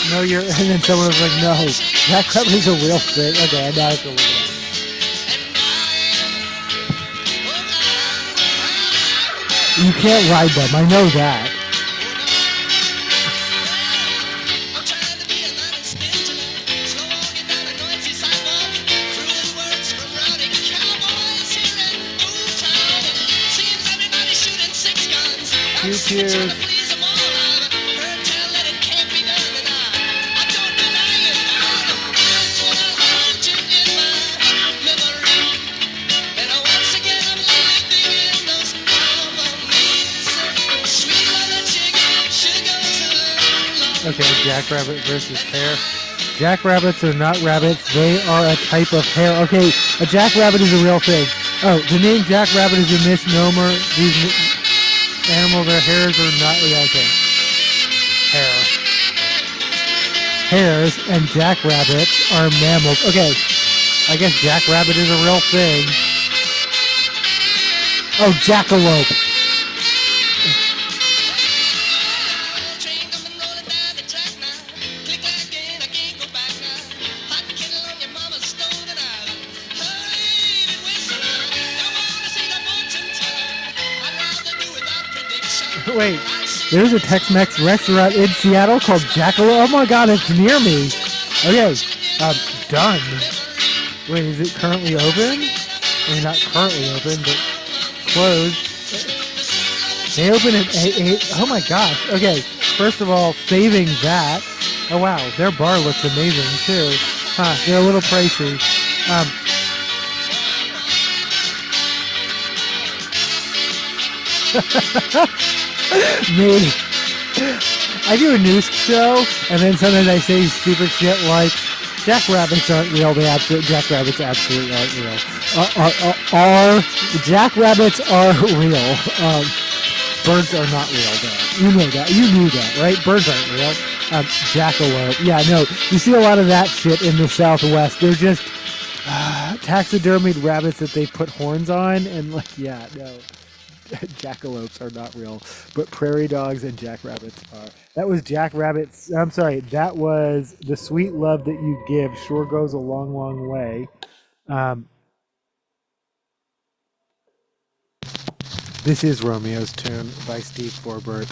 No, and then someone was like, no, jackrabbit is a real thing. Okay, now I have to look it up. You can't ride them, I know that. Cheers. Okay, jackrabbit versus hare. Jackrabbits are not rabbits. They are a type of hare. Okay, a jackrabbit is a real thing. Oh, the name jackrabbit is a misnomer. These animals are hares or not. Yeah, okay. Hare. Hares and jackrabbits are mammals. Okay, I guess jackrabbit is a real thing. Oh, jackalope. Wait, there's a Tex-Mex restaurant in Seattle called Jackalope. Oh my god, it's near me. Okay, done. Wait, is it currently open? I mean, not currently open, but closed. They open at 8. Oh my gosh. Okay, first of all, saving that. Oh wow, their bar looks amazing too. Huh, they're a little pricey. Me. I do a news show, and then sometimes I say stupid shit like, jackrabbits aren't real. Jackrabbits absolutely aren't real. Jackrabbits are real. Birds are not real, though. You know that. You knew that, right? Birds aren't real. Jackalope. Yeah, no. You see a lot of that shit in the Southwest. They're just taxidermied rabbits that they put horns on, and like, yeah, no. Jackalopes are not real, but prairie dogs and jackrabbits are. That was Jackrabbits. I'm sorry. That was The Sweet Love That You Give Sure Goes a Long, Long Way. This is Romeo's Tune by Steve Forbert.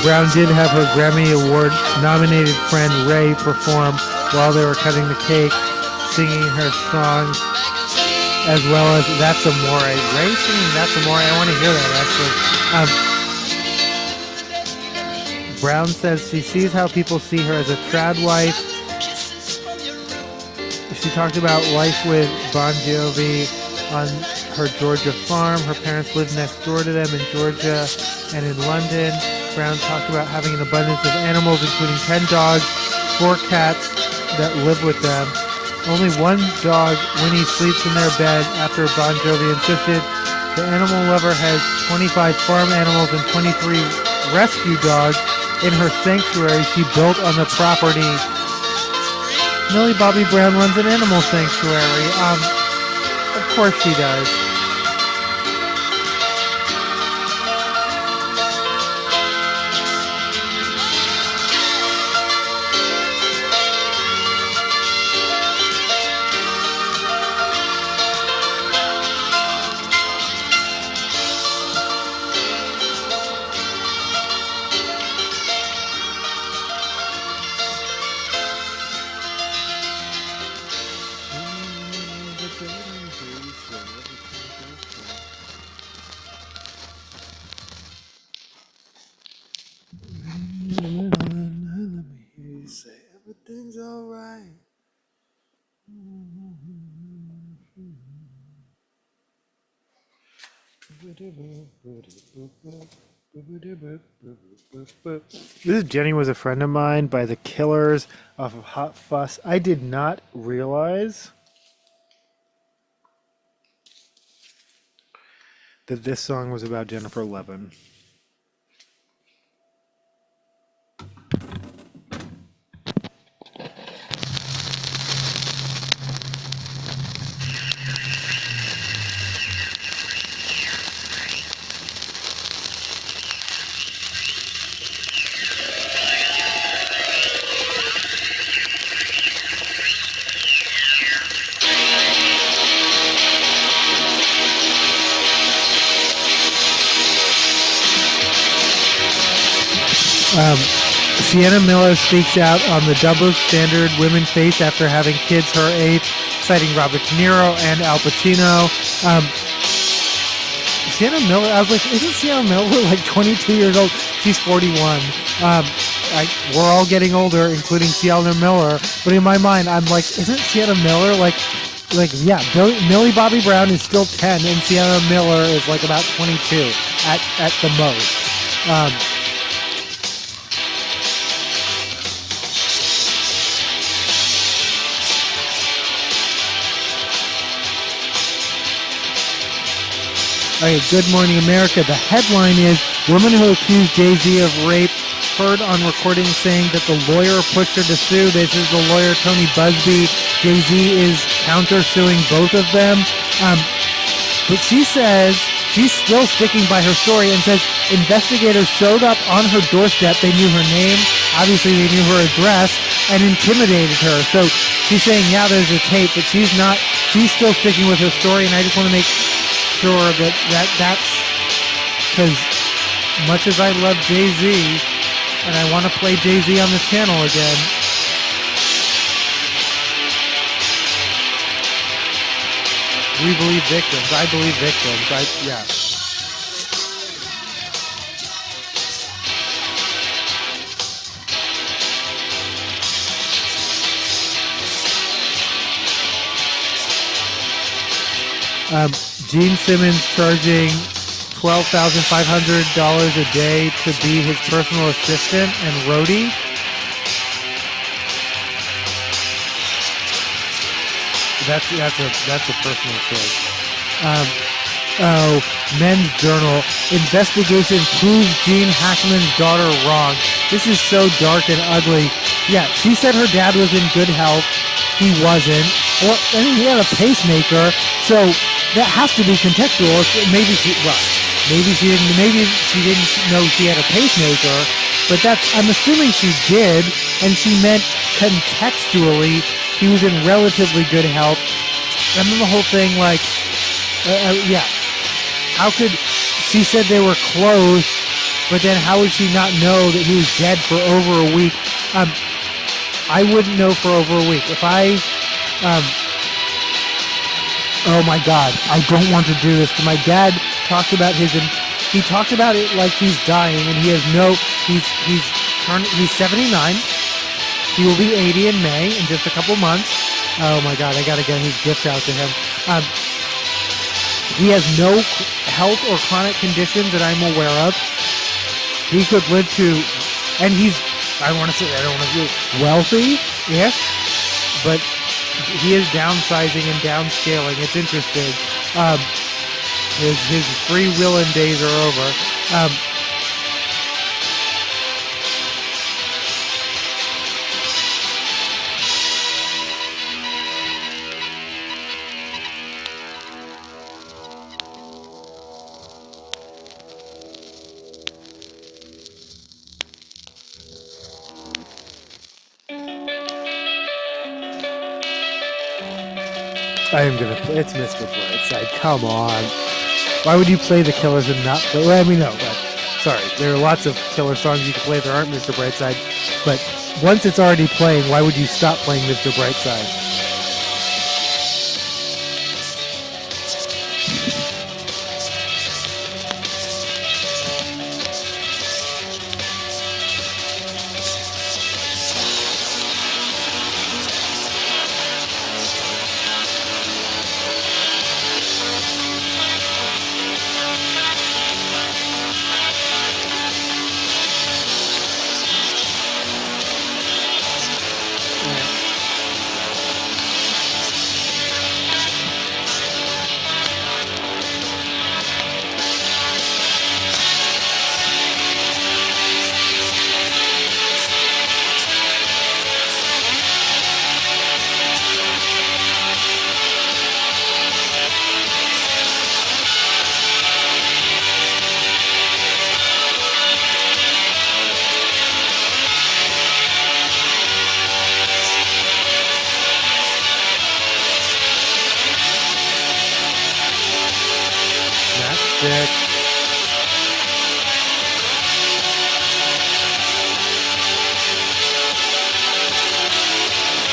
Brown did have her Grammy Award-nominated friend Ray perform while they were cutting the cake, singing her songs, as well as That's Amore. Ray singing That's Amore, I want to hear that, actually. Brown says she sees how people see her as a trad wife. She talked about life with Bon Jovi on her Georgia farm. Her parents lived next door to them in Georgia and in London. Brown talked about having an abundance of animals, including 10 dogs, 4 cats that live with them. Only one dog, Winnie, sleeps in their bed after Bon Jovi insisted. The animal lover has 25 farm animals and 23 rescue dogs in her sanctuary she built on the property. Millie Bobby Brown runs an animal sanctuary. Of course she does. Everything's all right. This is Jenny Was a Friend of Mine by The Killers off of Hot Fuss. I did not realize that this song was about Jennifer Levin. Sienna Miller speaks out on the double standard women face after having kids her age, citing Robert De Niro and Al Pacino. Sienna Miller, I was like, isn't Sienna Miller like 22 years old? She's 41. We're all getting older, including Sienna Miller. But in my mind, I'm like, isn't Sienna Miller yeah, Millie Bobby Brown is still 10, and Sienna Miller is like about 22 at the most. Okay, Good Morning America. The headline is, woman who accused Jay-Z of rape heard on recording saying that the lawyer pushed her to sue. This is the lawyer, Tony Busby. Jay-Z is counter-suing both of them. But she says she's still sticking by her story and says investigators showed up on her doorstep. They knew her name. Obviously, they knew her address and intimidated her. So she's saying, yeah, there's a tape, but she's not. She's still sticking with her story, and I just want to make sure that's because much as I love Jay-Z and I want to play Jay-Z on the channel again, we believe victims. I believe victims. Yeah. Gene Simmons charging $12,500 a day to be his personal assistant and roadie. That's a personal choice. Men's Journal. Investigation proves Gene Hackman's daughter wrong. This is so dark and ugly. Yeah, she said her dad was in good health. He wasn't. Well, I mean, he had a pacemaker, so that has to be contextual. Maybe she didn't know she had a pacemaker, but I'm assuming she did, and she meant contextually he was in relatively good health. And then the whole thing, how could she said they were close, but then how would she not know that he was dead for over a week? I wouldn't know for over a week. If I oh my God, I don't want to do this. My dad talks about he talks about it like he's dying, and he has he's 79. He will be 80 in May, in just a couple months. Oh my God, I gotta get his gifts out to him. He has no health or chronic conditions that I'm aware of. He could live and I don't want to say wealthy-ish, but he is downsizing and downscaling. It's interesting. His free-willing days are over. I am gonna play. It's Mr. Brightside. Come on. Why would you play The Killers and not play? Well, I mean, no. Sorry, there are lots of Killer songs you can play that aren't Mr. Brightside. But once it's already playing, why would you stop playing Mr. Brightside?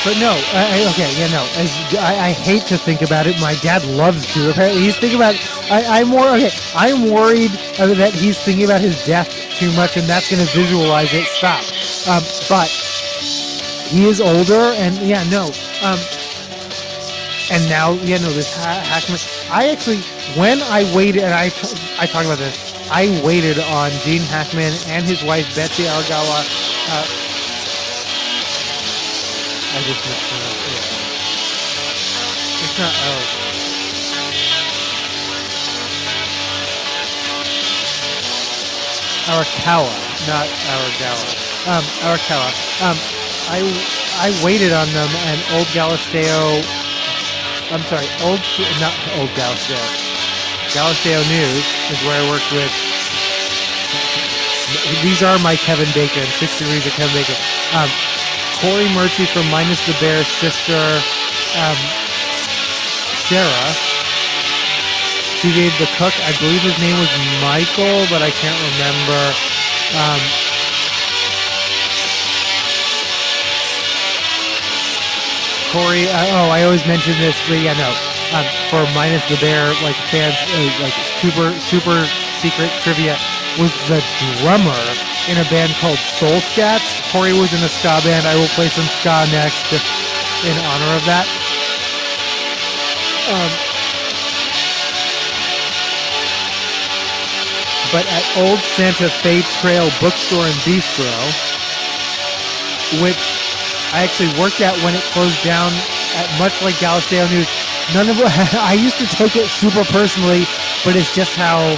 But no, okay, yeah, no. I hate to think about it. My dad loves to. Apparently, he's thinking about. I'm more okay. I'm worried that he's thinking about his death too much, and that's going to visualize it. Stop. But he is older, and yeah, no. And now, yeah, no. This Hackman. I actually, when I waited, and I talked about this. I waited on Gene Hackman and his wife Betsy Argawa. I just mispronounced it. It's not Arakawa, not Aragawa. Arakawa. I waited on them, and Old Galisteo. I'm sorry, not Old Galisteo. Galisteo News is where I worked with. These are my Kevin Bacon, 6 Degrees of Kevin Bacon. Corey Murchie from Minus the Bear's sister, Sarah. She gave the cook. I believe his name was Michael, but I can't remember. Corey, I always mention this, but yeah, no. For Minus the Bear, like fans, like super secret trivia, was the drummer in a band called Soul Scats. Corey was in a ska band. I will play some ska next, just in honor of that. But at Old Santa Fe Trail Bookstore and Bistro, which I actually worked at when it closed down, at much like Galisteo News, none of I used to take it super personally, but it's just how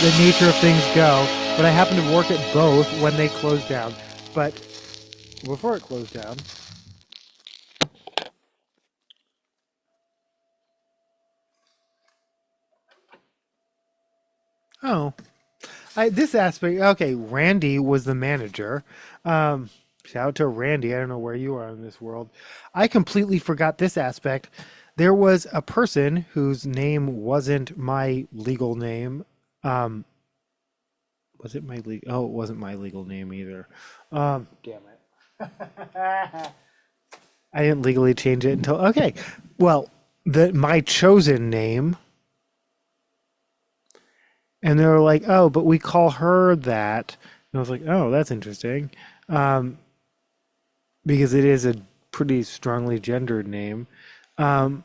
the nature of things go. But I happened to work at both when they closed down. But before it closed down, this aspect, okay, Randy was the manager. Shout out to Randy. I don't know where you are in this world. I completely forgot this aspect. There was a person whose name wasn't my legal name. Was it my legal? Oh, it wasn't my legal name either. Damn it. I didn't legally change it until, okay. Well, my chosen name. And they were like, oh, but we call her that. And I was like, oh, that's interesting. Because it is a pretty strongly gendered name. But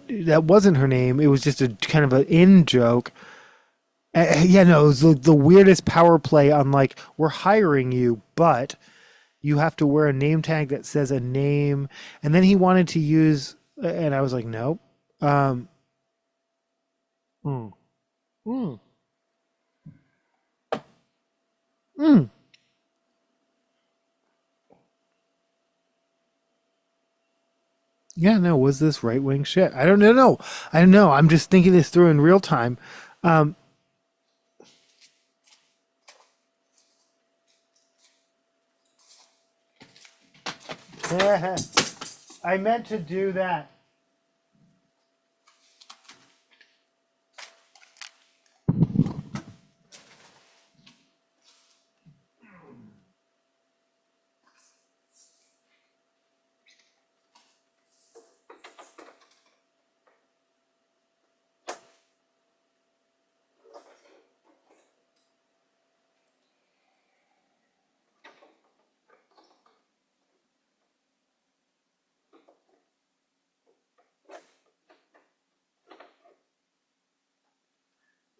that wasn't her name. It was just a kind of an in joke. Yeah, no, it was the weirdest power play on like, we're hiring you, but you have to wear a name tag that says a name. And then he wanted to use, and I was like, nope. Yeah, no, was this right wing shit? I don't know. I don't know. I'm just thinking this through in real time. I meant to do that.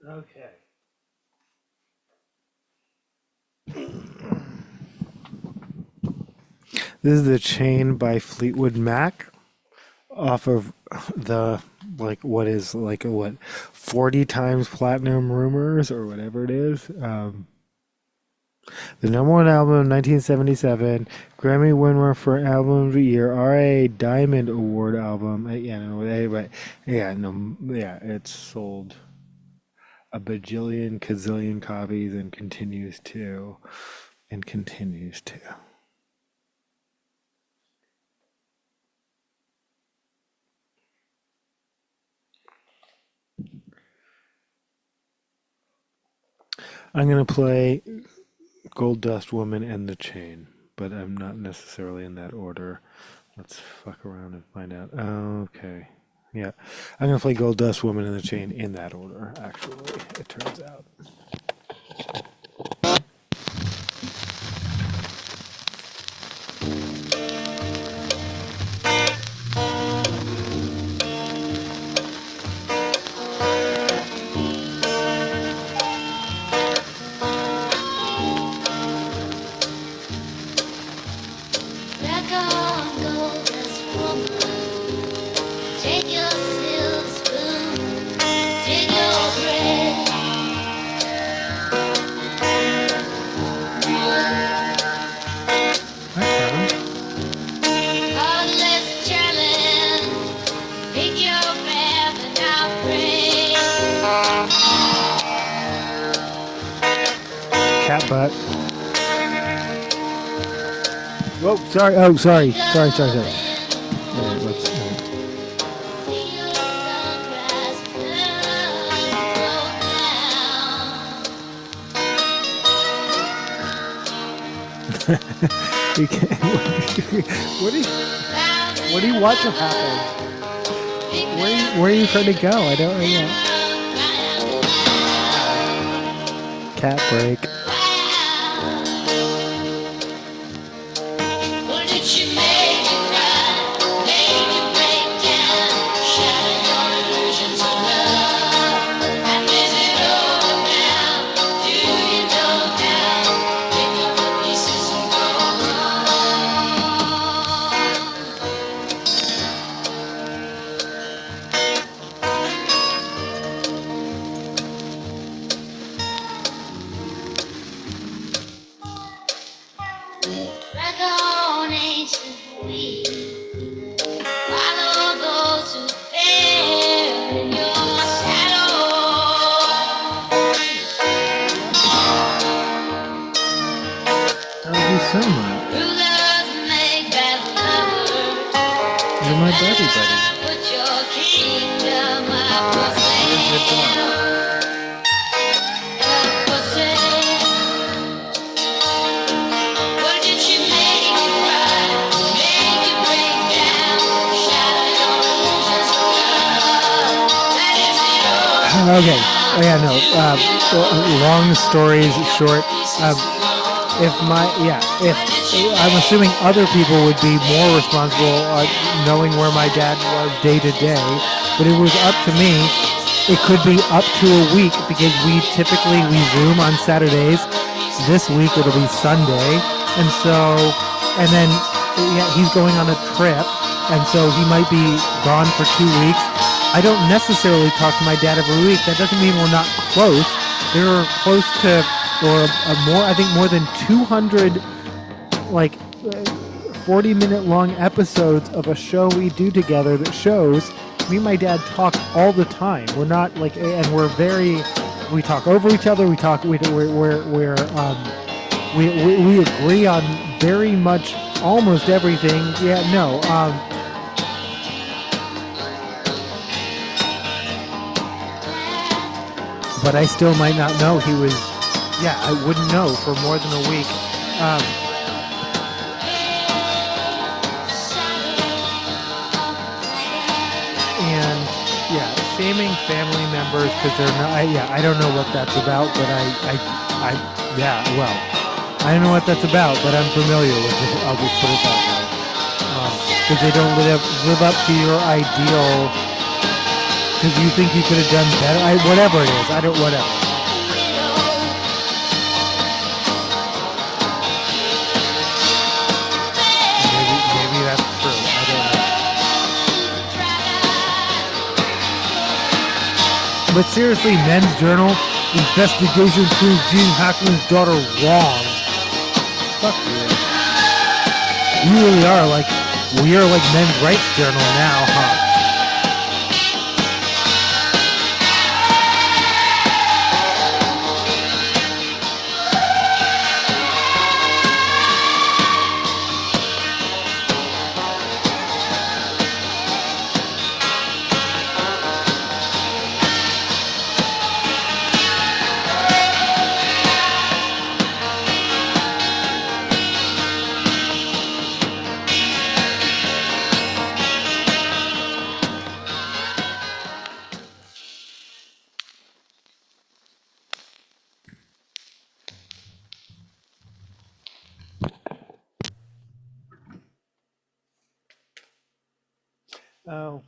Okay. This is the Chain by Fleetwood Mac off of the what is like 40 times platinum rumors or whatever it is. The number one album in 1977, Grammy winner for album of the year, RA Diamond Award album. It's sold a bajillion, gazillion copies and continues to. I'm going to play Gold Dust Woman and the Chain. but I'm not necessarily in that order. Let's fuck around and find out. Okay. Yeah. I'm going to play Gold Dust, Woman in the Chain in that order, actually, it turns out. Back on gold dust woman. Take your silver spoon, take your bread. Hi, Heartless challenge, pick your path and I'll pray. Cat butt. Whoa, sorry. Oh, sorry. Sorry. Let's. See your sunrise go down. You can't, what do you want to happen? Where are you trying to go? I don't know. Cat break. What did she make you cry? Make you break down, shatter your illusions of love. And is it over now? Do you know now? Pick up the pieces and go back on ancient wheels. Follow those who fail in your shadow. Thank you so much. Rulers make bad lovers. You're my buddy, buddy. Put your kingdom up for sale. Up for sale. What did she make you cry? Make you break down, shatter your illusions of love. That is the old Okay. Oh, yeah, no. Long stories short. If I'm assuming other people would be more responsible knowing where my dad was day to day, but it was up to me. It could be up to a week because we Zoom on Saturdays. This week it'll be Sunday, and then he's going on a trip, and so he might be gone for 2 weeks. I don't necessarily talk to my dad every week. That doesn't mean we're not close. They're close to, I think more than 200, 40-minute long episodes of a show we do together that shows me and my dad talk all the time. We're not and we talk over each other. We agree on very much almost everything. But I still might not know he was. I wouldn't know for more than a week. Shaming family members because they're not. I don't know what that's about, but I don't know what that's about, but I'm familiar with it. I'll just put it that way. Because they don't live up to your ideal. Because you think you could have done better. Whatever it is, whatever. Maybe that's true. I don't know. But seriously, Men's Journal, investigation proves Gene Hackman's daughter wrong. Fuck you. You really are we are like Men's Rights Journal now, huh? Oh.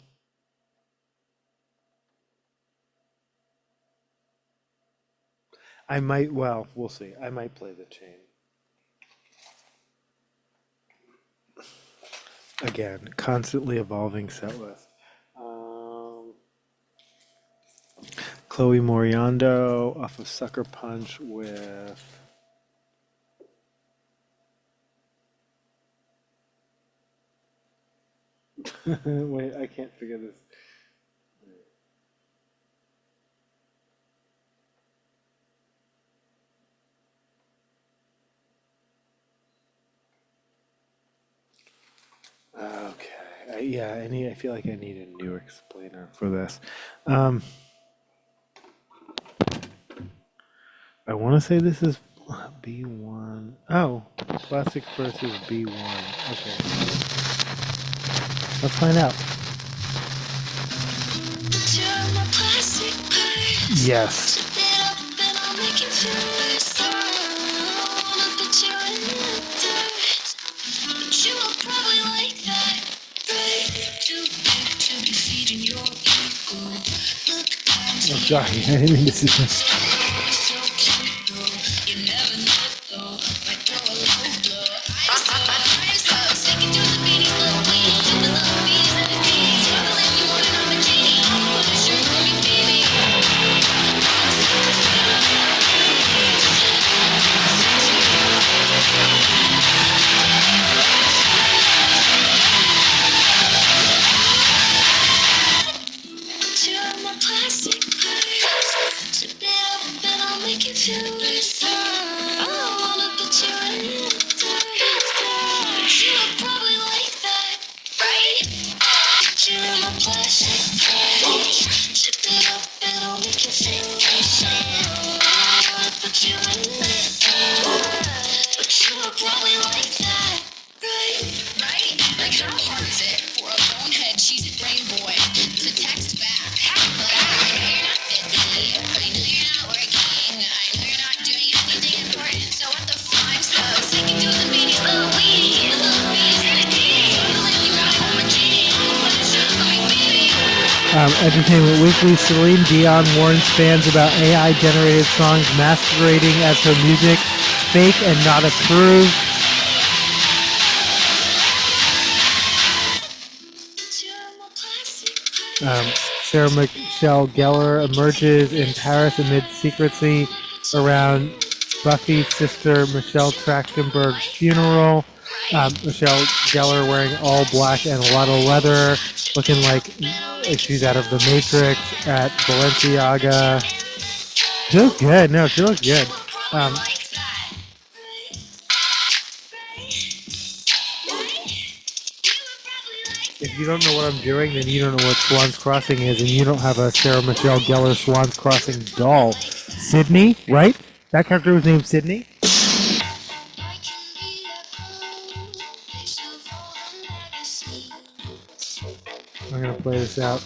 I might, well, we'll see. I might play the chain. Again, constantly evolving set list. Chloe Moriando off of Sucker Punch with wait, I can't figure this. Okay. I feel like I need a new explainer for this. I want to say this is B1. Oh, classic versus B1. Okay. Let's find out. Yes. Oh, sorry, I didn't mean to see this. Entertainment Weekly, Celine Dion warns fans about AI-generated songs masquerading as her music, fake and not approved. Sarah Michelle Gellar emerges in Paris amid secrecy around Buffy's sister Michelle Trachtenberg's funeral. Michelle Gellar wearing all black and a lot of leather, looking like she's out of the Matrix at Balenciaga. She looks good. No, she looks good. If you don't know what I'm doing, then you don't know what Swan's Crossing is, and you don't have a Sarah Michelle Gellar Swan's Crossing doll. Sydney, right? That character was named Sydney? I'm gonna play this out.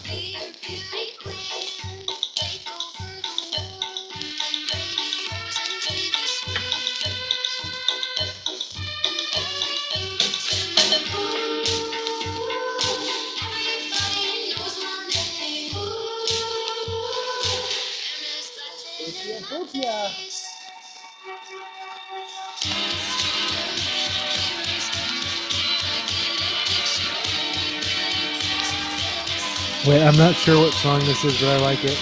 Wait, I'm not sure what song this is, but I like it.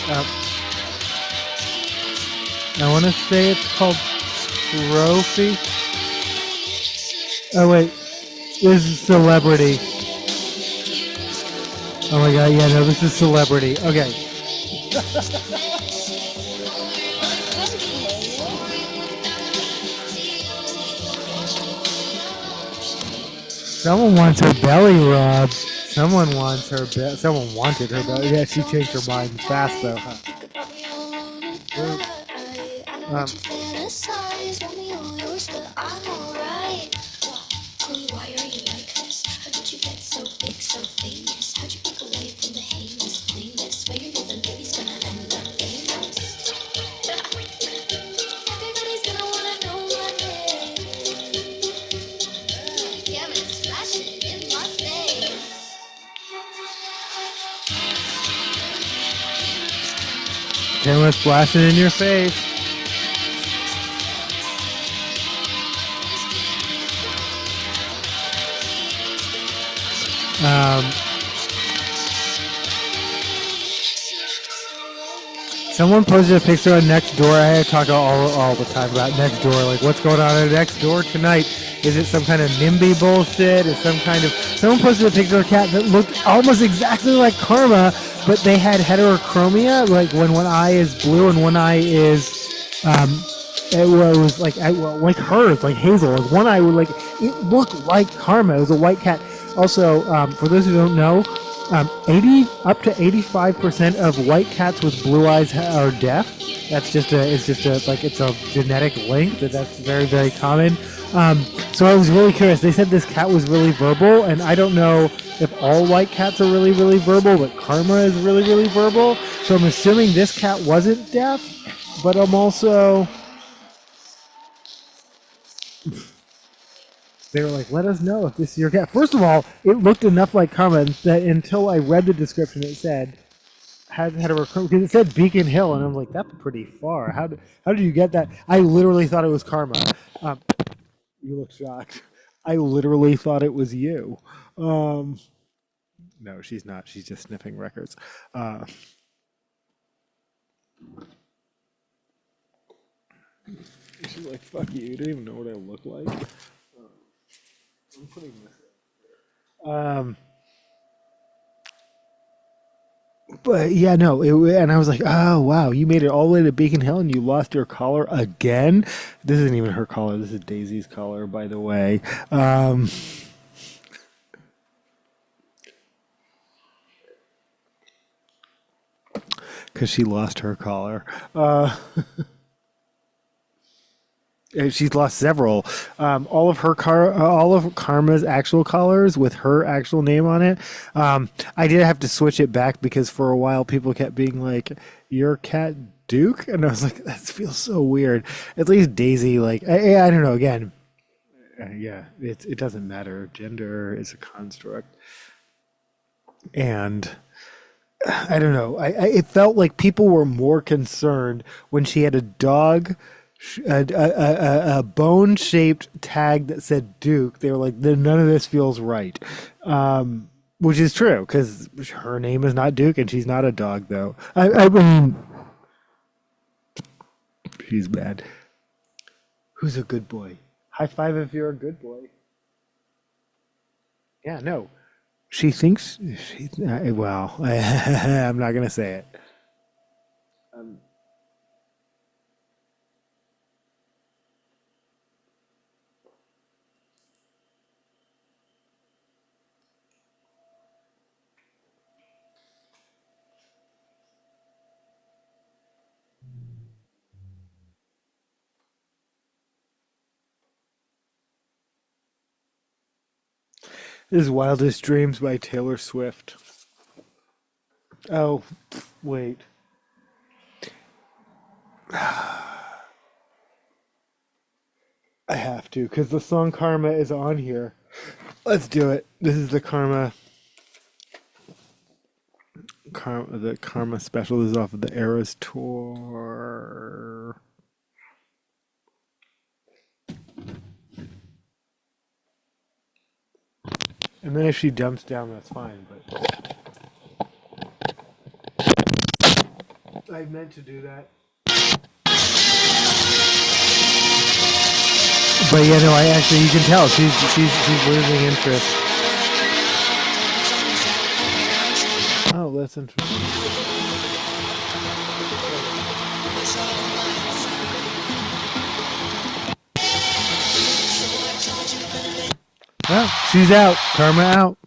I want to say it's called Trophy. Oh wait, this is Celebrity. Oh my god, yeah, no, this is Celebrity. Okay. Someone wants her belly rubbed. Someone wants her someone wanted her belly. Yeah, she changed her mind fast though, huh? Pretend what's flashing in your face. Someone posted a picture on Nextdoor. I talk all the time about Nextdoor. Like, what's going on at Nextdoor tonight? Is it some kind of NIMBY bullshit? Is some kind of... Someone posted a picture of a cat that looked almost exactly like Karma, but they had heterochromia, like when one eye is blue and one eye is... it was like hers, like Hazel. Like one eye would like... It looked like Karma. It was a white cat. Also, for those who don't know, 80 up to 85% of white cats with blue eyes are deaf. It's a genetic link that's very, very common. So I was really curious. They said this cat was really verbal, and I don't know if all white cats are really, really verbal, but Karma is really, really verbal. So I'm assuming this cat wasn't deaf, but I'm also... They were like, let us know if this is your cat. First of all, it looked enough like Karma that until I read the description, it said, because it said Beacon Hill, and I'm like, that's pretty far. How did you get that? I literally thought it was Karma. You look shocked. I literally thought it was you. No, she's not. She's just sniffing records. She's like, fuck you. You don't even know what I look like. I'm putting this in. But yeah, no, and I was like, oh wow, you made it all the way to Beacon Hill and you lost your collar again. This isn't even her collar. This is Daisy's collar, by the way. Because she lost her collar. She's lost several. All of Karma's actual collars with her actual name on it. I did have to switch it back because for a while people kept being like, "Your cat Duke," and I was like, "That feels so weird." At least Daisy, like, I don't know. Again, yeah, it doesn't matter. Gender is a construct, and I don't know. It felt like people were more concerned when she had a dog. A bone-shaped tag that said Duke. They were like, none of this feels right, which is true because her name is not Duke and she's not a dog, though. I mean, she's bad. Who's a good boy? High five if you're a good boy. Yeah, no. She thinks she. Well, I'm not gonna say it. This is Wildest Dreams by Taylor Swift. Oh, wait. I have to, because the song Karma is on here. Let's do it. This is the Karma special. This is off of the Eras tour. And then if she jumps down, that's fine, but I meant to do that. But yeah, no, you can tell she's losing interest. Oh, that's interesting. Well, she's out. Karma out.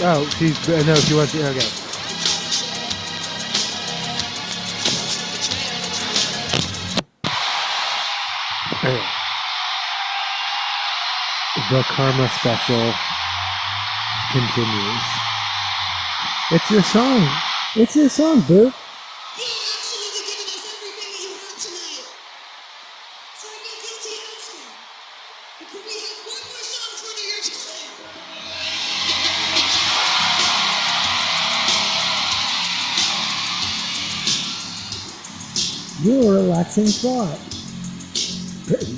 Oh, no, she wants to, okay. The Karma special continues. It's your song. It's your song, boo. You're a relaxing thought.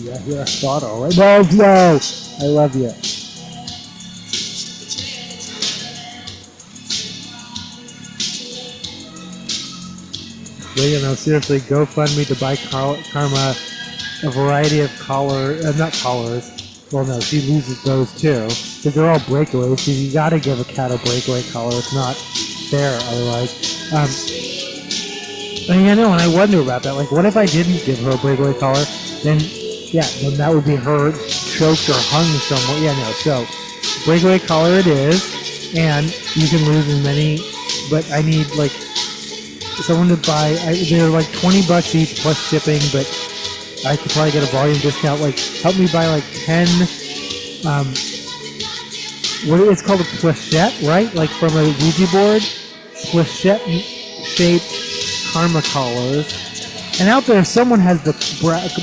Yeah, you're a thought, all right. No, no. I love you. Well, you know, seriously, GoFundMe to buy Karma a variety of not collars. Well, no, she loses those too, because they're all breakaways, because you gotta give a cat a breakaway collar. It's not fair otherwise. And I know, and I wonder about that. Like, what if I didn't give her a breakaway collar? Then that would be her choked or hung somewhere. Yeah, no, so breakaway collar it is, and you can lose as many, but I need, like, someone to buy, they're like $20 each plus shipping, but I could probably get a volume discount. Like, help me buy like 10, it's called a planchette, right? Like from a Ouija board, planchette-shaped Karma collars. And out there, someone has the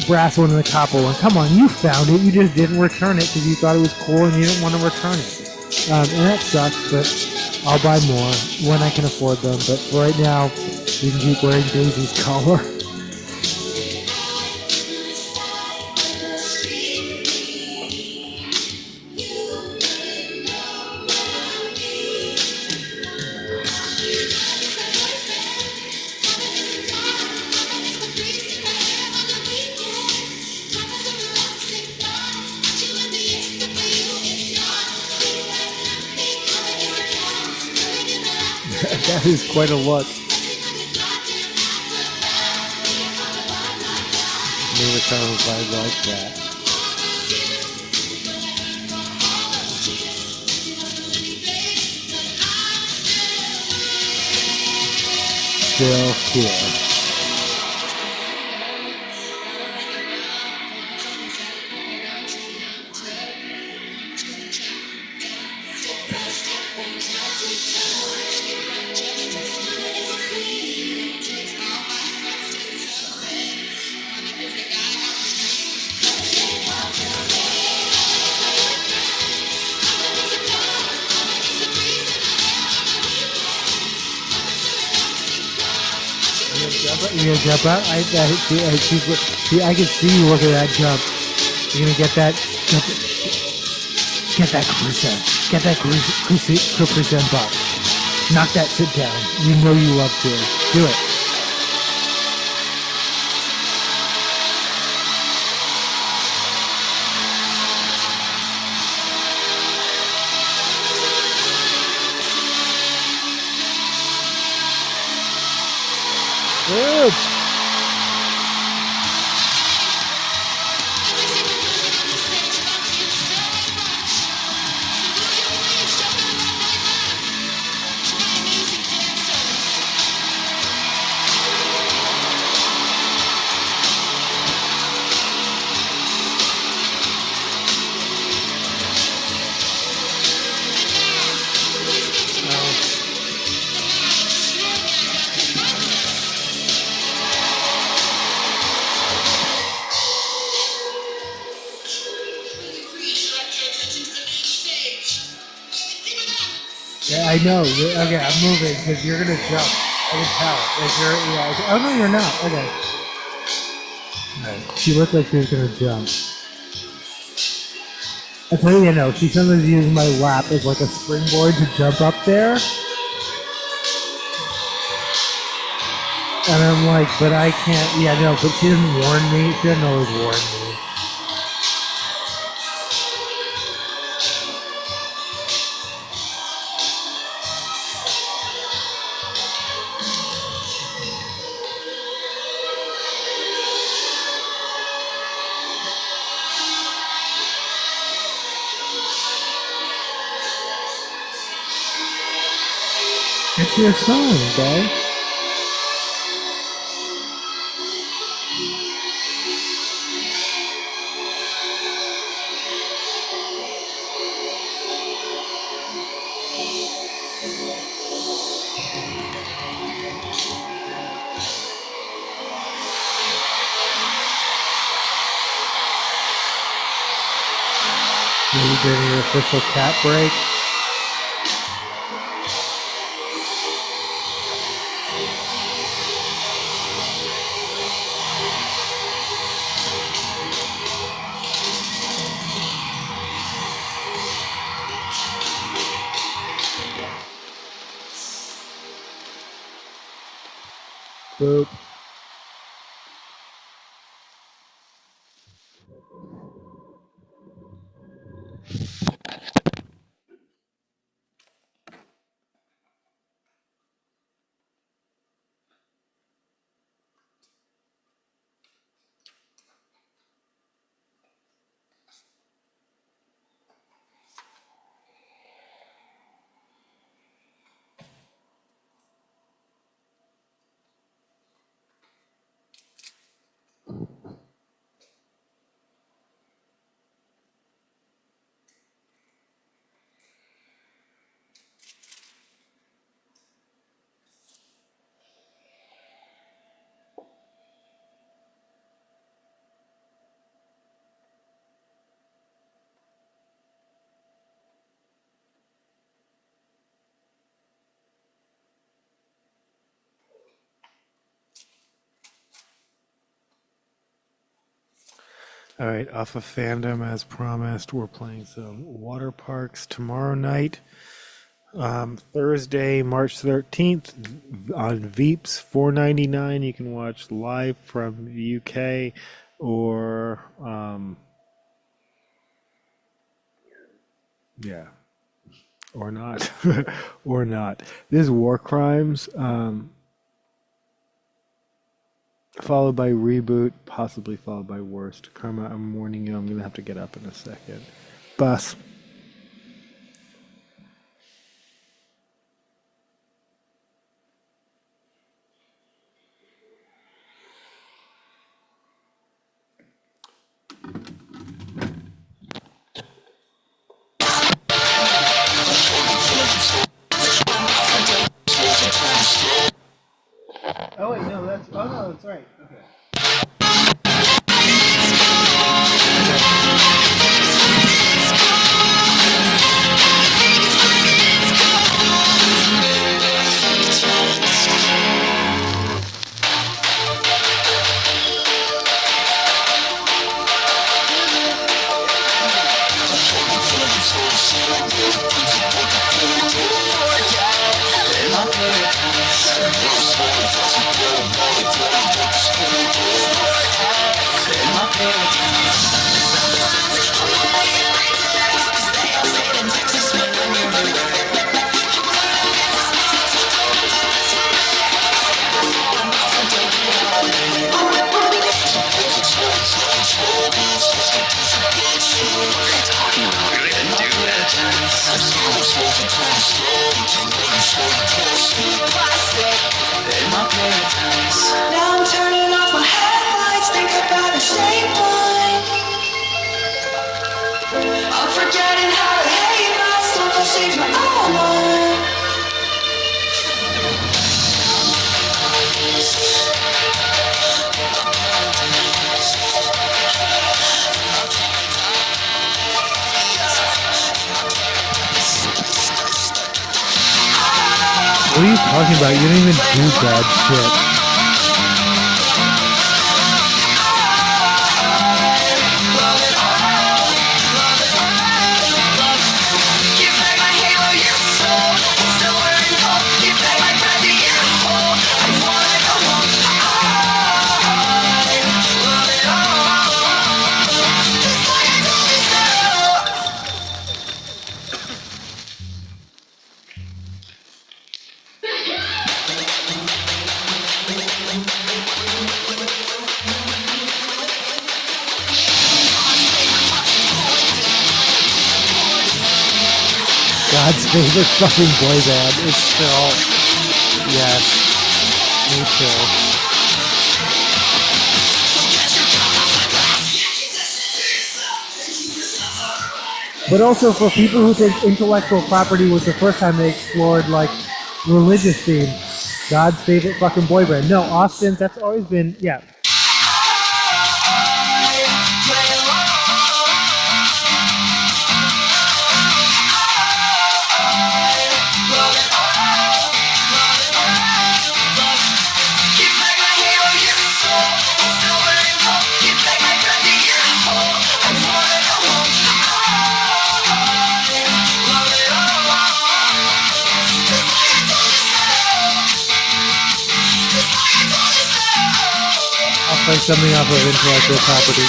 brass one and the copper one. Come on, you found it. You just didn't return it because you thought it was cool and you didn't want to return it. And that sucks, but I'll buy more when I can afford them. But right now, you can keep wearing Daisy's collar. That is quite a look. Never time if I like that. Still here. You gonna jump out? I can see you looking at that jump. You're gonna get that. Get that percent. Get that percent box. Knock that shit down. You know you love to. Do it. Good. Yeah, I know. Okay, I'm moving because you're gonna jump. I can tell. Like oh no, you're not. Okay. Right. She looked like she was gonna jump. I tell you, she sometimes uses my lap as like a springboard to jump up there. And I'm like, but I can't. Yeah, no, but she didn't warn me. She didn't always warn me. It's your song, babe. You did your official cat break. Boop. All right, off of Fandom, as promised, we're playing some water parks tomorrow night. Thursday, March 13th, on Veeps, $4.99. You can watch live from the UK, or yeah, or not, or not. This is War Crimes, followed by Reboot, possibly followed by Worst. Karma, I'm warning you, I'm gonna have to get up in a second. Bus. Oh wait, no, that's right. Okay. Now I'm turning off my headlights, think about the same line. I'm forgetting how to hate myself, I'll change my own mind. What are you talking about? You don't even do bad shit. God's favorite fucking boy band is still, yes, me too. But also for people who think intellectual property was the first time they explored like religious themes, God's favorite fucking boy band. No, Austin, that's always been, yeah. Just like I told you so. like something off of intellectual property.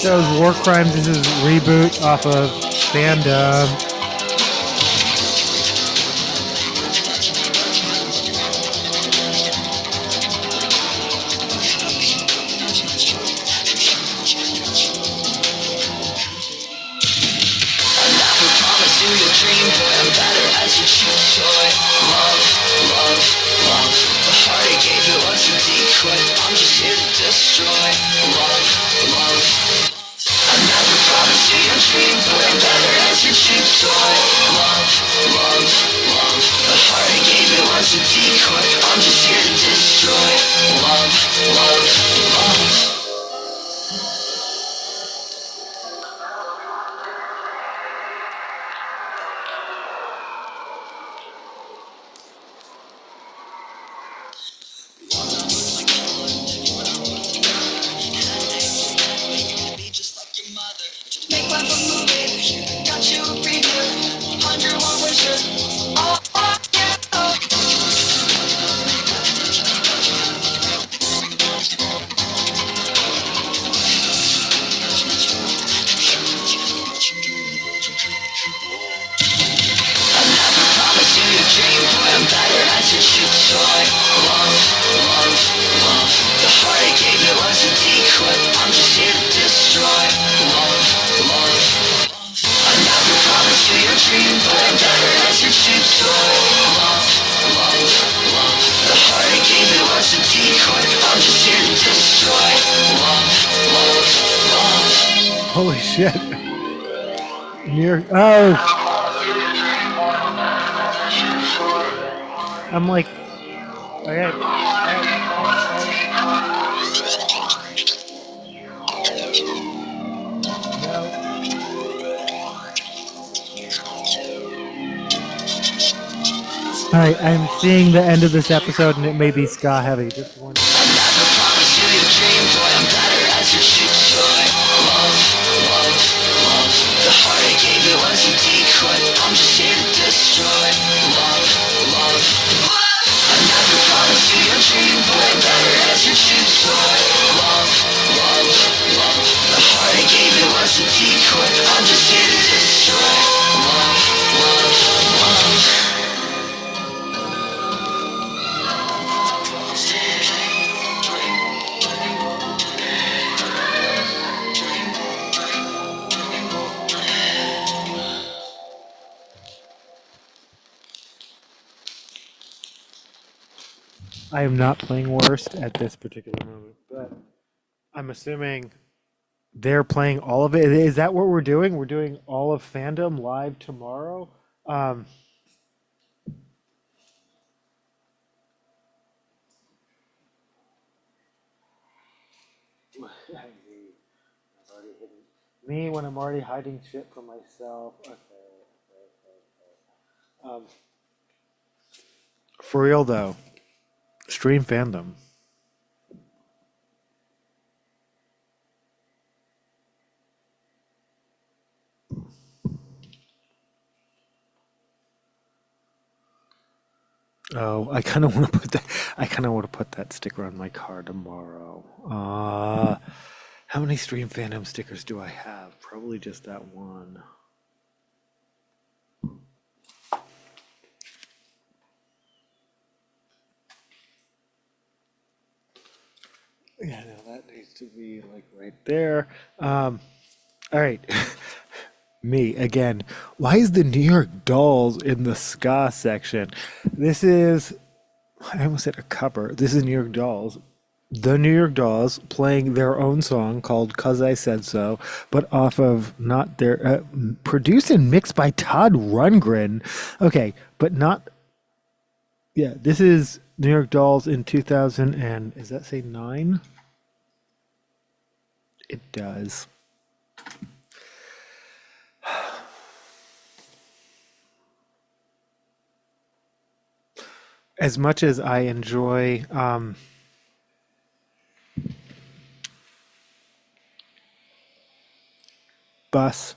Those War Crimes, this is Reboot off of Fandom. Holy shit. Oh. I'm like, okay. Alright, I'm seeing the end of this episode and it may be ska heavy. Just one. I am not playing worst at this particular moment, but I'm assuming they're playing all of it. Is that what we're doing? We're doing all of Fandom live tomorrow? Me when I'm already hiding shit from myself. Okay. For real though, stream Fandom. Oh, I kind of want to put that. I kind of want to put that sticker on my car tomorrow. How many Stream Fandom stickers do I have? Probably just that one. Yeah, no, that needs to be like right there. All right. Me again. Why is the New York Dolls in the ska section? This is, I almost said a cover. This is New York Dolls. The New York Dolls playing their own song called "'Cause I Said So," but off of not their produced and mixed by Todd Rundgren. Okay, but not Yeah, this is New York Dolls in 2000 and does that say 9? It does. As much as I enjoy Bus,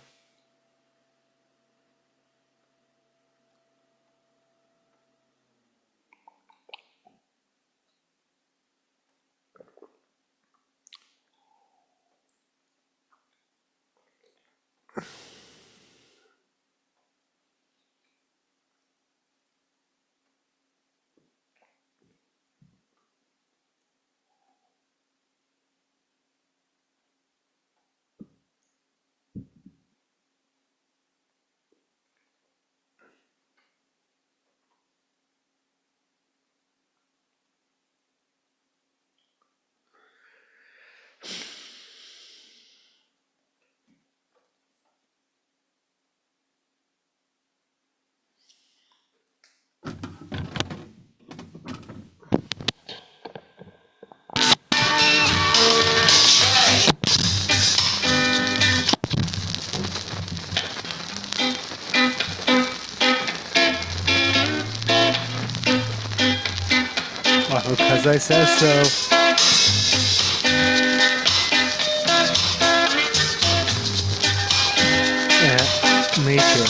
because I said so. Yeah, me too.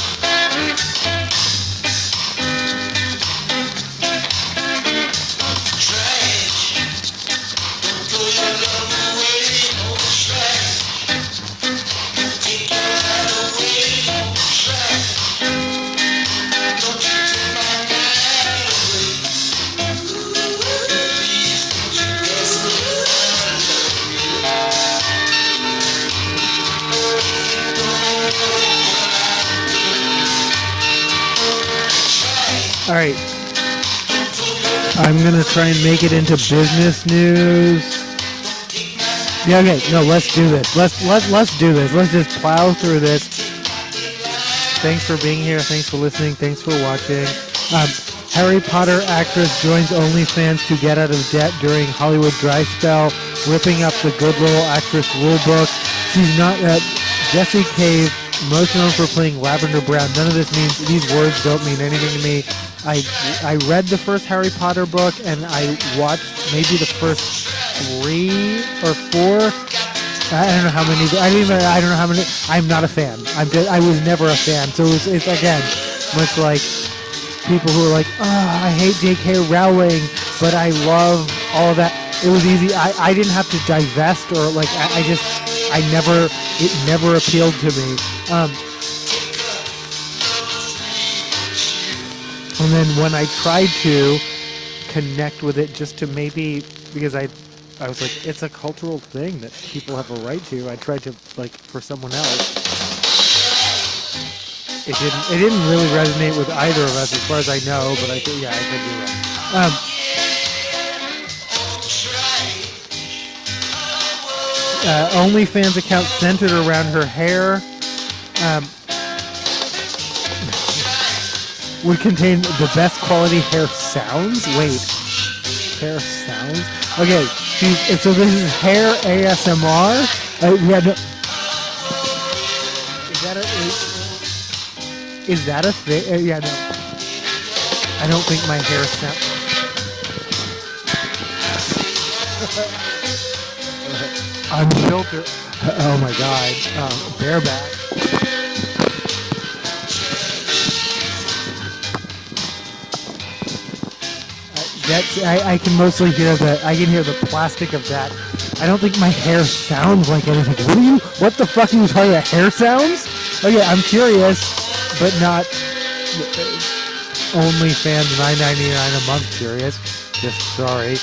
All right. I'm going to try and make it into business news. Yeah, okay. No, let's do this. Let's do this. Let's just plow through this. Thanks for being here. Thanks for listening. Thanks for watching. Harry Potter actress joins OnlyFans to get out of debt during Hollywood dry spell, ripping up the Good Little Actress rulebook. She's not Jessie Cave, most known for playing Lavender Brown. None of this means, these words don't mean anything to me. I read the first Harry Potter book and I watched maybe the first 3 or 4. I don't know how many. I don't know how many. I'm not a fan. I was never a fan. So it's again much like people who are like, oh, I hate J.K. Rowling, but I love all of that. It was easy. I didn't have to divest or like it never appealed to me. And then when I tried to connect with it just to maybe, because I was like, it's a cultural thing that people have a right to. I tried to, like, for someone else. It didn't really resonate with either of us as far as I know, but I could be wrong. OnlyFans account centered around her hair. Would contain the best quality hair sounds. Wait, hair sounds. Okay, so this is hair ASMR. Is that a thing? Yeah, no. I don't think my hair sounds. Unfiltered. Oh my God. Bareback. I can mostly hear the plastic of that. I don't think my hair sounds like anything. What the fuck are you talking about? Hair sounds? Okay, I'm curious, but not OnlyFans $9.99 a month curious. Just sorry.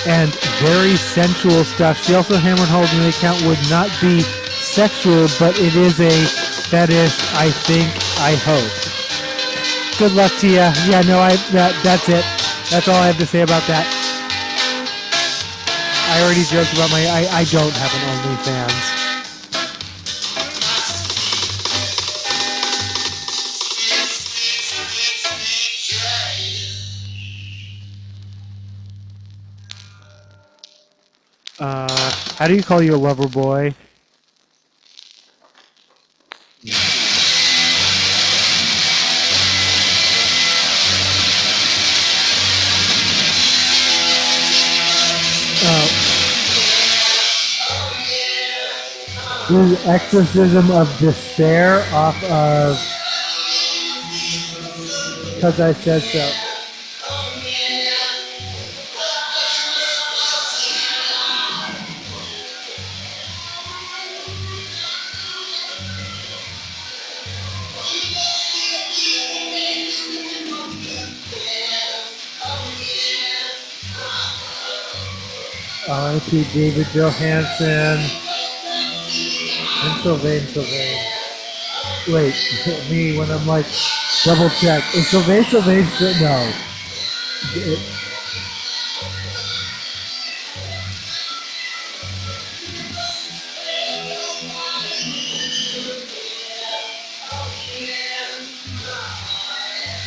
And very sensual stuff. She also hammered home in the account would not be sexual, but it is a fetish, I think, I hope. Good luck to you. Yeah, no, that's it. That's all I have to say about that. I already joked about I don't have an OnlyFans. How do you call your lover boy? This is Exorcism of Despair off of Because I Said So. R.I.P. David Johansen and Sylvain. Wait, me when I'm like double check. Is Sylvain? No.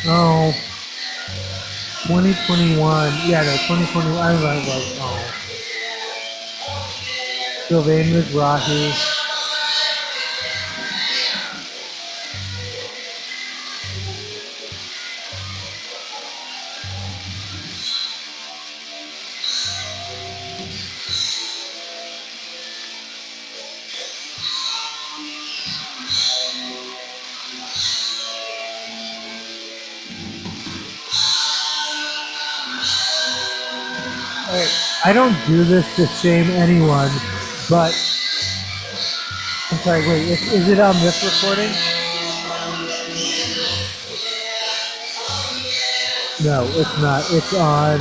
Oh, 2021. Yeah, no, 2021. I was like, oh. Sylvain Mizrahi. I don't do this to shame anyone, but I'm sorry. Wait, is it on this recording? No, it's not. It's on.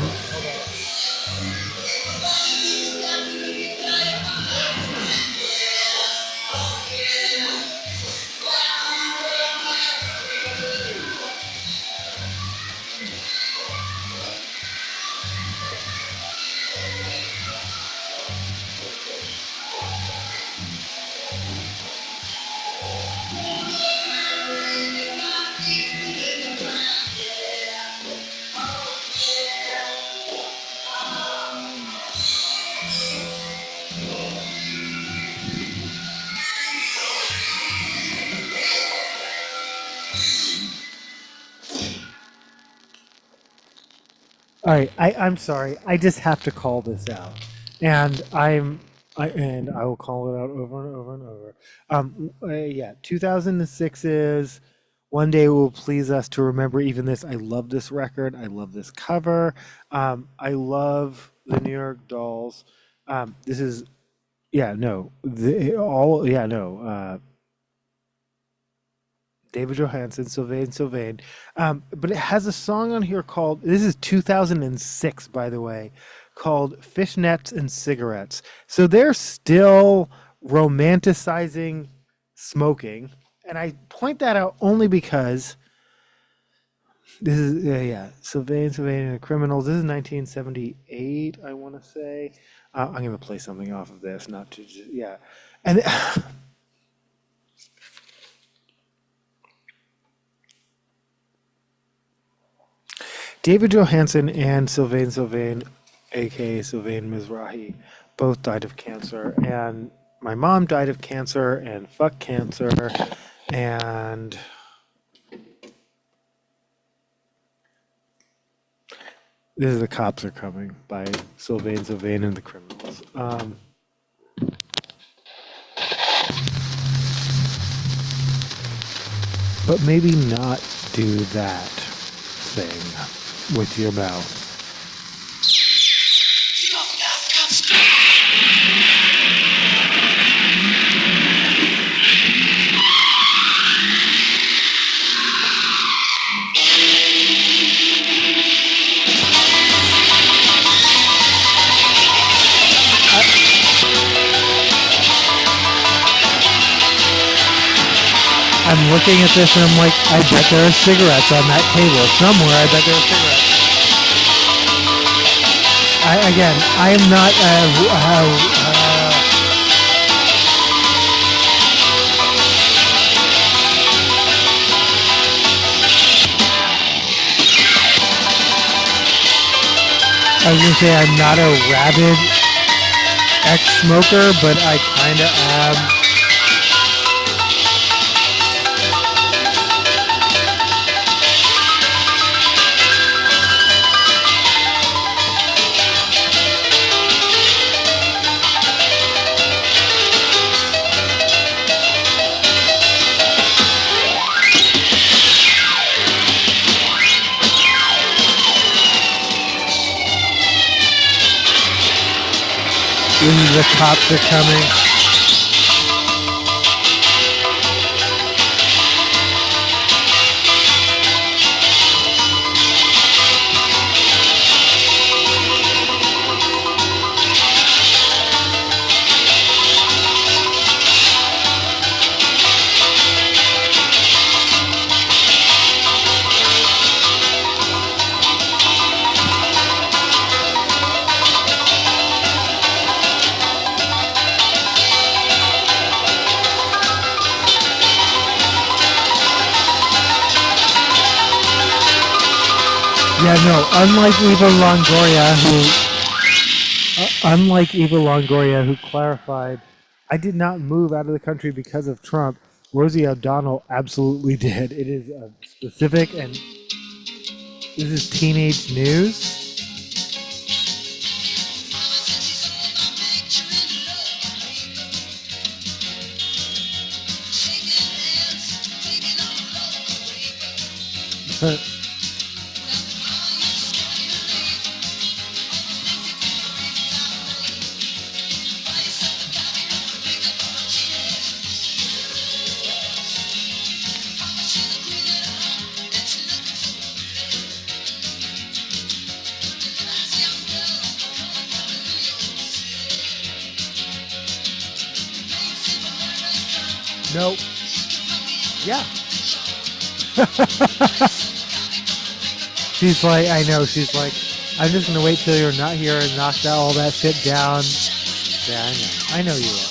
All right, I'm sorry. I just have to call this out, and I will call it out over and over and over. Yeah, 2006 is One Day Will Please Us to Remember Even This. I love this record. I love this cover. I love the New York Dolls. This is David Johansen, Sylvain. But it has a song on here called, this is 2006, by the way, called Fishnets and Cigarettes. So they're still romanticizing smoking. And I point that out only because this is, Sylvain and the Criminals. This is 1978, I want to say. I'm going to play something off of this, not to, And David Johansen and Sylvain, aka Sylvain Mizrahi, both died of cancer. And my mom died of cancer, and fuck cancer. And this is The Cops Are Coming by Sylvain and the Criminals. But maybe not do that thing with your mouth. I'm looking at this and I'm like, I bet there are cigarettes on that table somewhere. I bet there are cigarettes. I am not. I was gonna say I'm not a rabid ex-smoker, but I kind of am. The cops are coming. Yeah, no, unlike Eva Longoria, who clarified, I did not move out of the country because of Trump. Rosie O'Donnell absolutely did. It is specific, and this is teenage news. Nope. Yeah. She's like, I know, she's like, I'm just gonna wait till you're not here and knock all that shit down. Yeah, I know. I know you will.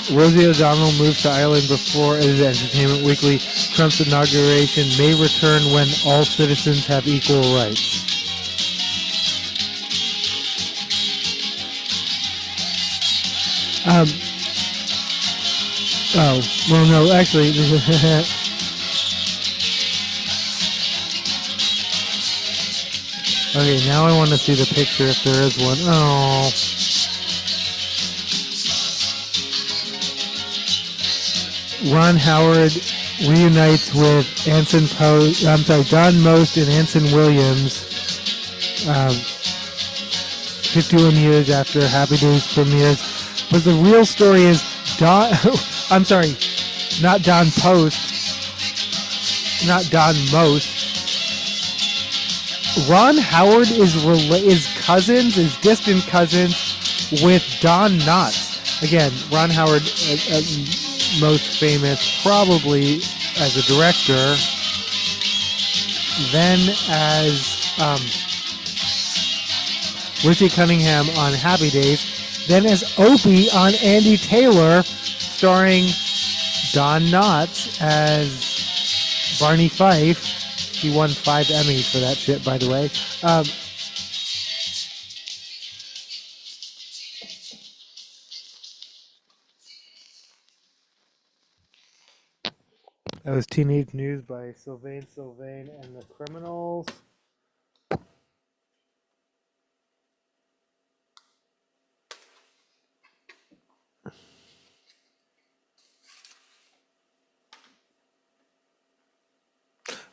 Rosie O'Donnell moves to Ireland before Entertainment Weekly. Trump's inauguration may return when all citizens have equal rights. Oh, well, no, actually. Okay, now I want to see the picture if there is one. Oh. Ron Howard reunites with Don Most and Anson Williams 51 years after Happy Days premieres. But the real story is I'm sorry, not Don Post, not Don Most. Ron Howard is distant cousins with Don Knotts. Again, Ron Howard, most famous probably as a director, then as Richie Cunningham on Happy Days, then as Opie on Andy Taylor, starring Don Knotts as Barney Fife. He won 5 Emmys for that shit, by the way. That was Teenage News by Sylvain and the Criminals.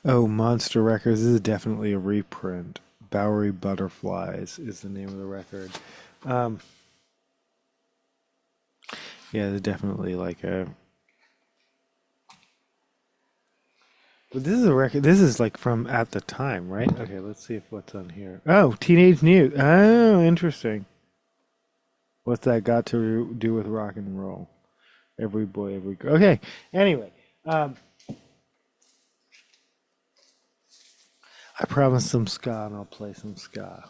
Oh, Monster Records. This is definitely a reprint. Bowery Butterflies is the name of the record. Yeah, there's definitely like a... But this is a record. This is like from at the time, right? Okay, let's see if what's on here. Oh, Teenage News. Oh, interesting. What's that got to do with rock and roll? Every boy, every girl. Okay. Anyway, I promised some ska, and I'll play some ska.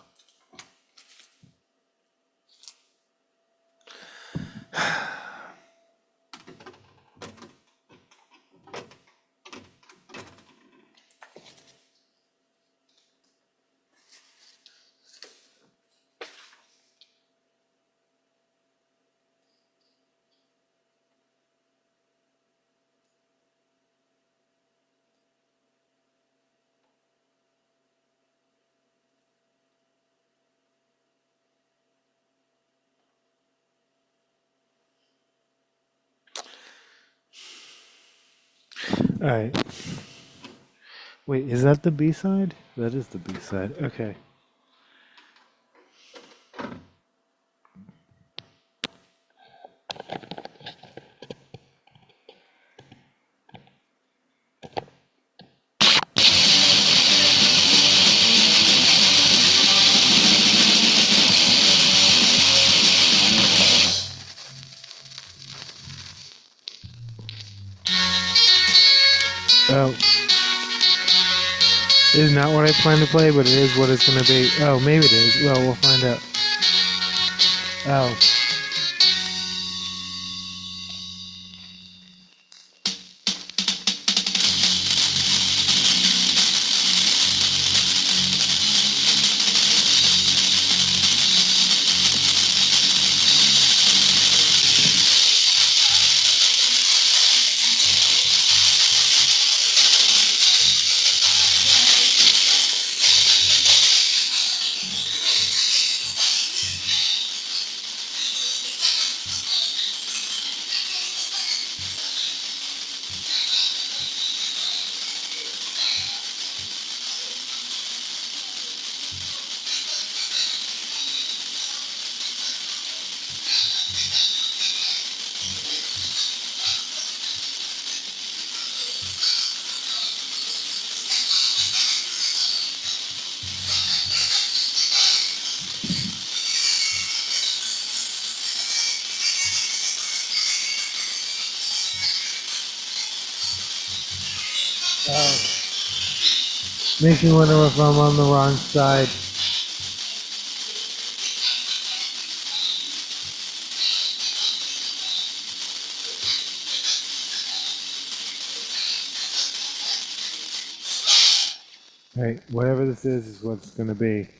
All right. Wait, is that the B-side? That is the B-side. Okay. Oh. It is not what I plan to play, but it is what it's going to be. Oh, maybe it is. Well, we'll find out. Oh. Makes me wonder if I'm on the wrong side. Right, whatever this is what it's going to be.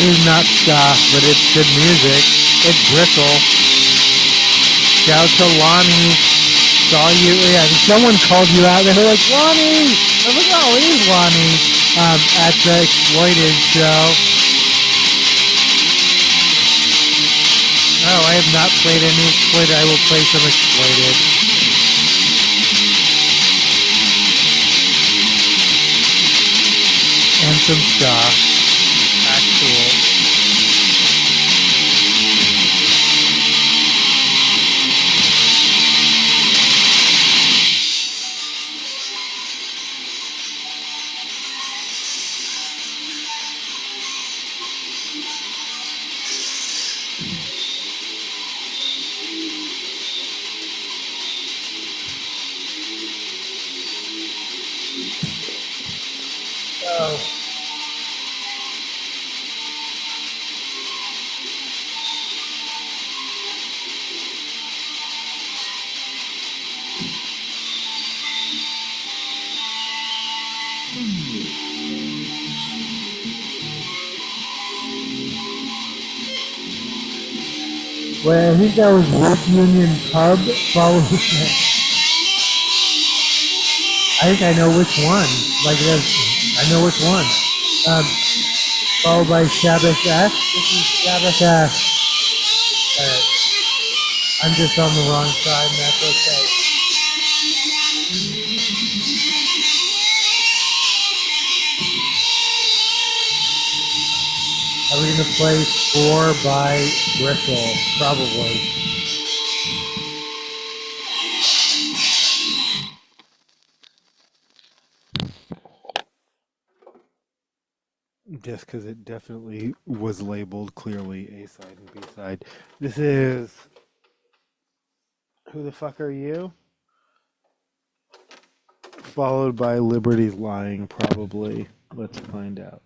It is not ska, but it's good music. It's bristle. Shout out to Lonnie. Saw you. Yeah, someone called you out. They were like, Lonnie! I was like, oh, it is Lonnie. At the Exploited show. No, I have not played any Exploited. I will play some Exploited. And some ska. Cool. Oh. Well, I think that was Work Union Pub followed. I think I know which one. I know which one. Um, followed by Sabbath S. This is Sabbath S. I'm just on the wrong side, and that's okay. Are we going to play 4 by Bristle? Probably. Just because it definitely was labeled clearly A side and B side. This is Who the Fuck Are You? Followed by Liberty's Lying, probably. Let's find out.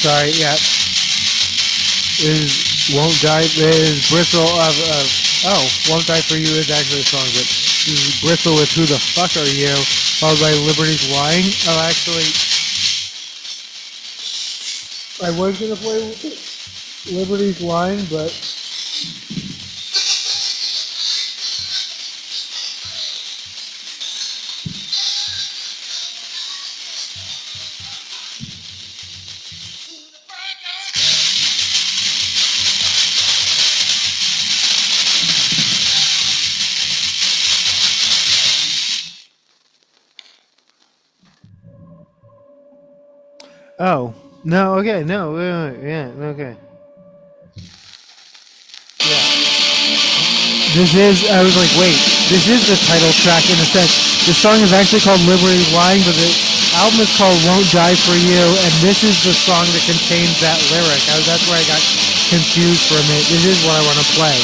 Sorry, yeah. Is Won't Die is Bristle Won't Die For You is actually a song, but this is Bristle with Who the Fuck Are You? Followed by Liberty's Lying. Oh, actually, I was gonna play Liberty's Lying, but oh, no, okay, no, yeah, okay. Yeah. This is, I was like, wait, this is the title track in a sense. The song is actually called Liberty's Lying, but the album is called Won't Die For You, and this is the song that contains that lyric. That's where I got confused for a minute. This is what I want to play.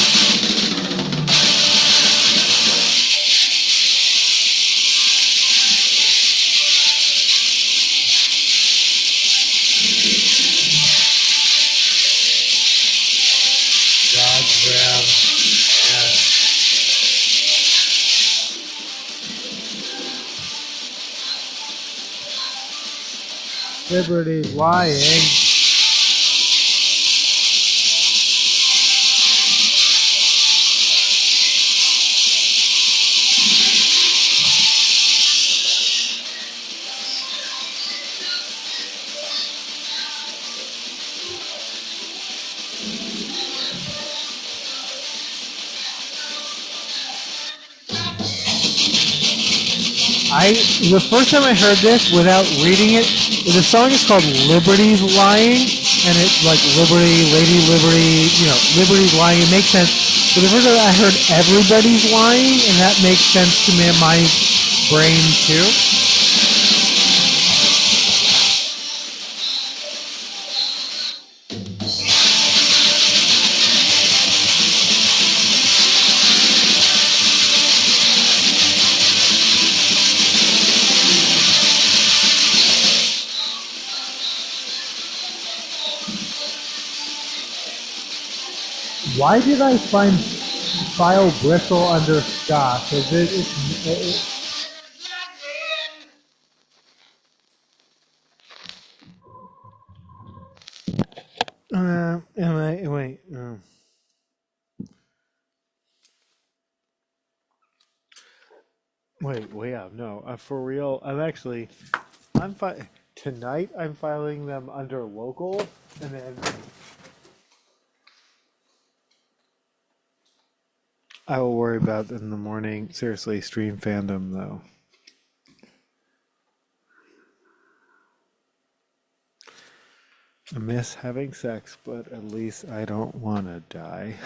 Liberty's Lying. The first time I heard this without reading it, the song is called Liberty's Lying, and it's like Liberty, Lady Liberty, Liberty's Lying. It makes sense. But the first time I heard Everybody's Lying, and that makes sense to me in my brain too. Why did I find file bristle under stock? It's wait. No. For real, tonight I'm filing them under local, and then I will worry about it in the morning. Seriously, stream fandom though. I miss having sex, but at least I don't want to die.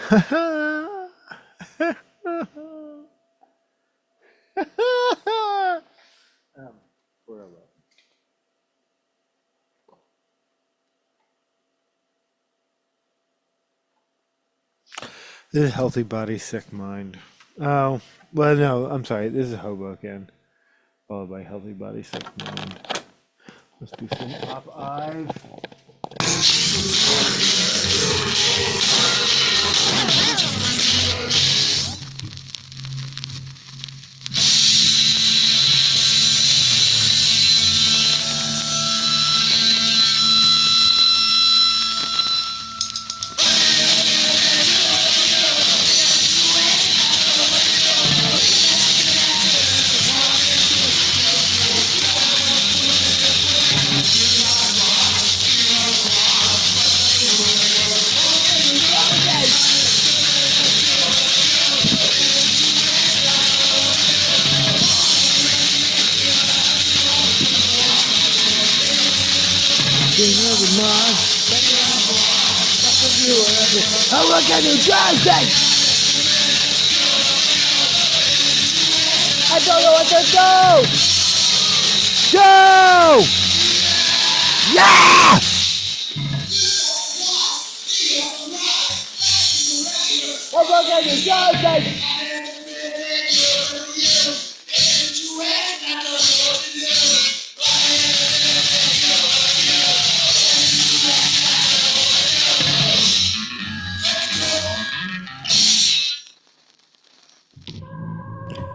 Whatever. This is healthy body, sick mind. Oh, well, no, I'm sorry. This is Hoboken, followed by healthy body, sick mind. Let's do some Popeyes. Hoboken, New Jersey! I don't know what to do! Go! Yeah! Hoboken, New Jersey!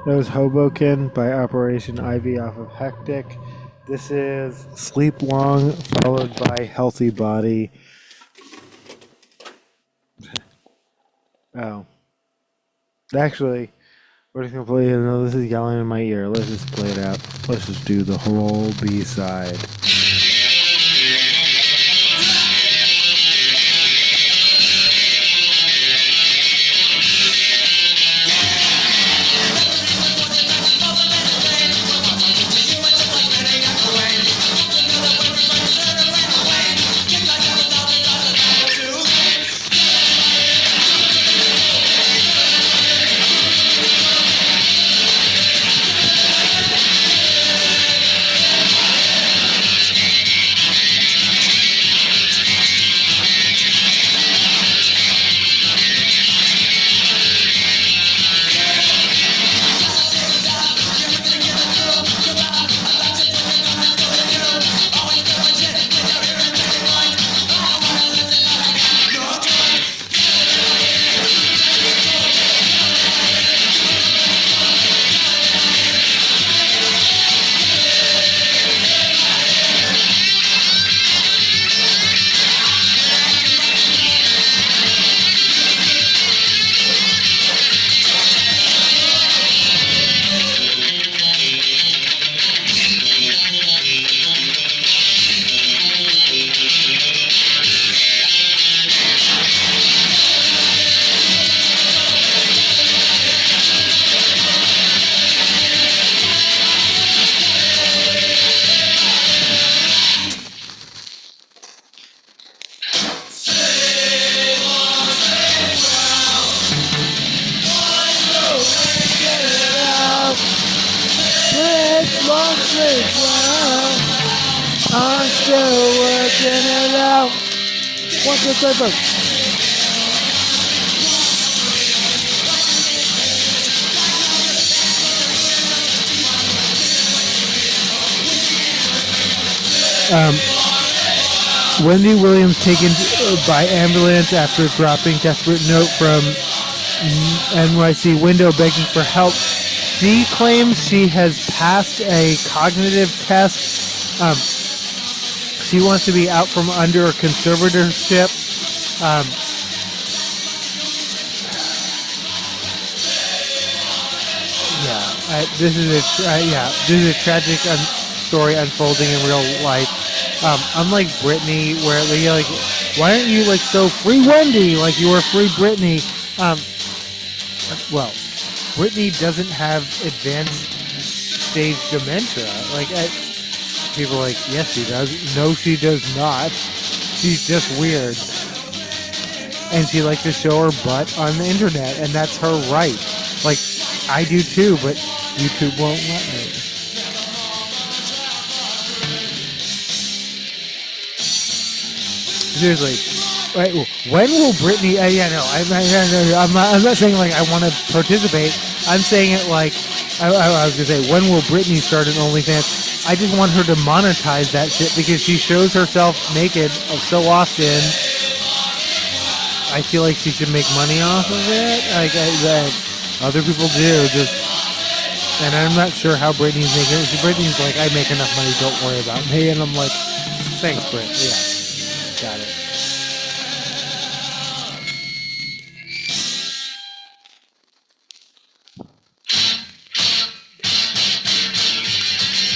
That was Hoboken by Operation Ivy off of Hectic. This is Sleep Long, followed by Healthy Body. Oh. Actually, we're just going to play it. No, this is yelling in my ear. Let's just play it out. Let's just do the whole B-side. I'm still working it out. What's your paper? Wendy Williams taken by ambulance after dropping desperate note from NYC window begging for help. She claims she has passed a cognitive test. She wants to be out from under a conservatorship. This is a tragic story unfolding in real life. Unlike Britney, where you're like, why aren't you like so free Wendy, like you were free Britney? Well, Britney doesn't have advanced stage dementia. Like people are like, yes, she does. No, she does not. She's just weird, and she likes to show her butt on the internet, and that's her right. Like I do too, but YouTube won't let me. Seriously, right? When will Britney? I'm not saying like I want to participate. I'm saying it like I was gonna say, when will Britney start an OnlyFans? I just want her to monetize that shit because she shows herself naked so often. I feel like she should make money off of it. Like that other people do. And I'm not sure how Britney's making it. Britney's like, I make enough money, don't worry about me. And I'm like, thanks, Brit. Yeah, got it.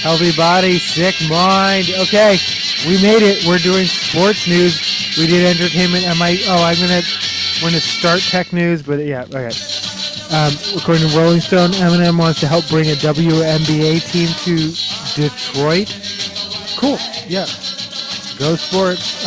Healthy body, sick mind. Okay, we made it. We're doing sports news. We did entertainment. We're gonna start tech news, but yeah, okay. According to Rolling Stone, Eminem wants to help bring a WNBA team to Detroit. Cool. Yeah. Go sports.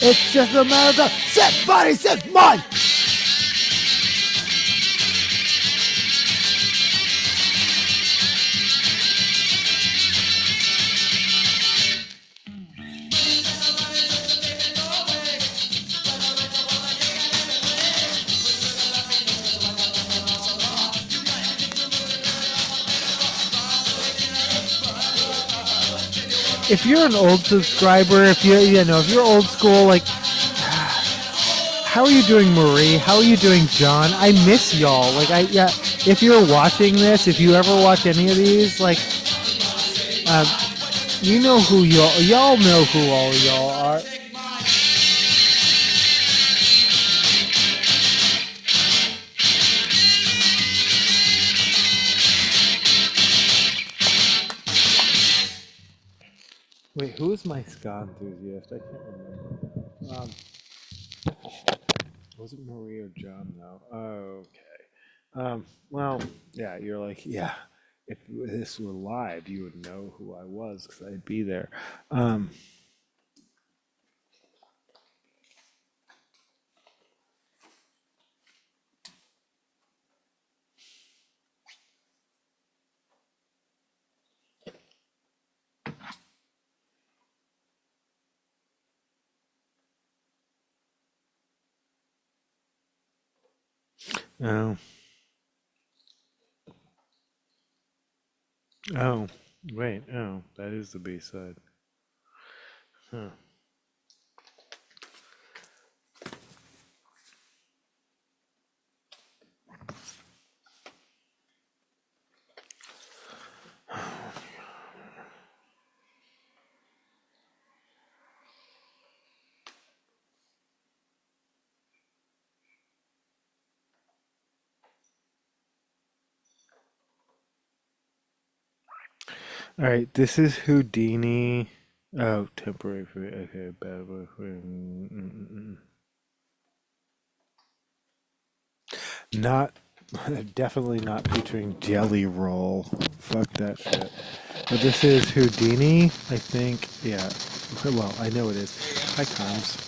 It's just a matter of set body, set mind. If you're an old subscriber, if you're old school, like, how are you doing, Marie? How are you doing, John? I miss y'all. Like, if you're watching this, if you ever watch any of these, like, you know who y'all know who all y'all are. Wait, who is my ska enthusiast? I can't remember. Was it Marie or John though? Oh, okay. Well, yeah, you're like, yeah. If this were live, you would know who I was because I'd be there. Oh. Oh, wait. Oh, that is the B-side. Huh. All right, this is Houdini. Oh, temporary. Okay, bad boy. Not, definitely not featuring Jelly Roll. Fuck that shit. But this is Houdini, I think. Yeah. Well, I know it is. Hi, Combs.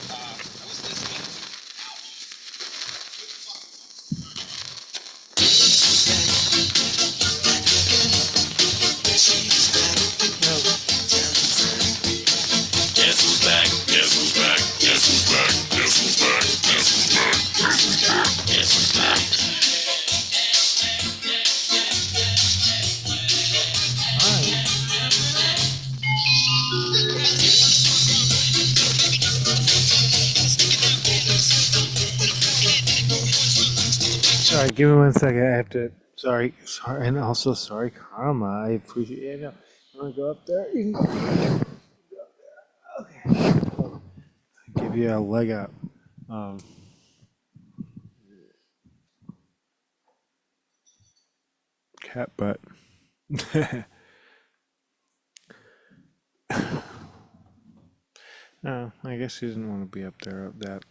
Sorry, give me 1 second. I have to. Sorry, and also sorry, Karma. I appreciate it. I'm gonna go up there. You can okay. Give you a leg up. Cat butt. No, I guess she didn't want to be up there that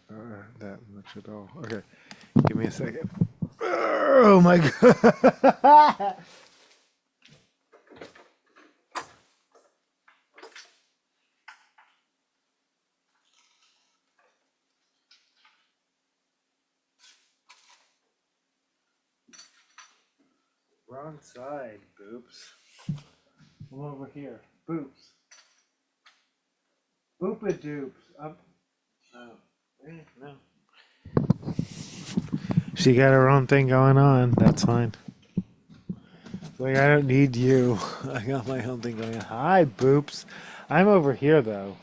much at all. Okay, give me a second. Oh my god! Wrong side, boops. I'm over here, boops. Boopa-doops. Up. No. She got her own thing going on. That's fine. Like, I don't need you. I got my own thing going on. Hi, boops. I'm over here, though.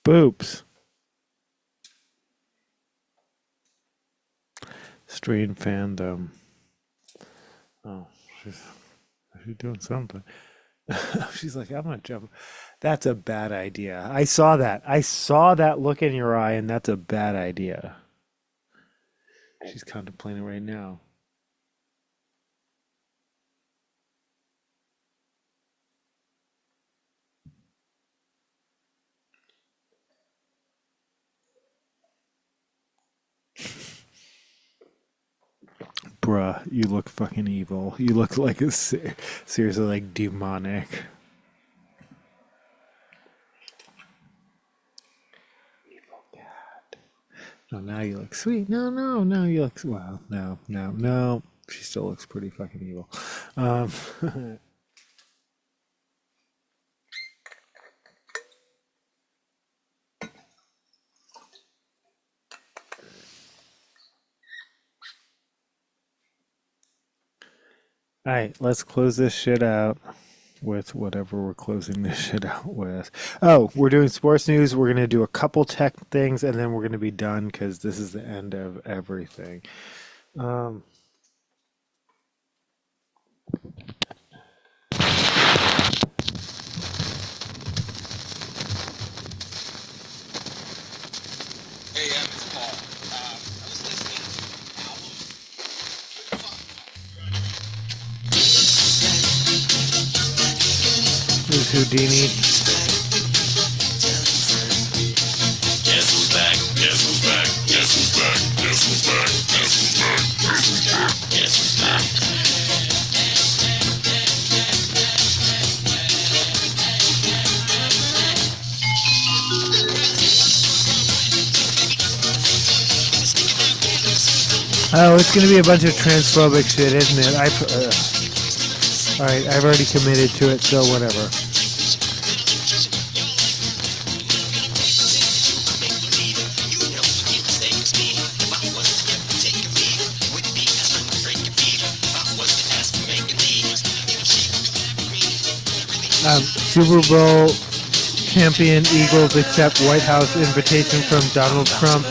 Boops. Stream fandom. Oh, she's doing something. She's like, I'm gonna jump. That's a bad idea. I saw that. I saw that look in your eye, and that's a bad idea. She's contemplating right now. Bruh, you look fucking evil. You look like a seriously like demonic. Evil cat. No, now you look sweet. No, you look well. No. She still looks pretty fucking evil. All right, let's close this shit out with whatever we're closing this shit out with. Oh, we're doing sports news. We're going to do a couple tech things, and then we're going to be done because this is the end of everything. Hey, it's Paul. I was listening to an album. Who's Houdini? Guess who's back? Guess who's back? Guess who's back? Guess who's back? Guess who's back? Guess who's back? Guess who's back? Oh, it's going to be a bunch of transphobic shit, isn't it? All right, I've already committed to it, so whatever. Super Bowl champion Eagles accept White House invitation from Donald Trump.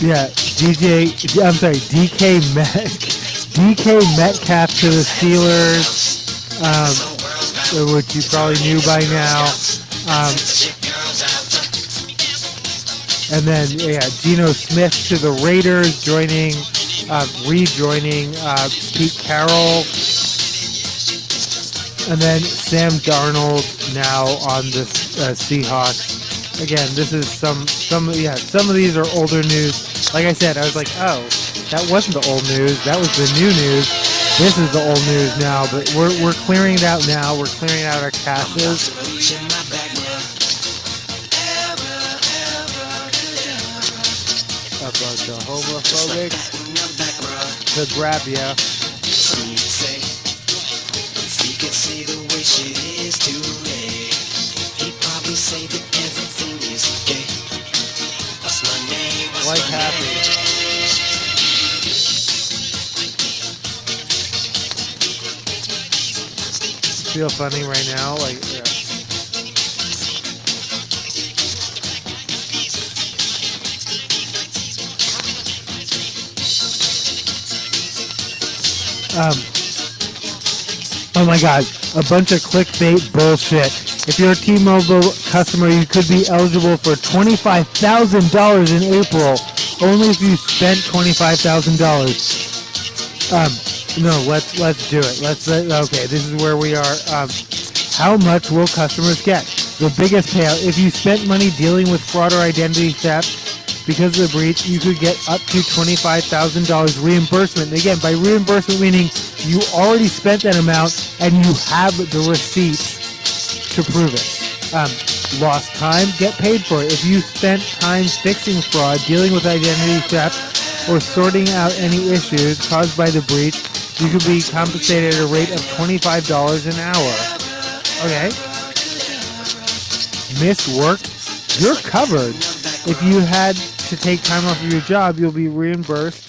Yeah, DK Metcalf to the Steelers, which you probably knew by now. And then, Geno Smith to the Raiders, rejoining Pete Carroll. And then Sam Darnold now on the Seahawks. Again, this is some of these are older news. Like I said, I was like, oh, that wasn't the old news. That was the new news. This is the old news now, but we're clearing it out now. We're clearing out our caches. A bunch of homophobic to grab ya. Like happy. Feel funny right now, like yeah. Oh my god, a bunch of clickbait bullshit. If you're a T-Mobile customer, you could be eligible for $25,000 in April, only if you spent $25,000. No, let's do it. Okay, this is where we are. How much will customers get? The biggest payout. If you spent money dealing with fraud or identity theft because of the breach, you could get up to $25,000 reimbursement. And again, by reimbursement meaning you already spent that amount and you have the receipts to prove it. Lost time, get paid for it. If you spent time fixing fraud, dealing with identity theft, or sorting out any issues caused by the breach, you could be compensated at a rate of $25 an hour. Okay. Missed work, you're covered. If you had to take time off of your job, you'll be reimbursed.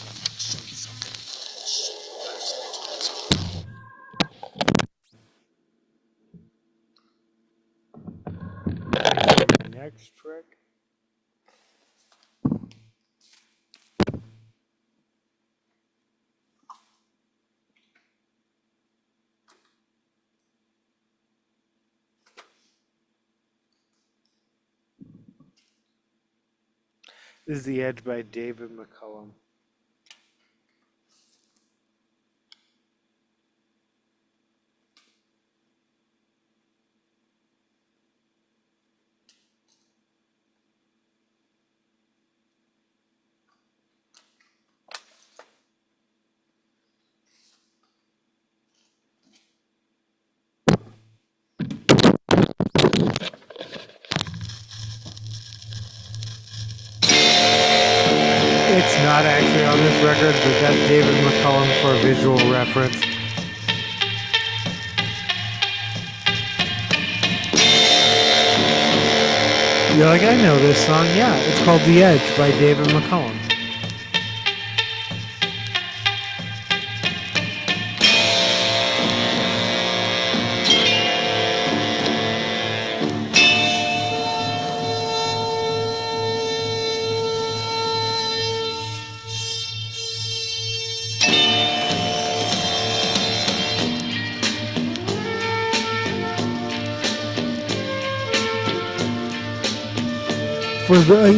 Next trick. This is The Edge by David McCullum. It's not actually on this record, but that's David McCullum for a visual reference. You're like, I know this song. Yeah, it's called The Edge by David McCullum.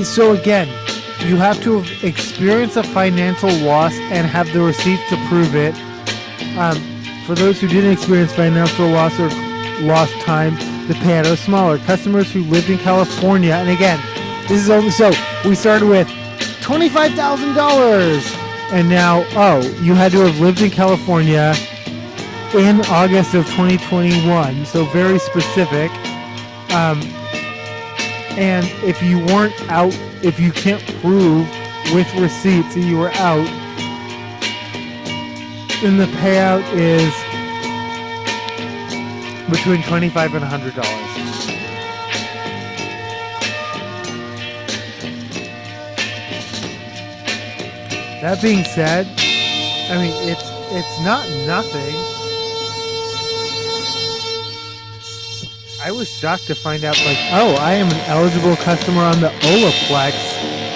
So again, you have to have experienced a financial loss and have the receipts to prove it. For those who didn't experience financial loss or lost time, the payout is smaller. Customers who lived in California, and again, this is only so we started with $25,000, and now you had to have lived in California in August of 2021, so very specific. And if you weren't out, if you can't prove with receipts that you were out, then the payout is between $25 and $100. That being said, I mean, it's not nothing. I was shocked to find out, like, I am an eligible customer on the Olaplex.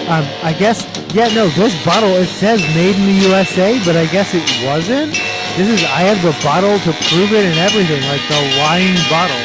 I guess, this bottle, it says made in the USA, but I guess it wasn't. I have the bottle to prove it and everything, like the lying bottle.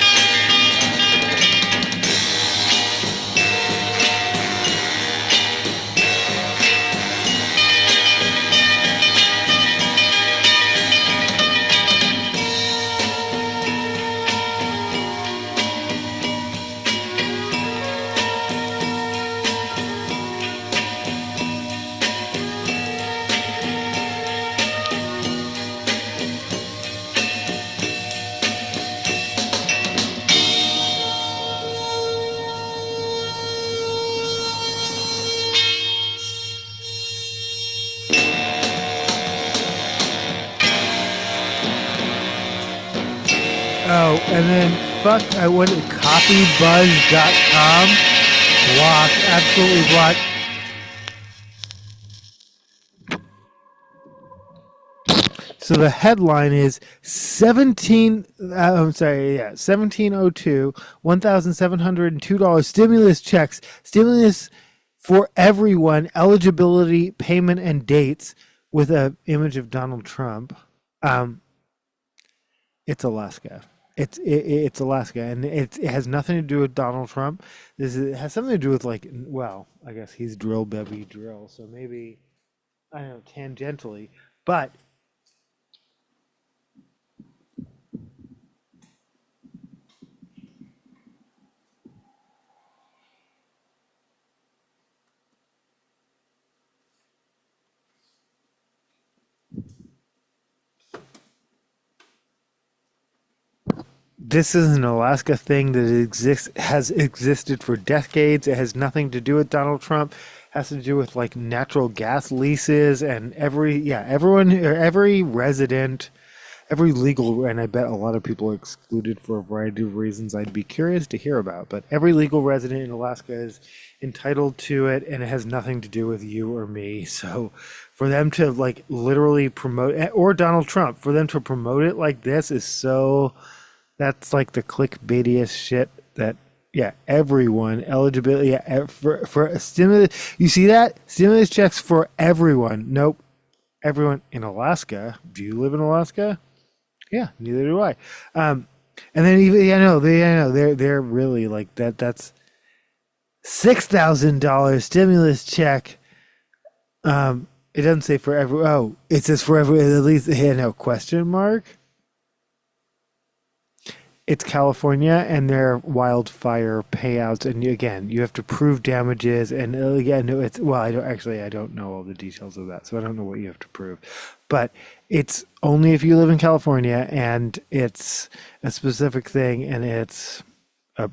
Oh, and then fuck, I went to copybuzz.com. Block, absolutely block. So the headline is 1702, $1,702 stimulus checks, stimulus for everyone, eligibility, payment, and dates with an image of Donald Trump. It's Alaska. It's Alaska, and it has nothing to do with Donald Trump. It has something to do with I guess he's drill baby drill, so maybe I don't know tangentially, but this is an Alaska thing that has existed for decades. It has nothing to do with Donald Trump. It has to do with natural gas leases and every resident, every legal, and I bet a lot of people are excluded for a variety of reasons I'd be curious to hear about. But every legal resident in Alaska is entitled to it, and it has nothing to do with you or me. So for them to literally promote, or Donald Trump, for them to promote it like this is so. That's the clickbaitiest shit that, everyone, eligibility, for a stimulus. You see that? Stimulus checks for everyone. Nope. Everyone in Alaska. Do you live in Alaska? Yeah, neither do I. And then even, they're really that. That's $6,000 stimulus check. It doesn't say for every, it says for every, at least, question mark. It's California, and their wildfire payouts, and again, you have to prove damages, and I don't know all the details of that, so I don't know what you have to prove, but it's only if you live in California, and it's a specific thing, and it's, I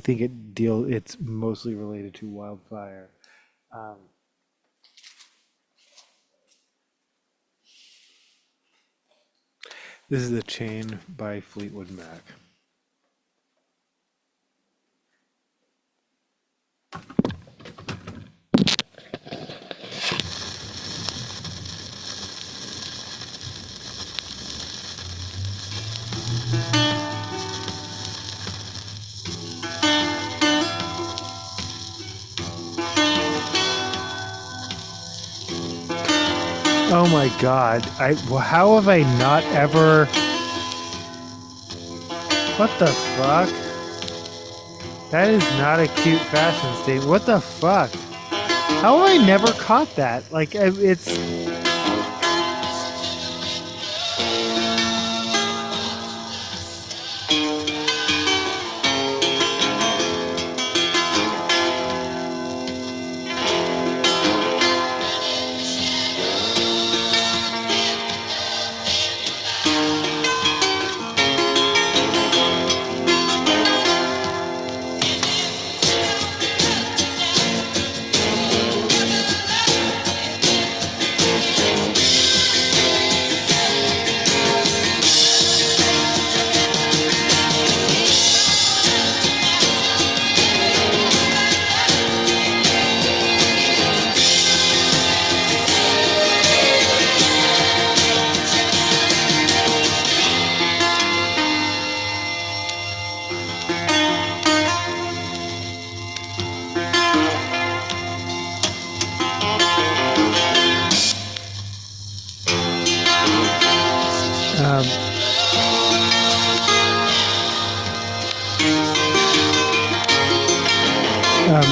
think it's mostly related to wildfire. This is The Chain by Fleetwood Mac. Oh my God! How have I not ever? What the fuck? That is not a cute fashion statement. What the fuck? How have I never caught that? It's.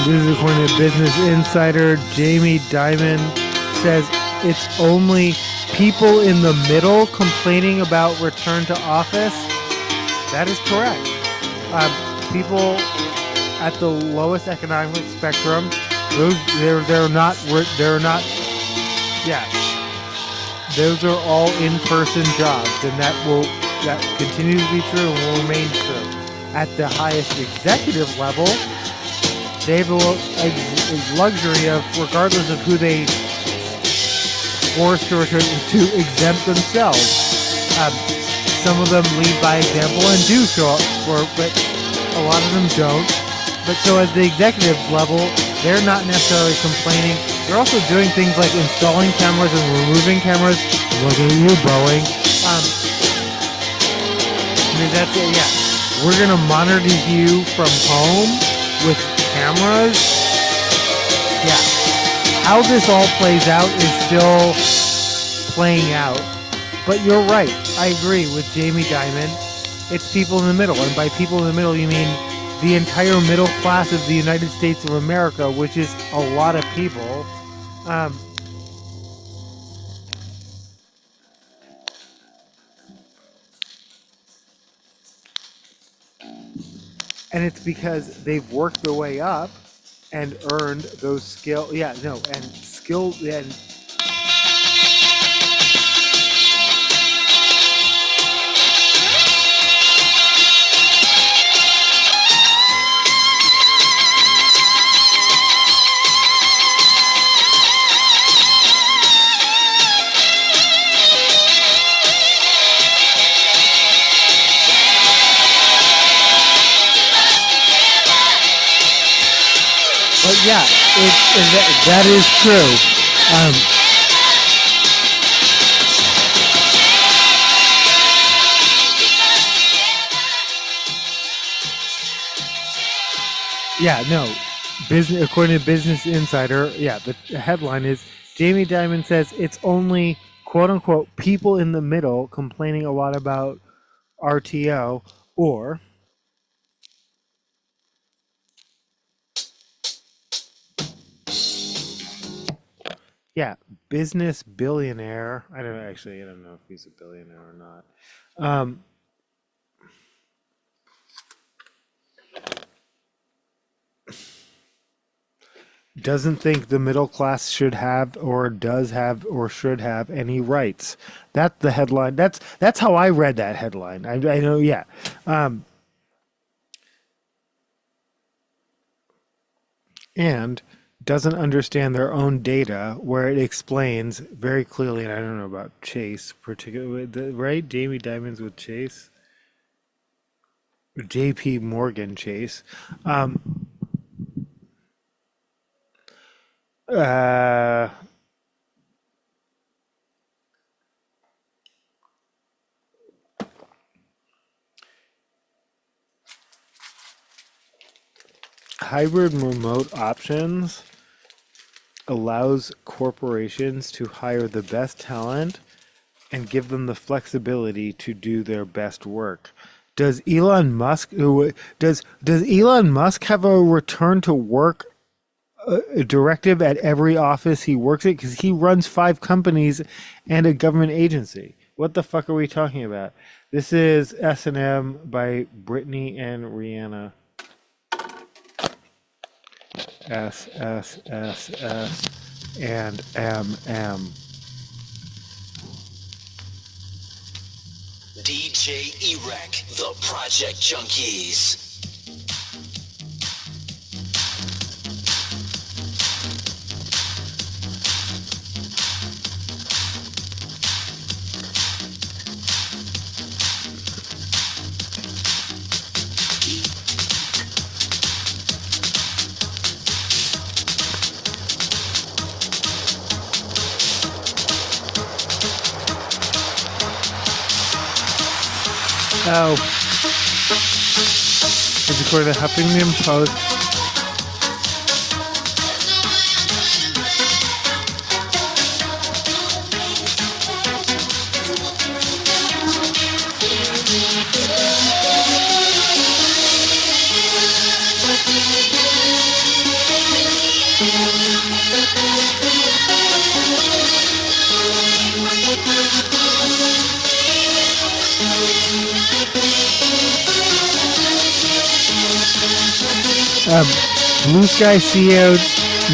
This is according to Business Insider. Jamie Dimon says it's only people in the middle complaining about return to office. That is correct. People at the lowest economic spectrum, they're not. Yeah, those are all in-person jobs, and that continues to be true and will remain true. At the highest executive level, they have a luxury of, regardless of who they force to exempt themselves. some of them lead by example and do show up for, but a lot of them don't. But so at the executive level, they're not necessarily complaining. They're also doing things like installing cameras and removing cameras. Look at you, Boeing. I mean, that's it, yeah. We're gonna monitor you from home with cameras. Yeah. How this all plays out is still playing out. But you're right. I agree with Jamie Dimon. It's people in the middle. And by people in the middle, you mean the entire middle class of the United States of America, which is a lot of people. And it's because they've worked their way up and earned those skill. Yeah, no, and skill and. But yeah, that is true. Yeah, no. Business, according to Business Insider, yeah, the headline is Jamie Dimon says it's only quote unquote people in the middle complaining a lot about RTO, or yeah, business billionaire. I don't know if he's a billionaire or not. Doesn't think the middle class should have or does have or should have any rights. That's the headline. That's how I read that headline. I know, yeah. And doesn't understand their own data, where it explains very clearly, and I don't know about Chase particularly, right? Jamie Dimon's with Chase, JP Morgan Chase. Hybrid remote options allows corporations to hire the best talent and give them the flexibility to do their best work. Does Elon Musk have a return to work directive at every office he works at? Because he runs 5 companies and a government agency. What the fuck are we talking about? This is S&M by Brittany and Rihanna. S and MM. DJ Erec, the Project Junkies. Oh. It's according to Huffington Post. Blue Sky CEO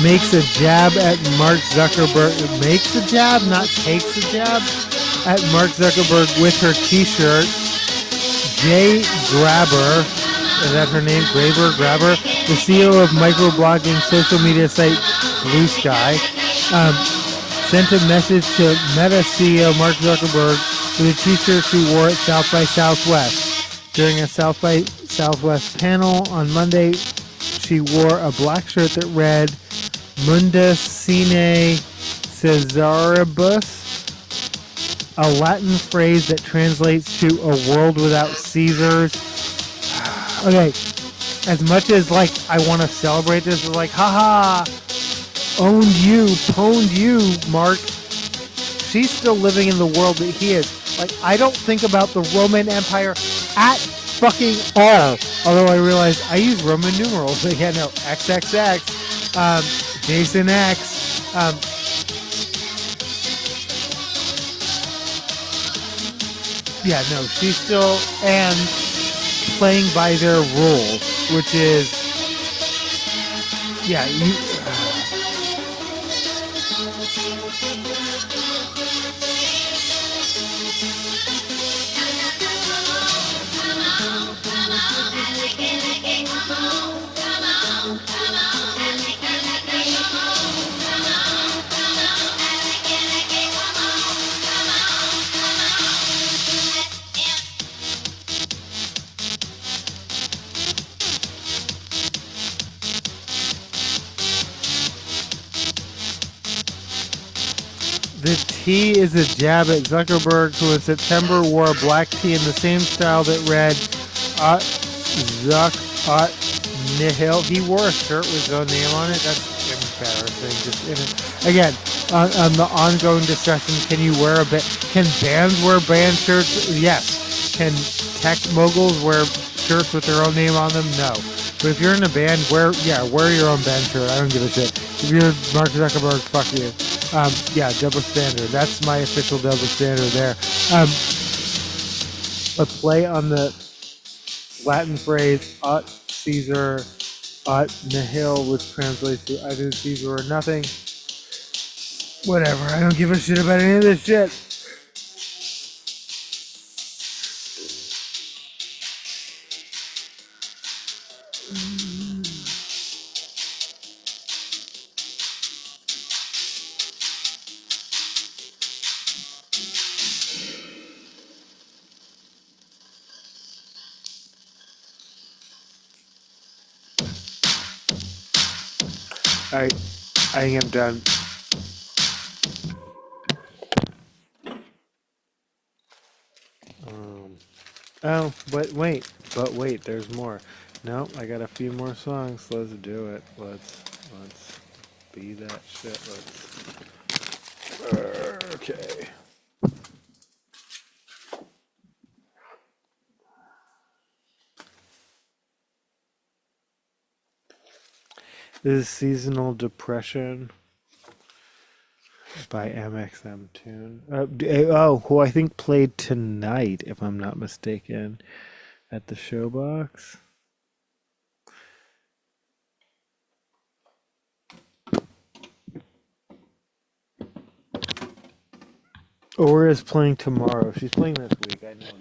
makes a jab at Mark Zuckerberg. Makes a jab, not takes a jab, at Mark Zuckerberg with her t-shirt. Jay Graber, is that her name? Grabber, the CEO of microblogging social media site Blue Sky, sent a message to Meta CEO Mark Zuckerberg with a t-shirt she wore at South by Southwest. During a South by Southwest panel on Monday, she wore a black shirt that read Munda Sine Caesaribus, a Latin phrase that translates to a world without Caesars. Okay, as much as like I want to celebrate this, it's like, haha, owned you, pwned you, Mark. She's still living in the world that he is. Like, I don't think about the Roman Empire at fucking all. Although I realize I use Roman numerals. Like, yeah, no, XXX, Jason X. Yeah, no, she's still and playing by their rules, which is, yeah, you. The T is a jab at Zuckerberg, who in September wore a black tee in the same style that read Zuck Nihil. He wore a shirt with his own name on it. That's embarrassing. Again, on the ongoing discussion, can bands wear band shirts? Yes. Can tech moguls wear shirts with their own name on them? No. But if you're in a band, wear your own band shirt. I don't give a shit. If you're Mark Zuckerberg, fuck you. Yeah, double standard. That's my official double standard there. A play on the Latin phrase "aut Caesar, aut nihil," which translates to "either Caesar or nothing." Whatever. I don't give a shit about any of this shit. Alright, I think I'm done. But wait, there's more. No, I got a few more songs. Let's do it. Let's be that shit. Okay. This is Seasonal Depression by MXM Tune. Who I think played tonight, if I'm not mistaken, at the Showbox. Or is playing tomorrow. She's playing this week, I know that.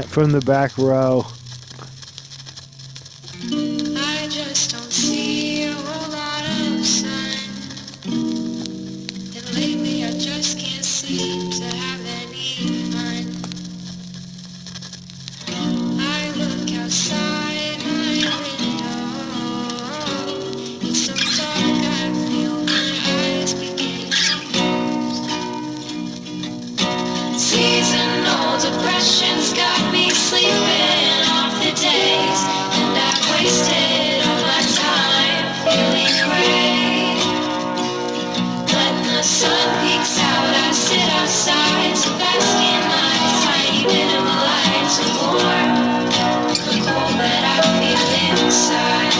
From the back row. I just don't see a whole lot of sun. And lately I just can't seem to have any fun. I look outside my window. It's so dark I feel my eyes begin to close. Seasonal depression's got me sleeping off the days, and I've wasted all my time feeling gray. When the sun peeks out, I sit outside to bask in my tiny bit of light, to warm the cold that I feel inside.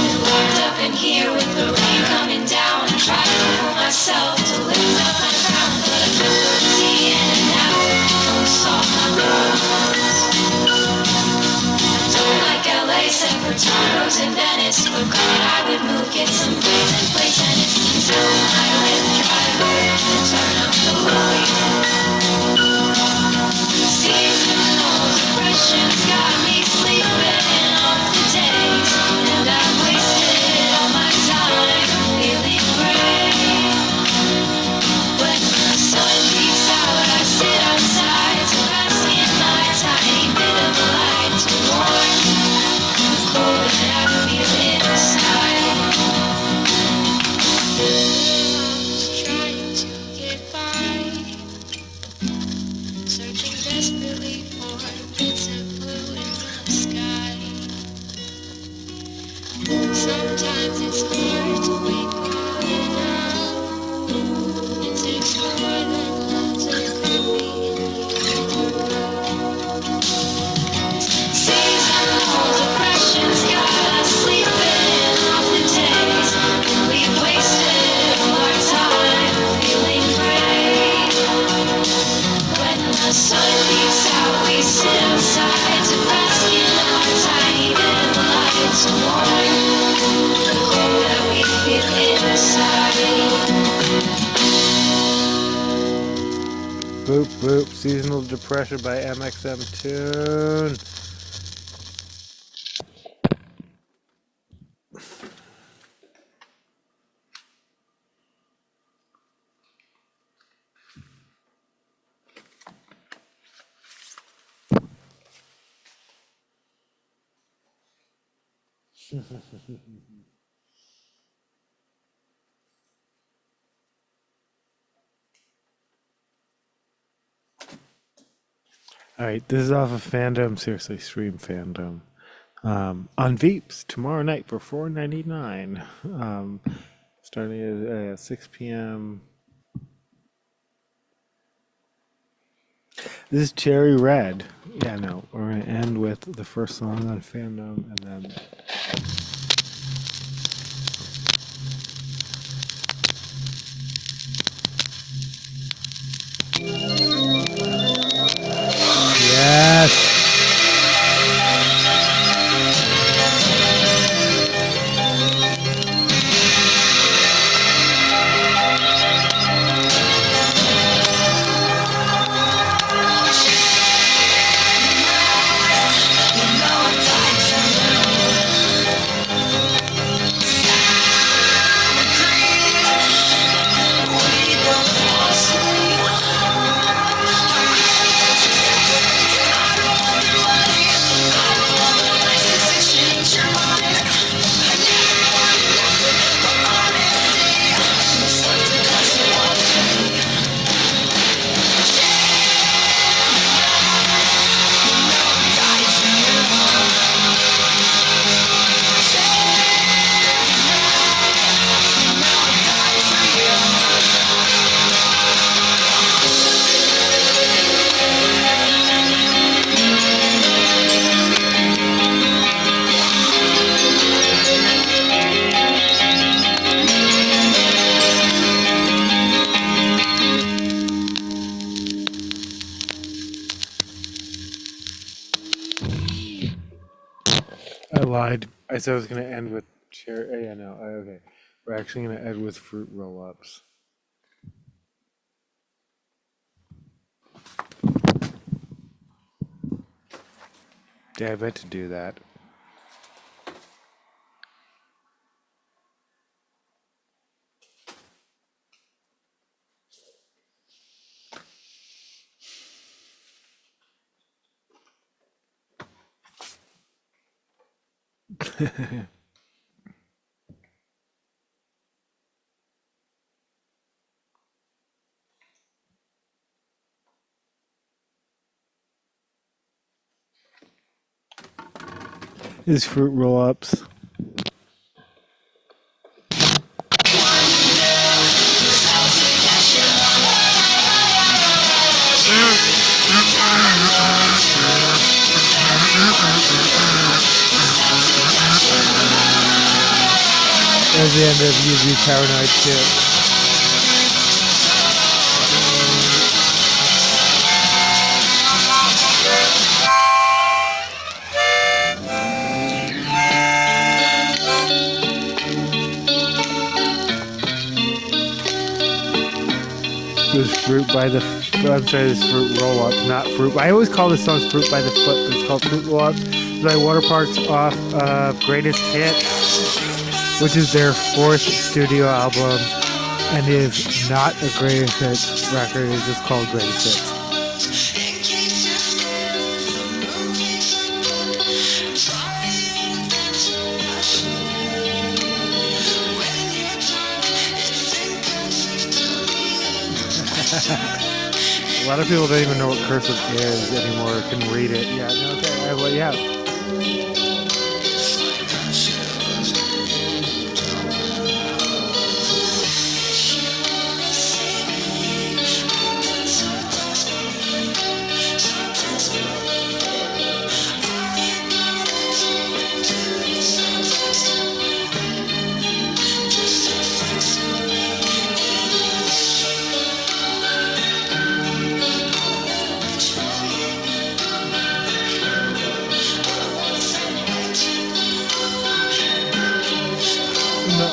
Been locked up in here with the rain coming down, and try to pull myself to lift up my crown, but I took the tea in and out, don't solve my problems. Don't like LA except for tacos in Venice, but God, I would move, get some plays and play tennis until I live driver and turn up the volume. Seasonal depression's got me sleeping off the days, and I've wasted Boop Boop, Seasonal Depression by MXM Tune. Alright, this is off of Fandom. Seriously, stream Fandom. On Veeps tomorrow night for $4.99. Starting at 6 p.m. This is Cherry Red. Yeah, no, we're going to end with the first song on Fandom and then. Yes! I lied. I said I was going to end with cherry. Yeah, no. Okay. We're actually going to end with fruit roll ups. Yeah, I meant to do that. Is fruit roll ups. That's the end of UV Paranoid 2. This fruit by the. I'm sorry, this fruit roll up, not fruit. I always call this song fruit by the foot, but it's called fruit roll ups. It's by Waterparks off of Greatest Hits, which is their 4th studio album, and is not a Greatest Hits record. It's just called Greatest Hits. A lot of people don't even know what cursive is anymore. Can read it. Yeah. No, okay. Well, yeah.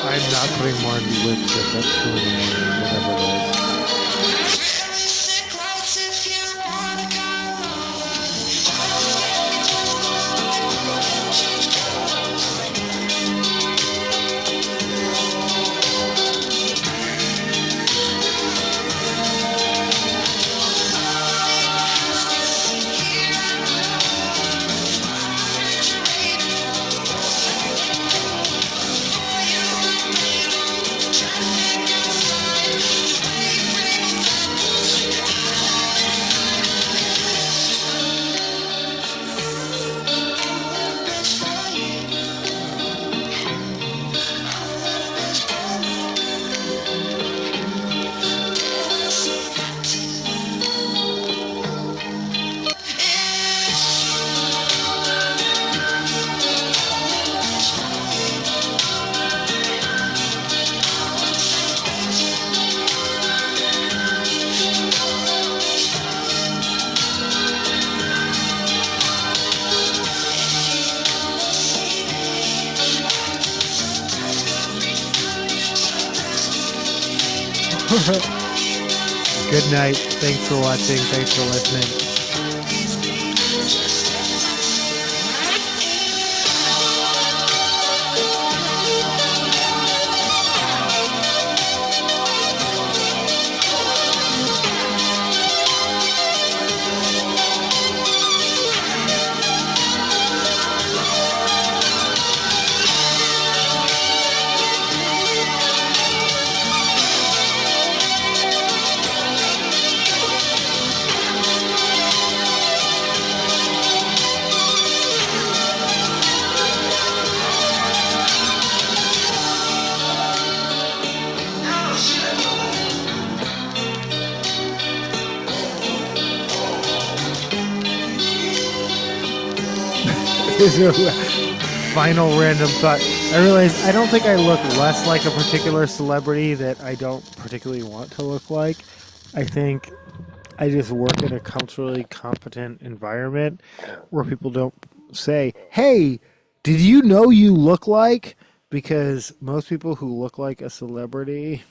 I'm not putting more lipstick up to it, whatever it is. Good night. Thanks for watching. Thanks for listening. Final random thought. I realize I don't think I look less like a particular celebrity that I don't particularly want to look like. I think I just work in a culturally competent environment where people don't say, "Hey, did you know you look like?" Because most people who look like a celebrity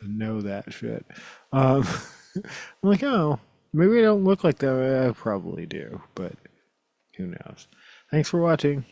know that shit. I'm like, oh, maybe I don't look like that. I probably do, but who knows? Thanks for watching.